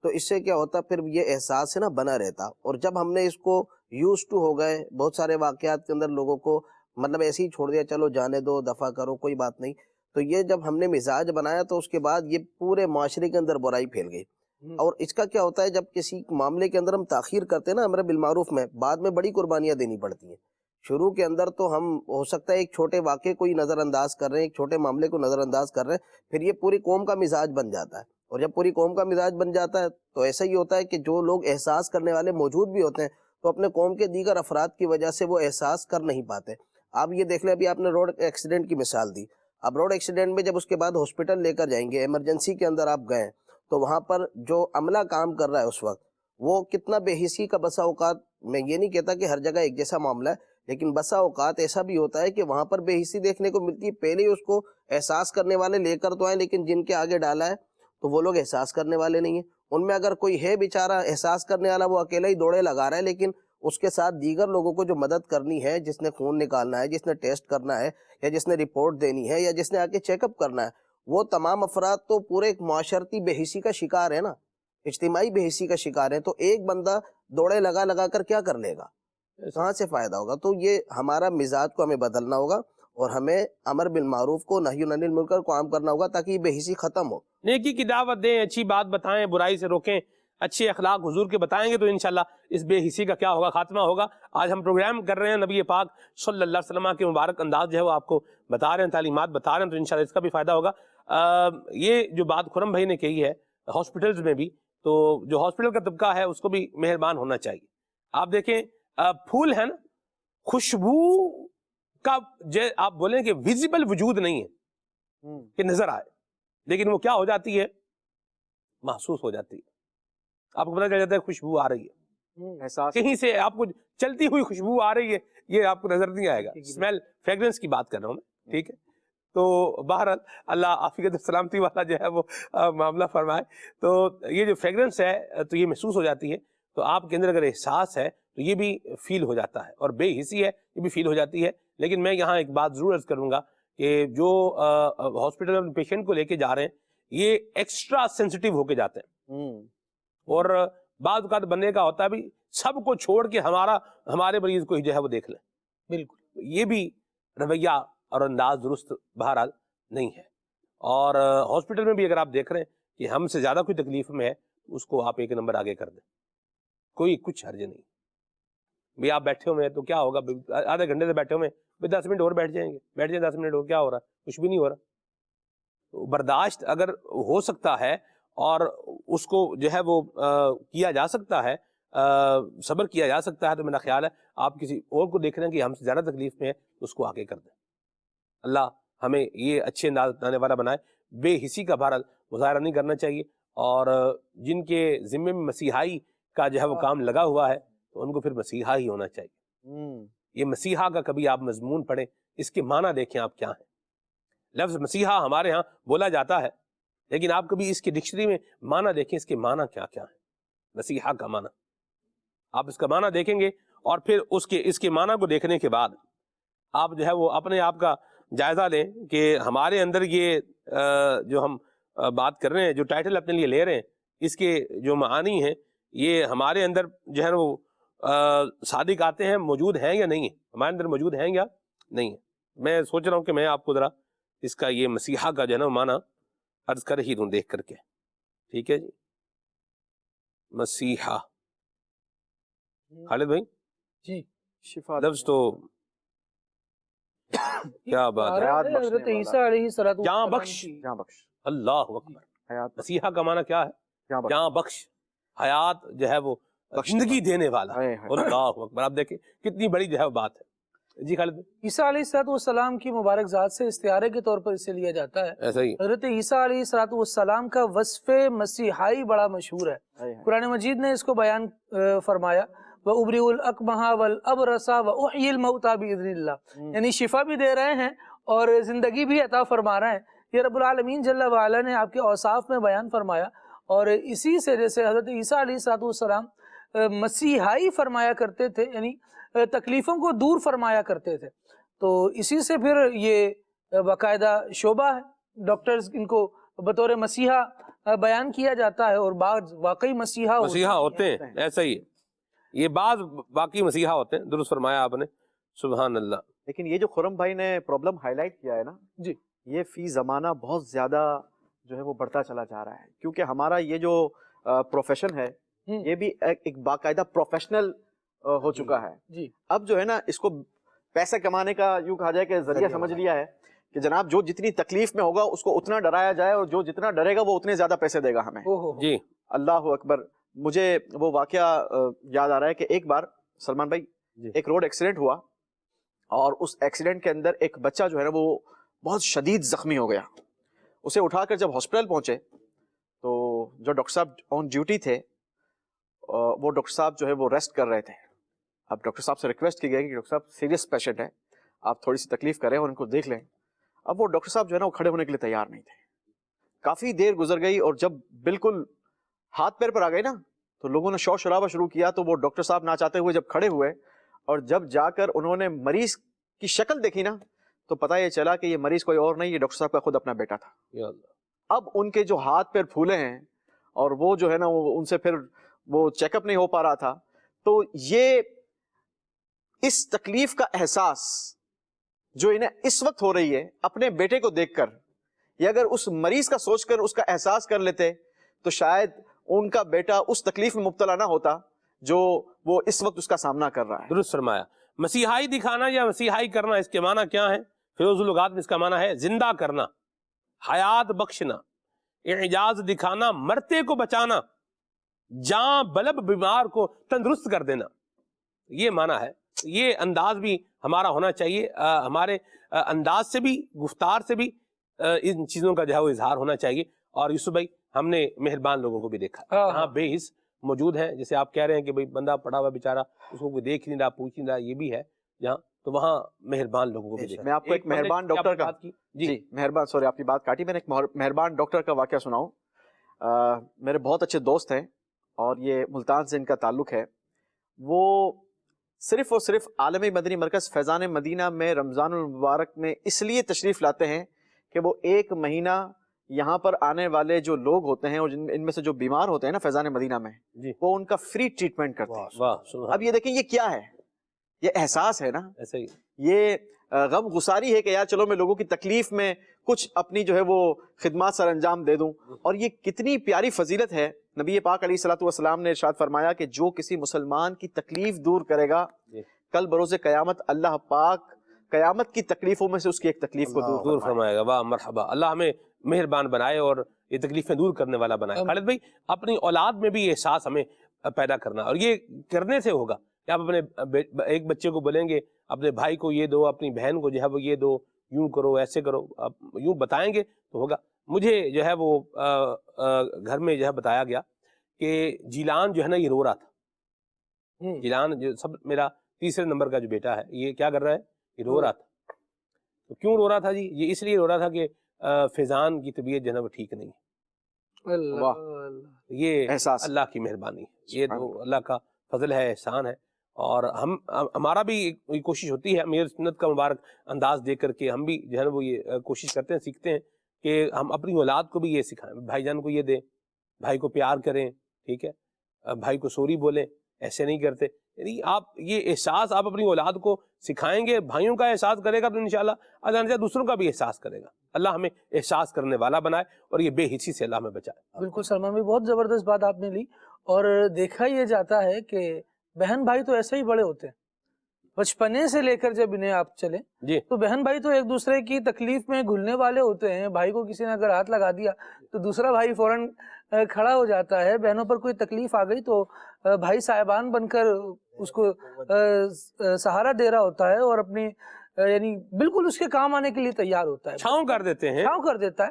تو اس سے کیا ہوتا, پھر یہ احساس ہے نا بنا رہتا. اور جب ہم نے اس کو یوز ٹو ہو گئے, بہت سارے واقعات کے اندر لوگوں کو مطلب ایسے ہی چھوڑ دیا, چلو جانے دو, دفع کرو, کوئی بات نہیں. تو یہ جب ہم نے مزاج بنایا تو اس کے بعد یہ پورے معاشرے کے اندر برائی پھیل گئی. اور اس کا کیا ہوتا ہے جب کسی معاملے کے اندر ہم تاخیر کرتے ہیں نا امر بالمعروف میں، بعد میں بڑی قربانیاں دینی پڑتی ہیں. شروع کے اندر تو ہم ہو سکتا ہے ایک چھوٹے واقعے کو ہی نظر انداز کر رہے ہیں، ایک چھوٹے معاملے کو نظر انداز کر رہے ہیں، پھر یہ پوری قوم کا مزاج بن جاتا ہے. اور جب پوری قوم کا مزاج بن جاتا ہے تو ایسا ہی ہوتا ہے کہ جو لوگ احساس کرنے والے موجود بھی ہوتے ہیں تو اپنے قوم کے دیگر افراد کی وجہ سے وہ احساس کر نہیں پاتے. آپ یہ دیکھ لیں، ابھی آپ نے روڈ ایکسیڈنٹ کی مثال دی. اب روڈ ایکسیڈنٹ میں جب اس کے بعد ہاسپٹل لے کر جائیں گے، ایمرجنسی کے اندر آپ گئے تو وہاں پر جو عملہ کام کر رہا ہے اس وقت وہ کتنا بے حسی کا بسا اوقات، میں یہ نہیں کہتا کہ ہر جگہ ایک جیسا معاملہ ہے، لیکن بسا اوقات ایسا بھی ہوتا ہے کہ وہاں پر بے حسی دیکھنے کو ملتی ہے. پہلے ہی اس کو احساس کرنے والے لے کر تو آئیں، لیکن جن کے آگے ڈالا ہے تو وہ لوگ احساس کرنے والے نہیں ہیں. ان میں اگر کوئی ہے بیچارہ احساس کرنے والا، وہ اکیلا ہی دوڑے لگا رہا ہے، لیکن اس کے ساتھ دیگر لوگوں کو جو مدد کرنی ہے، جس نے خون نکالنا ہے، جس نے ٹیسٹ کرنا ہے، یا جس نے رپورٹ دینی ہے، یا جس نے آ کے چیک اپ کرنا ہے، وہ تمام افراد تو پورے ایک معاشرتی بے حسی کا شکار ہے نا، اجتماعی بے حسی کا شکار ہے. تو ایک بندہ دوڑے لگا لگا کر کیا کر لے گا؟ کہاں سے فائدہ ہوگا؟ تو یہ ہمارا مزاج کو ہمیں بدلنا ہوگا اور ہمیں امر بالمعروف کو نہی عن المنکر کو عام کرنا ہوگا تاکہ یہ بے حسی ختم ہو. نیکی کی دعوت دیں، اچھی بات بتائیں، برائی سے روکیں، اچھے اخلاق حضور کے بتائیں گے تو انشاءاللہ اس بے حسی کا کیا ہوگا، خاتمہ ہوگا. آج ہم پروگرام کر رہے ہیں نبی پاک صلی اللہ علیہ وسلم کے مبارک انداز جو ہے وہ آپ کو بتا رہے ہیں، تعلیمات بتا رہے ہیں، تو انشاءاللہ اس کا بھی فائدہ ہوگا. یہ جو بات خرم بھائی نے کہی ہے ہاسپٹلز میں بھی، تو جو ہاسپٹل کا طبقہ ہے اس کو بھی مہربان ہونا چاہیے. آپ دیکھیں پھول ہے نا، خوشبو کا آپ بولیں کہ ویزیبل وجود نہیں ہے کہ نظر آئے، لیکن وہ کیا ہو جاتی ہے، محسوس ہو جاتی ہے. آپ کو پتہ چل جاتا ہے خوشبو آ رہی ہے، احساس کہیں سے آپ کو چلتی ہوئی خوشبو آ رہی ہے، یہ آپ کو نظر نہیں آئے گا. اسمیل، فریگرنس کی بات کر رہا ہوں میں، ٹھیک ہے. تو بہرحال اللہ عافیت و سلامتی والا جو ہے وہ معاملہ فرمائے. تو یہ جو فریگرنس ہے تو یہ محسوس ہو جاتی ہے، تو آپ کے اندر اگر احساس ہے تو یہ بھی فیل ہو جاتا ہے، اور بے حسی ہے یہ بھی فیل ہو جاتی ہے. لیکن میں یہاں ایک بات ضرور عرض کروں گا کہ جو ہاسپٹل میں پیشنٹ کو لے کے جا رہے ہیں یہ ایکسٹرا سینسٹیو ہو کے جاتے ہیں، اور بعض اوقات بننے کا ہوتا ہے بھی سب کو چھوڑ کے ہمارے مریض کو ہی جو ہے وہ دیکھ لیں. بالکل یہ بھی رویہ اور انداز درست بہرحال نہیں ہے. اور ہاسپٹل میں بھی اگر آپ دیکھ رہے ہیں کہ ہم سے زیادہ کوئی تکلیف میں ہے اس کو آپ ایک نمبر آگے کر دیں، کوئی کچھ حرج نہیں. بھی آپ بیٹھے ہوئے ہیں تو کیا ہوگا، آدھے گھنٹے سے بیٹھے ہوئے ہیں، 10 منٹ اور بیٹھ جائیں 10 منٹ اور، کیا ہو رہا ہے، کچھ بھی نہیں ہو رہا. برداشت اگر ہو سکتا ہے اور اس کو جو ہے وہ کیا جا سکتا ہے، صبر کیا جا سکتا ہے، تو میرا خیال ہے آپ کسی اور کو دیکھ رہے ہیں کہ ہم سے زیادہ تکلیف میں ہے اس کو آگے کر دیں. اللہ ہمیں یہ اچھے انداز اپنانے والا بنائے. بے حسی کا بہرحال مظاہرہ نہیں کرنا چاہیے، اور جن کے ذمے میں مسیحائی کا جو ہے وہ کام لگا ہوا ہے تو ان کو پھر مسیحا ہی ہونا چاہیے. یہ مسیحا کا کبھی آپ مضمون پڑھیں، اس کے معنی دیکھیں آپ کیا ہیں. لفظ مسیحا ہمارے ہاں بولا جاتا ہے، لیکن آپ کبھی اس کی ڈکشنری میں معنی دیکھیں اس کے معنی کیا کیا ہے. مسیحا کا معنی آپ اس کا معنی دیکھیں گے، اور پھر اس کے معنی کو دیکھنے کے بعد آپ جو ہے وہ اپنے آپ کا جائزہ لیں کہ ہمارے اندر یہ جو ہم بات کر رہے ہیں، جو ٹائٹل اپنے لیے لے رہے ہیں، اس کے جو معانی ہیں یہ ہمارے اندر جو ہے وہ صادق آتے ہیں، موجود ہیں یا نہیں ہیں، ہمارے اندر موجود ہیں یا نہیں ہیں. میں سوچ رہا ہوں کہ میں آپ کو ذرا اس کا یہ مسیحا کا جو ہے نا معنی عرض کر ہی دوں دیکھ کر کے. ٹھیک ہے جی، مسیحا. خالد بھائی جی، شفا لفظ تو کیا بات ہے، حضرت عیسیٰ علیہ السلام جاں بخش، جہاں بخش، اللہ اکبر. حیات بخش، مسیحا کا معنی کیا ہے؟ جاں بخش، حیات جو ہے وہ زندگی دینے والا. اللہ اکبر. آپ دیکھیں کتنی بڑی جو ہے وہ بات ہے. جی خالد بھائی. عیسیٰ علیہ السلام کی مبارک ذات سے استعارے کے طور پر اسے لیا جاتا ہے. ایسا ہی حضرت عیسیٰ علیہ السلام کا وصف مسیحائی بڑا مشہور ہے. قرآن مجید نے اس کو بیان فرمایا، وَأُبْرِئُ الْأَكْمَحَ وَالْأَبْرَصَ وَأُحْيِي الْمَوْتَى بِإِذْنِ اللَّهِ، یعنی شفا بھی دے رہے ہیں اور زندگی بھی عطا فرما رہے ہیں. یہ رب العالمین جل وعلا نے آپ کے اوصاف میں بیان فرمایا، اور اسی سے جیسے حضرت عیسیٰ علیہ السلام مسیحائی فرمایا کرتے تھے، یعنی تکلیفوں کو دور فرمایا کرتے تھے، تو اسی سے پھر یہ باقاعدہ شعبہ ہے. ڈاکٹرز ان کو بطور مسیحا بیان کیا جاتا ہے، اور بعض واقعی مسیحا ہوتے ہیں. ایسا ہی ہے، یہ بعض باقی مسیحا ہوتے ہیں. درست فرمایا آپ نے، سبحان اللہ. لیکن یہ جو خرم بھائی نے پرابلم ہائی لائٹ کیا ہے نا جی، یہ فی زمانہ بہت زیادہ جو ہے وہ بڑھتا چلا جا رہا ہے، کیونکہ ہمارا یہ جو پروفیشن ہے یہ بھی ایک باقاعدہ پروفیشنل ہو چکا ہے. جی اب جو ہے نا اس کو پیسے کمانے کا یوں کہا جائے کہ ذریعہ سمجھ لیا ہے کہ جناب جو جتنی تکلیف میں ہوگا اس کو اتنا ڈرایا جائے اور جو جتنا ڈرے گا وہ اتنے زیادہ پیسے دے گا ہمیں. جی اللہ اکبر. مجھے وہ واقعہ یاد آ رہا ہے کہ ایک بار سلمان بھائی ایک روڈ ایکسیڈنٹ ہوا اور اس ایکسیڈنٹ کے اندر ایک بچہ جو ہے نا وہ بہت شدید زخمی ہو گیا. اسے اٹھا کر جب ہاسپٹل پہنچے تو جو ڈاکٹر صاحب آن ڈیوٹی تھے وہ ڈاکٹر صاحب جو ہے وہ ریسٹ کر رہے تھے. اب ڈاکٹر صاحب سے ریکویسٹ کی گئی کہ ڈاکٹر صاحب سیریس پیشنٹ ہے, آپ تھوڑی سی تکلیف کریں اور ان کو دیکھ لیں. اب وہ ڈاکٹر صاحب جو ہے نا وہ کھڑے ہونے کے لیے تیار نہیں تھے. کافی دیر گزر گئی اور جب بالکل ہاتھ پیر پر آ گئی نا تو لوگوں نے شور شرابہ شروع کیا. تو وہ ڈاکٹر صاحب نہ چاہتے ہوئے جب کھڑے ہوئے اور جب جا کر انہوں نے مریض کی شکل دیکھی نا تو پتہ یہ چلا کہ یہ مریض کوئی اور نہیں, یہ ڈاکٹر صاحب کا خود اپنا بیٹا تھا. اب ان کے جو ہاتھ پیر پھولے ہیں اور وہ جو ہے نا وہ ان سے پھر وہ چیک اپ نہیں ہو پا رہا تھا. تو یہ اس تکلیف کا احساس جو انہیں اس وقت ہو رہی ہے اپنے بیٹے کو دیکھ کر, یا اگر اس مریض کا سوچ کر اس کا احساس کر لیتے تو شاید ان کا بیٹا اس تکلیف میں مبتلا نہ ہوتا جو وہ اس وقت اس کا سامنا کر رہا ہے. درست فرمایا. مسیحائی دکھانا یا مسیحائی کرنا, اس کے معنی کیا ہے؟ فیروز اللغات میں اس کا معنی ہے زندہ کرنا, حیات بخشنا, اعجاز دکھانا, مرتے کو بچانا, جاں بلب بیمار کو تندرست کر دینا. یہ معنی ہے. یہ انداز بھی ہمارا ہونا چاہیے, ہمارے انداز سے بھی گفتار سے بھی ان چیزوں کا جو ہے وہ اظہار ہونا چاہیے. اور یوسف بھائی ہم نے مہربان لوگوں کو بھی دیکھا ہاں بے حس موجود ہیں, جیسے آپ کہہ رہے ہیں کہ بھئی بندہ پڑا ہوا بیچارہ اس کو کوئی دیکھ نہیں رہا پوچھ نہیں رہا, یہ بھی ہے جہاں, تو وہاں مہربان لوگوں کو بھی دیکھا. میں آپ کو ایک مہربان ڈاکٹر کا جی مہربان سوری آپ کی بات کاٹی, میں نے ایک مہربان ڈاکٹر کا واقعہ سناؤں. میرے بہت اچھے دوست ہیں اور یہ ملتان سے ان کا تعلق ہے. وہ صرف اور صرف عالمی مدنی مرکز فیضان مدینہ میں رمضان المبارک میں اس لیے تشریف لاتے ہیں کہ وہ ایک مہینہ یہاں پر آنے والے جو لوگ ہوتے ہیں اور ان میں سے جو بیمار ہوتے ہیں نا فیضان مدینہ میں وہ ان کا فری ٹریٹمنٹ کرتے ہیں. اب یہ دیکھیں یہ کیا ہے, یہ احساس ہے نا, ایسے ہی یہ غم گساری ہے کہ یار چلو میں لوگوں کی تکلیف میں کچھ اپنی جو ہے وہ خدمات سر انجام دے دوں. اور یہ کتنی پیاری فضیلت ہے. نبی پاک علیہ الصلوۃ والسلام نے ارشاد فرمایا کہ جو کسی مسلمان کی تکلیف دور کرے گا کل بروز قیامت اللہ پاک قیامت کی تکلیفوں میں سے اس کی ایک تکلیف کو دور فرمائے گا. واہ مرحبا, اللہ ہمیں مہربان بنائے اور یہ تکلیفیں دور کرنے والا بنائے. خالد بھائی اپنی اولاد میں بھی یہ احساس ہمیں پیدا کرنا, اور یہ کرنے سے ہوگا کہ آپ اپنے ایک بچے کو بولیں گے اپنے بھائی کو یہ دو, اپنی بہن کو جو ہے وہ یہ دو, یوں کرو ایسے کرو, آپ یوں بتائیں گے تو ہوگا. مجھے جو ہے وہ گھر میں جو ہے بتایا گیا کہ جیلان جو ہے نا یہ رو رہا تھا. جیلان جو سب میرا تیسرے نمبر کا جو بیٹا ہے یہ کیا کر رہا ہے, یہ رو رہا تھا. تو کیوں رو رہا تھا جی؟ یہ اس لیے رو رہا تھا کہ فیضان کی طبیعت جو ہے وہ ٹھیک نہیں ہے. یہ احساس اللہ کی مہربانی ہے, یہ تو اللہ کا فضل ہے, احسان ہے. اور ہمارا بھی کوشش ہوتی ہے امیر سنت کا مبارک انداز دیکھ کر کے ہم بھی جو ہے نا وہ یہ کوشش کرتے ہیں, سیکھتے ہیں کہ ہم اپنی اولاد کو بھی یہ سکھائیں, بھائی جان کو یہ دیں, بھائی کو پیار کریں, ٹھیک ہے, بھائی کو سوری بولیں, ایسے نہیں کرتے. یعنی آپ یہ احساس آپ اپنی اولاد کو سکھائیں گے, بھائیوں کا احساس کرے گا تو انشاءاللہ اللہ دوسروں کا بھی احساس کرے گا. اللہ ہمیں احساس کرنے والا بنائے اور یہ بے حسی سے اللہ ہمیں بچائے. بالکل سلمان بھائی, بہت زبردست بات آپ نے لی. اور دیکھا یہ جاتا ہے کہ بہن بھائی تو ایسے ہی بڑے ہوتے ہیں, بچپنے سے لے کر جب انہیں آپ چلیں تو بہن بھائی تو ایک دوسرے کی تکلیف میں گھلنے والے ہوتے ہیں. بھائی کو کسی نے اگر ہاتھ لگا دیا تو دوسرا بھائی فوراً کھڑا ہو جاتا ہے. بہنوں پر کوئی تکلیف آ گئی تو بھائی صاحبان بن کر اس کو سہارا دے رہا ہوتا ہے اور اپنی یعنی بالکل اس کے کام آنے کے لیے تیار ہوتا ہے, چھاؤں کر دیتے ہیں, چھاؤں کر دیتا ہے.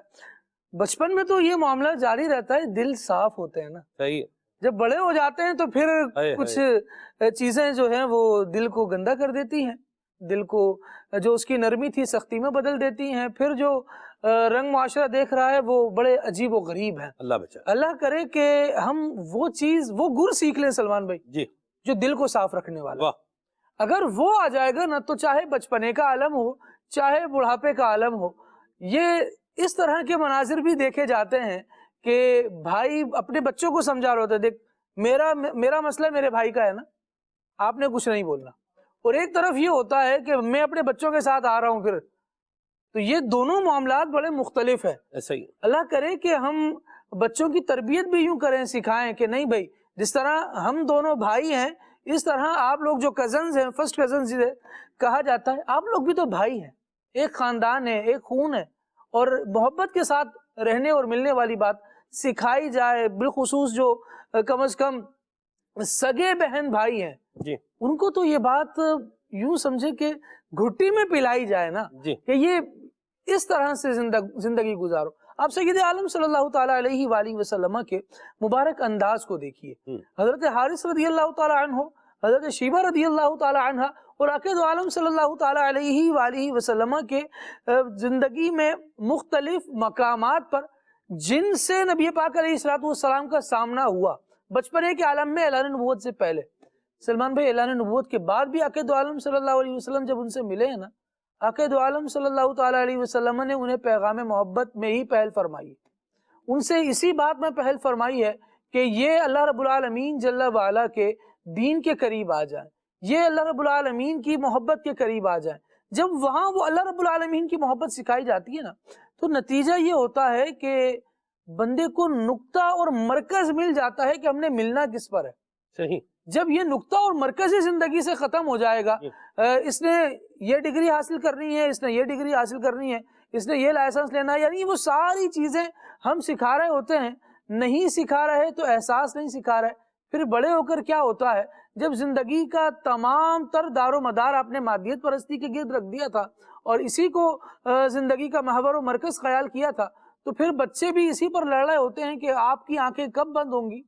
بچپن میں تو یہ معاملہ جاری رہتا ہے, دل صاف ہوتے ہیں نا. صحیح. جب بڑے ہو جاتے ہیں تو پھر کچھ چیزیں جو ہیں وہ دل کو گندا کر دیتی ہیں, دل کو جو اس کی نرمی تھی سختی میں بدل دیتی ہیں. پھر جو رنگ معاشرہ دیکھ رہا ہے وہ بڑے عجیب و غریب ہیں. اللہ بچائے. اللہ کرے کہ ہم وہ چیز وہ گر سیکھ لیں سلمان بھائی جی, جو دل کو صاف رکھنے والا. اگر وہ آ جائے گا نا تو چاہے بچپنے کا عالم ہو چاہے بڑھاپے کا عالم ہو, یہ اس طرح کے مناظر بھی دیکھے جاتے ہیں کہ بھائی اپنے بچوں کو سمجھا رہا ہوتا ہے, دیکھ میرا مسئلہ میرے بھائی کا ہے نا, آپ نے کچھ نہیں بولنا. اور ایک طرف یہ ہوتا ہے کہ میں اپنے بچوں کے ساتھ آ رہا ہوں, پھر تو یہ دونوں معاملات بڑے مختلف ہیں. صحیح. اللہ کرے کہ ہم بچوں کی تربیت بھی یوں کریں، سکھائیں کہ نہیں بھائی جس طرح ہم دونوں بھائی ہیں اس طرح آپ لوگ جو کزنز ہیں، فرسٹ کزنز کہا جاتا ہے، آپ لوگ بھی تو بھائی ہیں، ایک خاندان ہے، ایک خون ہے، اور محبت کے ساتھ رہنے اور ملنے والی بات سکھائی جائے. بالخصوص جو کم از کم سگے بہن بھائی ہیں جی ان کو تو یہ بات یوں سمجھے کہ گھٹی میں پلائی جائے نا، جی کہ یہ اس طرح سے زندگی گزارو. آپ سید عالم صلی اللہ تعالیٰ علیہ وآلہ وسلم کے مبارک انداز کو دیکھیے. حضرت حارث رضی اللہ تعالیٰ عنہ، حضرت شیبہ رضی اللہ تعالیٰ عنہ اور عقید عالم صلی اللہ تعالیٰ علیہ وآلہ وسلم کے زندگی میں مختلف مقامات پر جن سے نبی پاک علیہ السلام کا سامنا ہوا بچپنے کے عالم میں اعلان نبوت سے پہلے. سلمان بھائی اعلان نبوت کے بعد بھی عقید عالم صلی اللہ علیہ وسلم جب ان سے ملے ہیں نا، عقید عالم صلی اللہ تعالیٰ علیہ وسلم نے انہیں پیغام محبت میں ہی پہل فرمائی، ان سے اسی بات میں پہل فرمائی ہے کہ یہ اللہ رب العالمین جل وعلا کے دین کے قریب آ جائیں، یہ اللہ رب العالمین کی محبت کے قریب آ جائیں. جب وہاں وہ اللہ رب العالمین کی محبت سکھائی جاتی ہے نا تو نتیجہ یہ ہوتا ہے کہ بندے کو نقطہ اور مرکز مل جاتا ہے کہ ہم نے ملنا کس پر ہے. صحیح. جب یہ نقطہ اور مرکز زندگی سے ختم ہو جائے گا، اس نے یہ ڈگری حاصل کرنی ہے، اس نے یہ ڈگری حاصل کرنی ہے، اس نے یہ لائسنس لینا ہے، یعنی وہ ساری چیزیں ہم سکھا رہے ہوتے ہیں، نہیں سکھا رہے تو احساس نہیں سکھا رہے. پھر بڑے ہو کر کیا ہوتا ہے، جب زندگی کا تمام تر دار و مدار آپ نے مادیت پرستی کے گرد رکھ دیا تھا اور اسی کو زندگی کا محور و مرکز خیال کیا تھا، تو پھر بچے بھی اسی پر لڑ رہے ہوتے ہیں کہ آپ کی آنکھیں کب بند ہوں گی.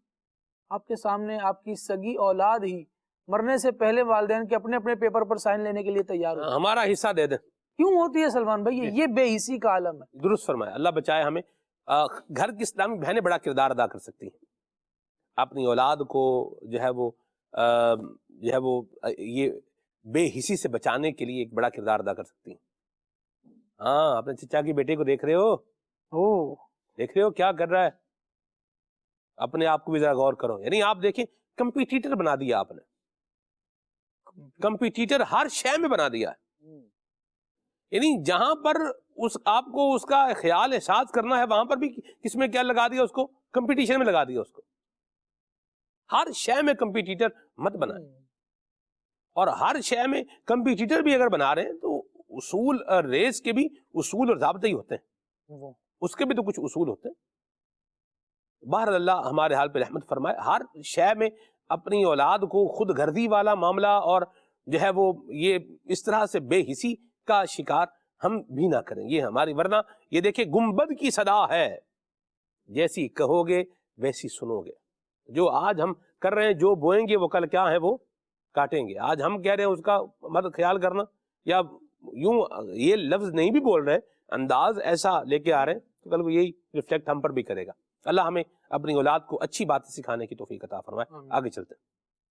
آپ کے سامنے آپ کی سگی اولاد ہی مرنے سے پہلے والدین کے اپنے اپنے پیپر پر سائن لینے کے لیے تیار ہو. ہمارا حصہ دے دیں. کیوں ہوتی ہے سلمان بھائی؟ یہ بے حسی کا عالم ہے. درست فرمایا، اللہ بچائے ہمیں. گھر کی اسلامی بہنیں بڑا کردار ادا کر سکتی ہیں، اپنی اولاد کو جو ہے وہ یہ بے حسی سے بچانے کے لیے ایک بڑا کردار ادا کر سکتی ہیں. ہاں، اپنے چچا کی بیٹے کو دیکھ رہے ہو، دیکھ رہے ہو کیا کر رہا ہے، اپنے آپ کو بھی ذرا غور کرو. یعنی آپ دیکھیں کمپیٹیٹر بنا دیا آپ نے، کمپیٹیٹر ہر شے میں بنا دیا ہے. یعنی جہاں پر آپ کو اس کا خیال احساس کرنا ہے وہاں پر بھی کس میں کیا لگا دیا، اس کو کمپٹیشن میں لگا دیا. اس کو ہر شے میں کمپیٹیٹر مت بنائیں، اور ہر شے میں کمپیٹیٹر بھی اگر بنا رہے ہیں تو اصول ریس کے بھی اصول اور ضابطے ہی ہوتے ہیں، اس کے بھی تو کچھ اصول ہوتے ہیں. بہر اللہ ہمارے حال پہ رحمت فرمائے. ہر شے میں اپنی اولاد کو خود غرضی والا معاملہ اور جو ہے وہ یہ اس طرح سے بے حسی کا شکار ہم بھی نہ کریں. یہ ہماری، ورنہ یہ دیکھیں گنبد کی صدا ہے، جیسی کہو گے ویسی سنو گے. جو آج ہم کر رہے ہیں، جو بوئیں گے وہ کل کیا ہے وہ کاٹیں گے. آج ہم کہہ رہے ہیں اس کا مت خیال کرنا، یا یوں یہ لفظ نہیں بھی بول رہے، انداز ایسا لے کے آ رہے ہیں تو کل وہ یہی ریفلیکٹ ہم پر بھی کرے گا. اللہ ہمیں اپنی اولاد کو اچھی باتیں سکھانے کی توفیق عطا فرمائے. آگے چلتے ہیں.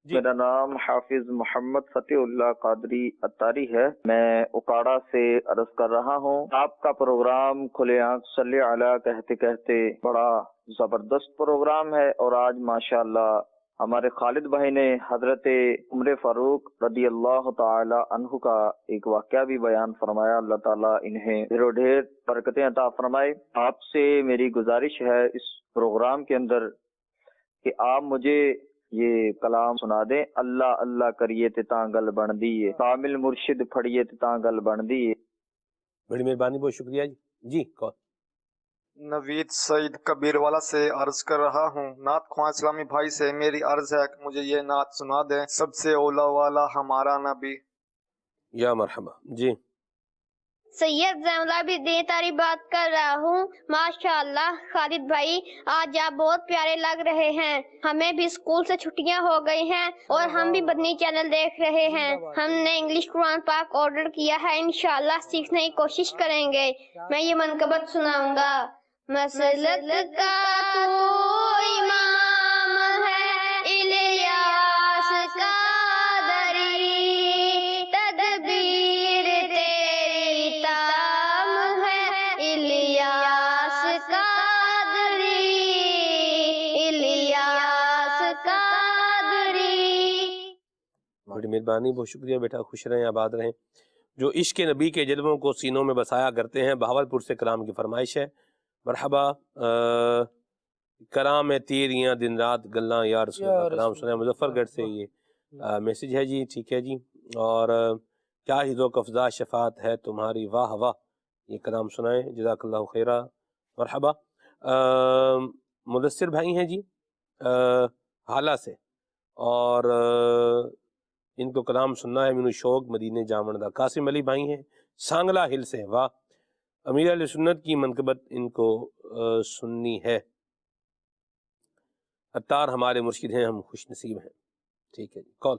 میرا نام حافظ محمد فتح اللہ قادری اتاری ہے. میں اکاڑا سے عرض کر رہا ہوں. آپ کا پروگرام کھلے آنکھ صلی علی کہتے کہتے بڑا زبردست پروگرام ہے، اور آج ماشاءاللہ ہمارے خالد بھائی نے حضرت عمر فاروق رضی اللہ تعالی عنہ کا ایک واقعہ بھی بیان فرمایا. اللہ تعالیٰ انہیں ڈھیر ڈھیر برکتیں عطا فرمائے. آپ سے میری گزارش ہے اس پروگرام کے اندر کہ آپ مجھے یہ کلام سنا دیں. اللہ اللہ کریے تاں گل بن دیے، کامل مرشد پھڑیے تاں گل بن دیے. بڑی مہربانی، بہت شکریہ جی. کون؟ نوید سعید کبیر والا سے عرض کر رہا ہوں. نعت خواں اسلامی بھائی سے میری عرض ہے کہ مجھے یہ نعت سنا دیں. سب سے اولا والا ہمارا نبی. یا مرحبا جی. سید زین اللہ بھی دین تاری بات کر رہا ہوں. ماشاءاللہ خالد بھائی آج آپ بہت پیارے لگ رہے ہیں. ہمیں بھی اسکول سے چھٹیاں ہو گئی ہیں اور ہم بھی بدنی چینل دیکھ رہے ہیں. ہم نے انگلش قرآن پاک آرڈر کیا ہے، انشاءاللہ سیکھنے کی کوشش کریں گے. میں یہ منقبت سناؤں گا. مسلک کا تو امام ہے الیاس قادری، تدبیر تیری تام ہے الیاس قادری، الیاس قادری. بڑی مہربانی، بہت شکریہ بیٹا. خوش رہیں، آباد رہیں. جو عشق نبی کے جلووں کو سینوں میں بسایا کرتے ہیں، بہاولپور سے کلام کی فرمائش ہے. مرحبا کرام ہے تیریاں دن رات گلاں یا رسول اللہ کلام سنا. مظفر گڑھ سے یہ میسج ہے جی. ٹھیک ہے جی. اور کیا ہی ذوق افزا شفاعت ہے تمہاری واہ واہ، یہ کلام سنائیں. جزاک اللہ خیرہ. مرحبا. مدثر بھائی ہیں جی حالہ سے، اور ان کو کلام سننا ہے. مینو شوق مدینے جامن دا. قاسم علی بھائی ہیں سانگلہ ہل سے. واہ. امیر اہل سنت کی منقبت ان کو سننی ہے. عطار ہمارے مرشد ہیں، ہم خوش نصیب ہیں. ٹھیک ہے جی. کال.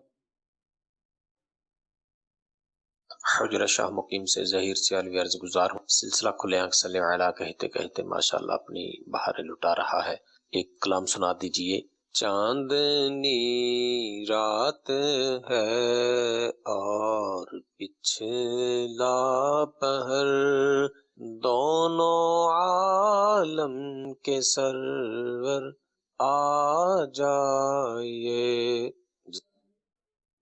حجرہ شاہ مقیم سے ظہیر سیالوی عرض گزار ہوں. سلسلہ کھلے آنکھ صلی علیہ کہتے کہتے ماشاءاللہ اپنی بہاریں لٹا رہا ہے. ایک کلام سنا دیجئے. چاندنی رات ہے اور پچھلا پہر، دونوں عالم کے سرور آ جائیے.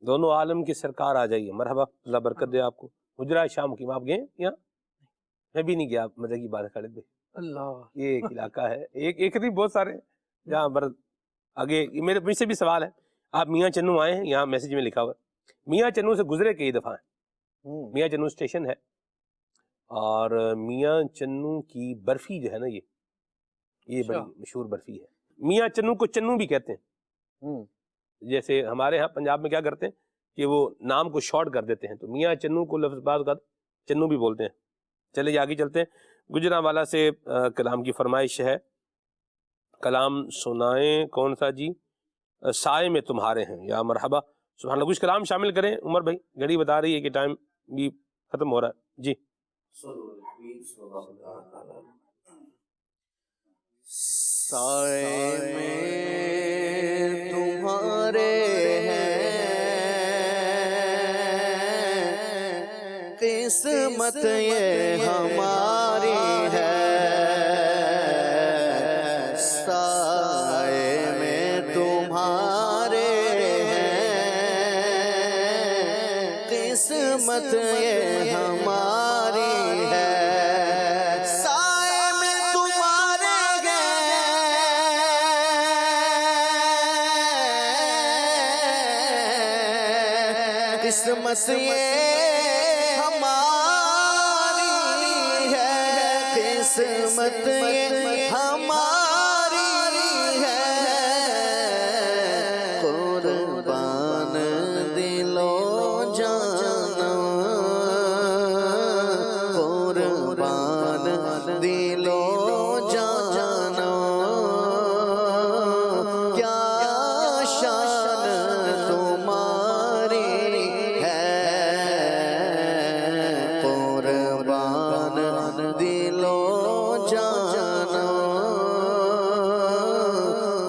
دونوں عالم کی سرکار آ جائیے. مرحبا. اللہ برکت دے آپ کو. حجرہ شاہ مقیم آپ گئے یہاں؟ میں بھی نہیں گیا. مزے کی بات ہے خالد بھائی. اللہ، یہ ایک علاقہ ہے، ایک نہیں بہت سارے ہیں جہاں پر آگے. میرے مجھ سے بھی سوال ہے. آپ میاں چنو آئے ہیں؟ یہاں میسج میں لکھا ہوا ہے. میاں چنو سے گزرے کئی دفعہ ہیں. میاں چنو اسٹیشن ہے، اور میاں چنو کی برفی جو ہے نا یہ بڑی مشہور برفی ہے. میاں چنو کو چنو بھی کہتے ہیں. جیسے ہمارے ہاں پنجاب میں کیا کرتے ہیں کہ وہ نام کو شارٹ کر دیتے ہیں، تو میاں چنو کو لفظ بعض اوقات چنو بھی بولتے ہیں. چلے آگے چلتے ہیں. گجرانوالہ سے کلام کی فرمائش ہے. کلام سنائیں. کون سا جی؟ سائے میں تمہارے ہیں. یا مرحبا. سبحان اللہ. کچھ کلام شامل کریں. عمر بھائی گھڑی بتا رہی ہے کہ ٹائم بھی ختم ہو رہا ہے جی. سائے میں تمہارے ہیں، قسمت یہ ہماری ہے. سائے میں تمہارے ہیں، قسمت یہ ہماری ہے. قسمت یہ ہماری ہے، قسمت یہ ہماری ہے. قربان دل و جان، قربان دل و جان، کیا شان تمہاری ہے. قربان دل و جان،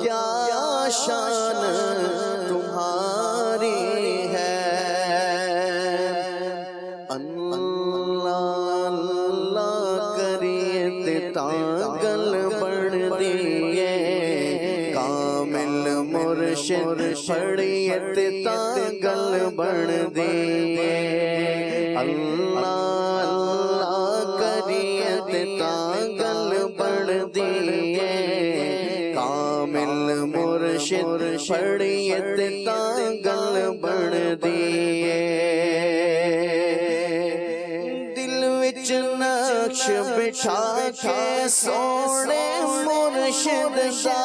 کیا شان تمہاری ہے. اللہ اللہ کریے تانگل بڑھ دیے، کامل مرشد پڑھیت تانگل بڑھ دیے. اللہ اللہ کریت تانگل بڑھ دیے، کامل مرشد پڑھیت تانگل بڑھ دیے. دل وچ نقش بٹھا کے سونے مرشد دا،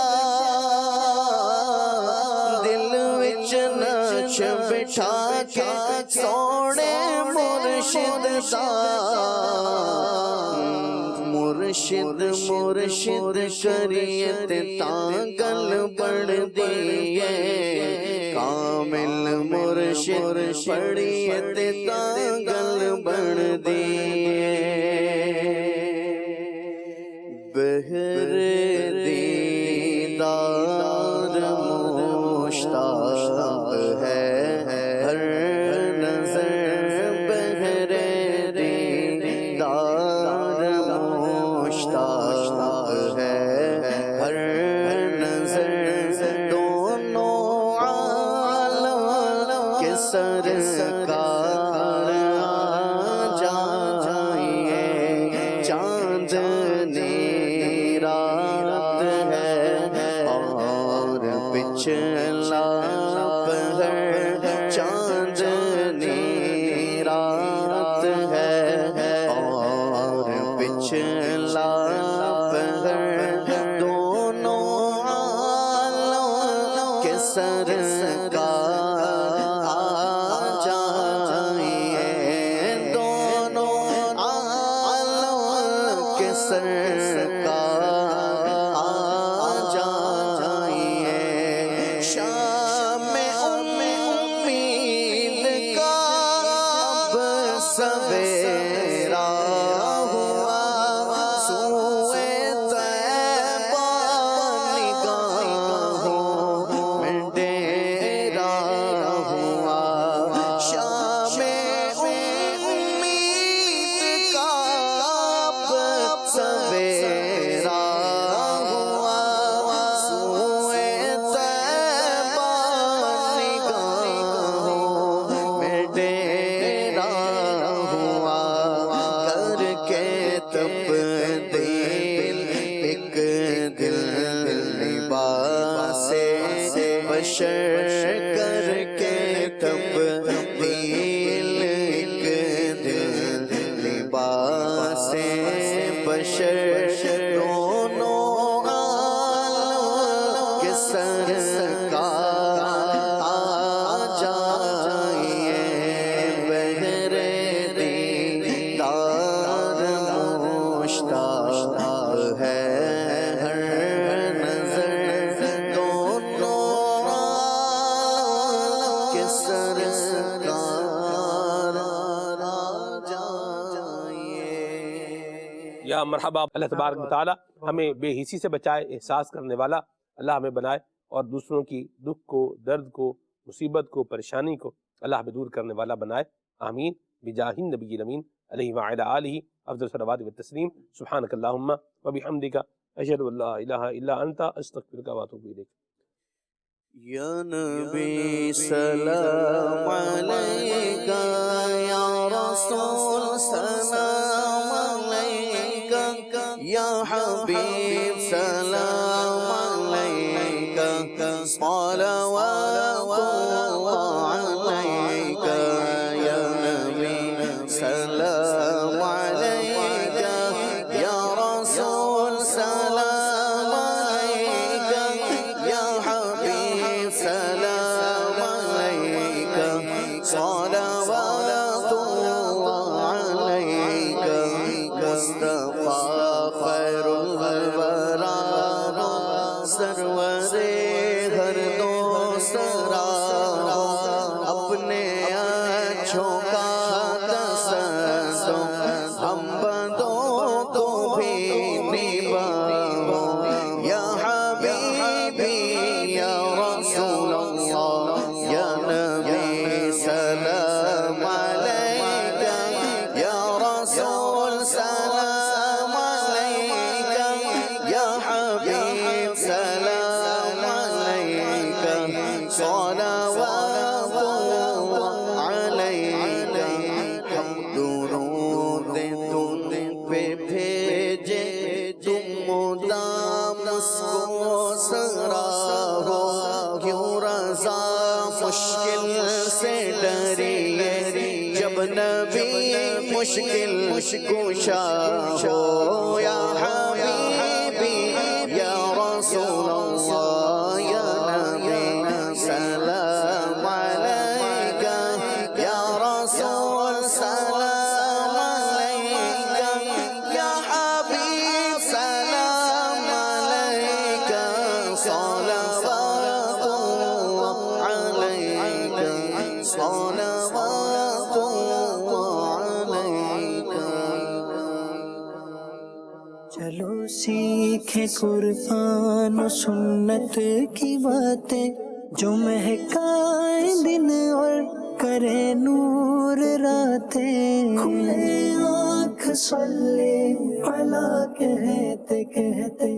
دل وچ نقش بٹھا کے سونے مرشد دا. مرشد مرشد شریعت تانگل بڑھ دیے، کامل مرشد شریعت تانگل بڑھ دیے. بہر دیدار مشتاق ہے ہر نظر، بہر دیدار مشتاق ہے ہر نظر. دونوں عالم کے سرکار آ جائیے. سویرا ہوا سوئے طیبہ نگاہوں میں ڈیرا ہوا شام امید کا اب سویرا ہوا سوئے طیبہ نگاہوں میں ڈیرا ہوا کر کے تبدیل ایک دل لباس بشر کر کے تبدیل ایک دل لباس بشر دونوں عالم کے سرکار آ جائیے بہرے دیدار مشتاق ہے ہر نظر دونوں عالم کے سرکار آ جائیے. یا مرحبا. اللہ تبارک و تعالی ہمیں بے حسی سے بچائے، احساس کرنے والا اللہ ہمیں بنائے، اور دوسروں کی دکھ کو، درد کو، مصیبت کو، پریشانی کو اللہ ہمیں دور کرنے والا بنائے. آمین بجاہ النبی الامین علیہ وعلی آلہ افضل الصلوات والتسلیم. سبحانک اللہم وبحمدک اشہد ان لا الہ الا انت استغفرک واتوب الیک. یا نبی سلام علیکہ، یا رسول سلام علیکہ، یا حبیب سلام علیکہ، صلوات اللہ علیکہ. یا نبی سلام علیکہ، یا رسول سلام علیکہ، یا حبیب سلام علیکہ، صلوات اللہ علیکہ. مصطفیٰ خیر الورا سرور ہر دو سرا، اپنے اچھوں کا تصدق ہم بندوں کو بھی نبھاؤ. یا حبیبی یا رسول اللہ، یا نبی سلام علیکہ، یا رسول سلام علیکہ، یا حبیب سلام علیکہ، صلوات اللہ علیکہ. ہم درود تم پہ بھیجے، تم مدام مسکو سرا ہو. کیوں رضا مشکل سے ڈریے، جب نبی مشکل کشا ہو. یا حبیبی یا رسول اللہ، یا نبی سلام علیکہ، یا رسول سلام علیکہ، یا حبیب سلام علیکہ، صلوات اللہ علیکہ، صلوات اللہ علیکہ. چلو سیکھیں قرآن و سنت کی باتیں، جو مہکائیں دن اور کرے نور راتیں. کھلے آنکھ صلی علی کہتے کہتے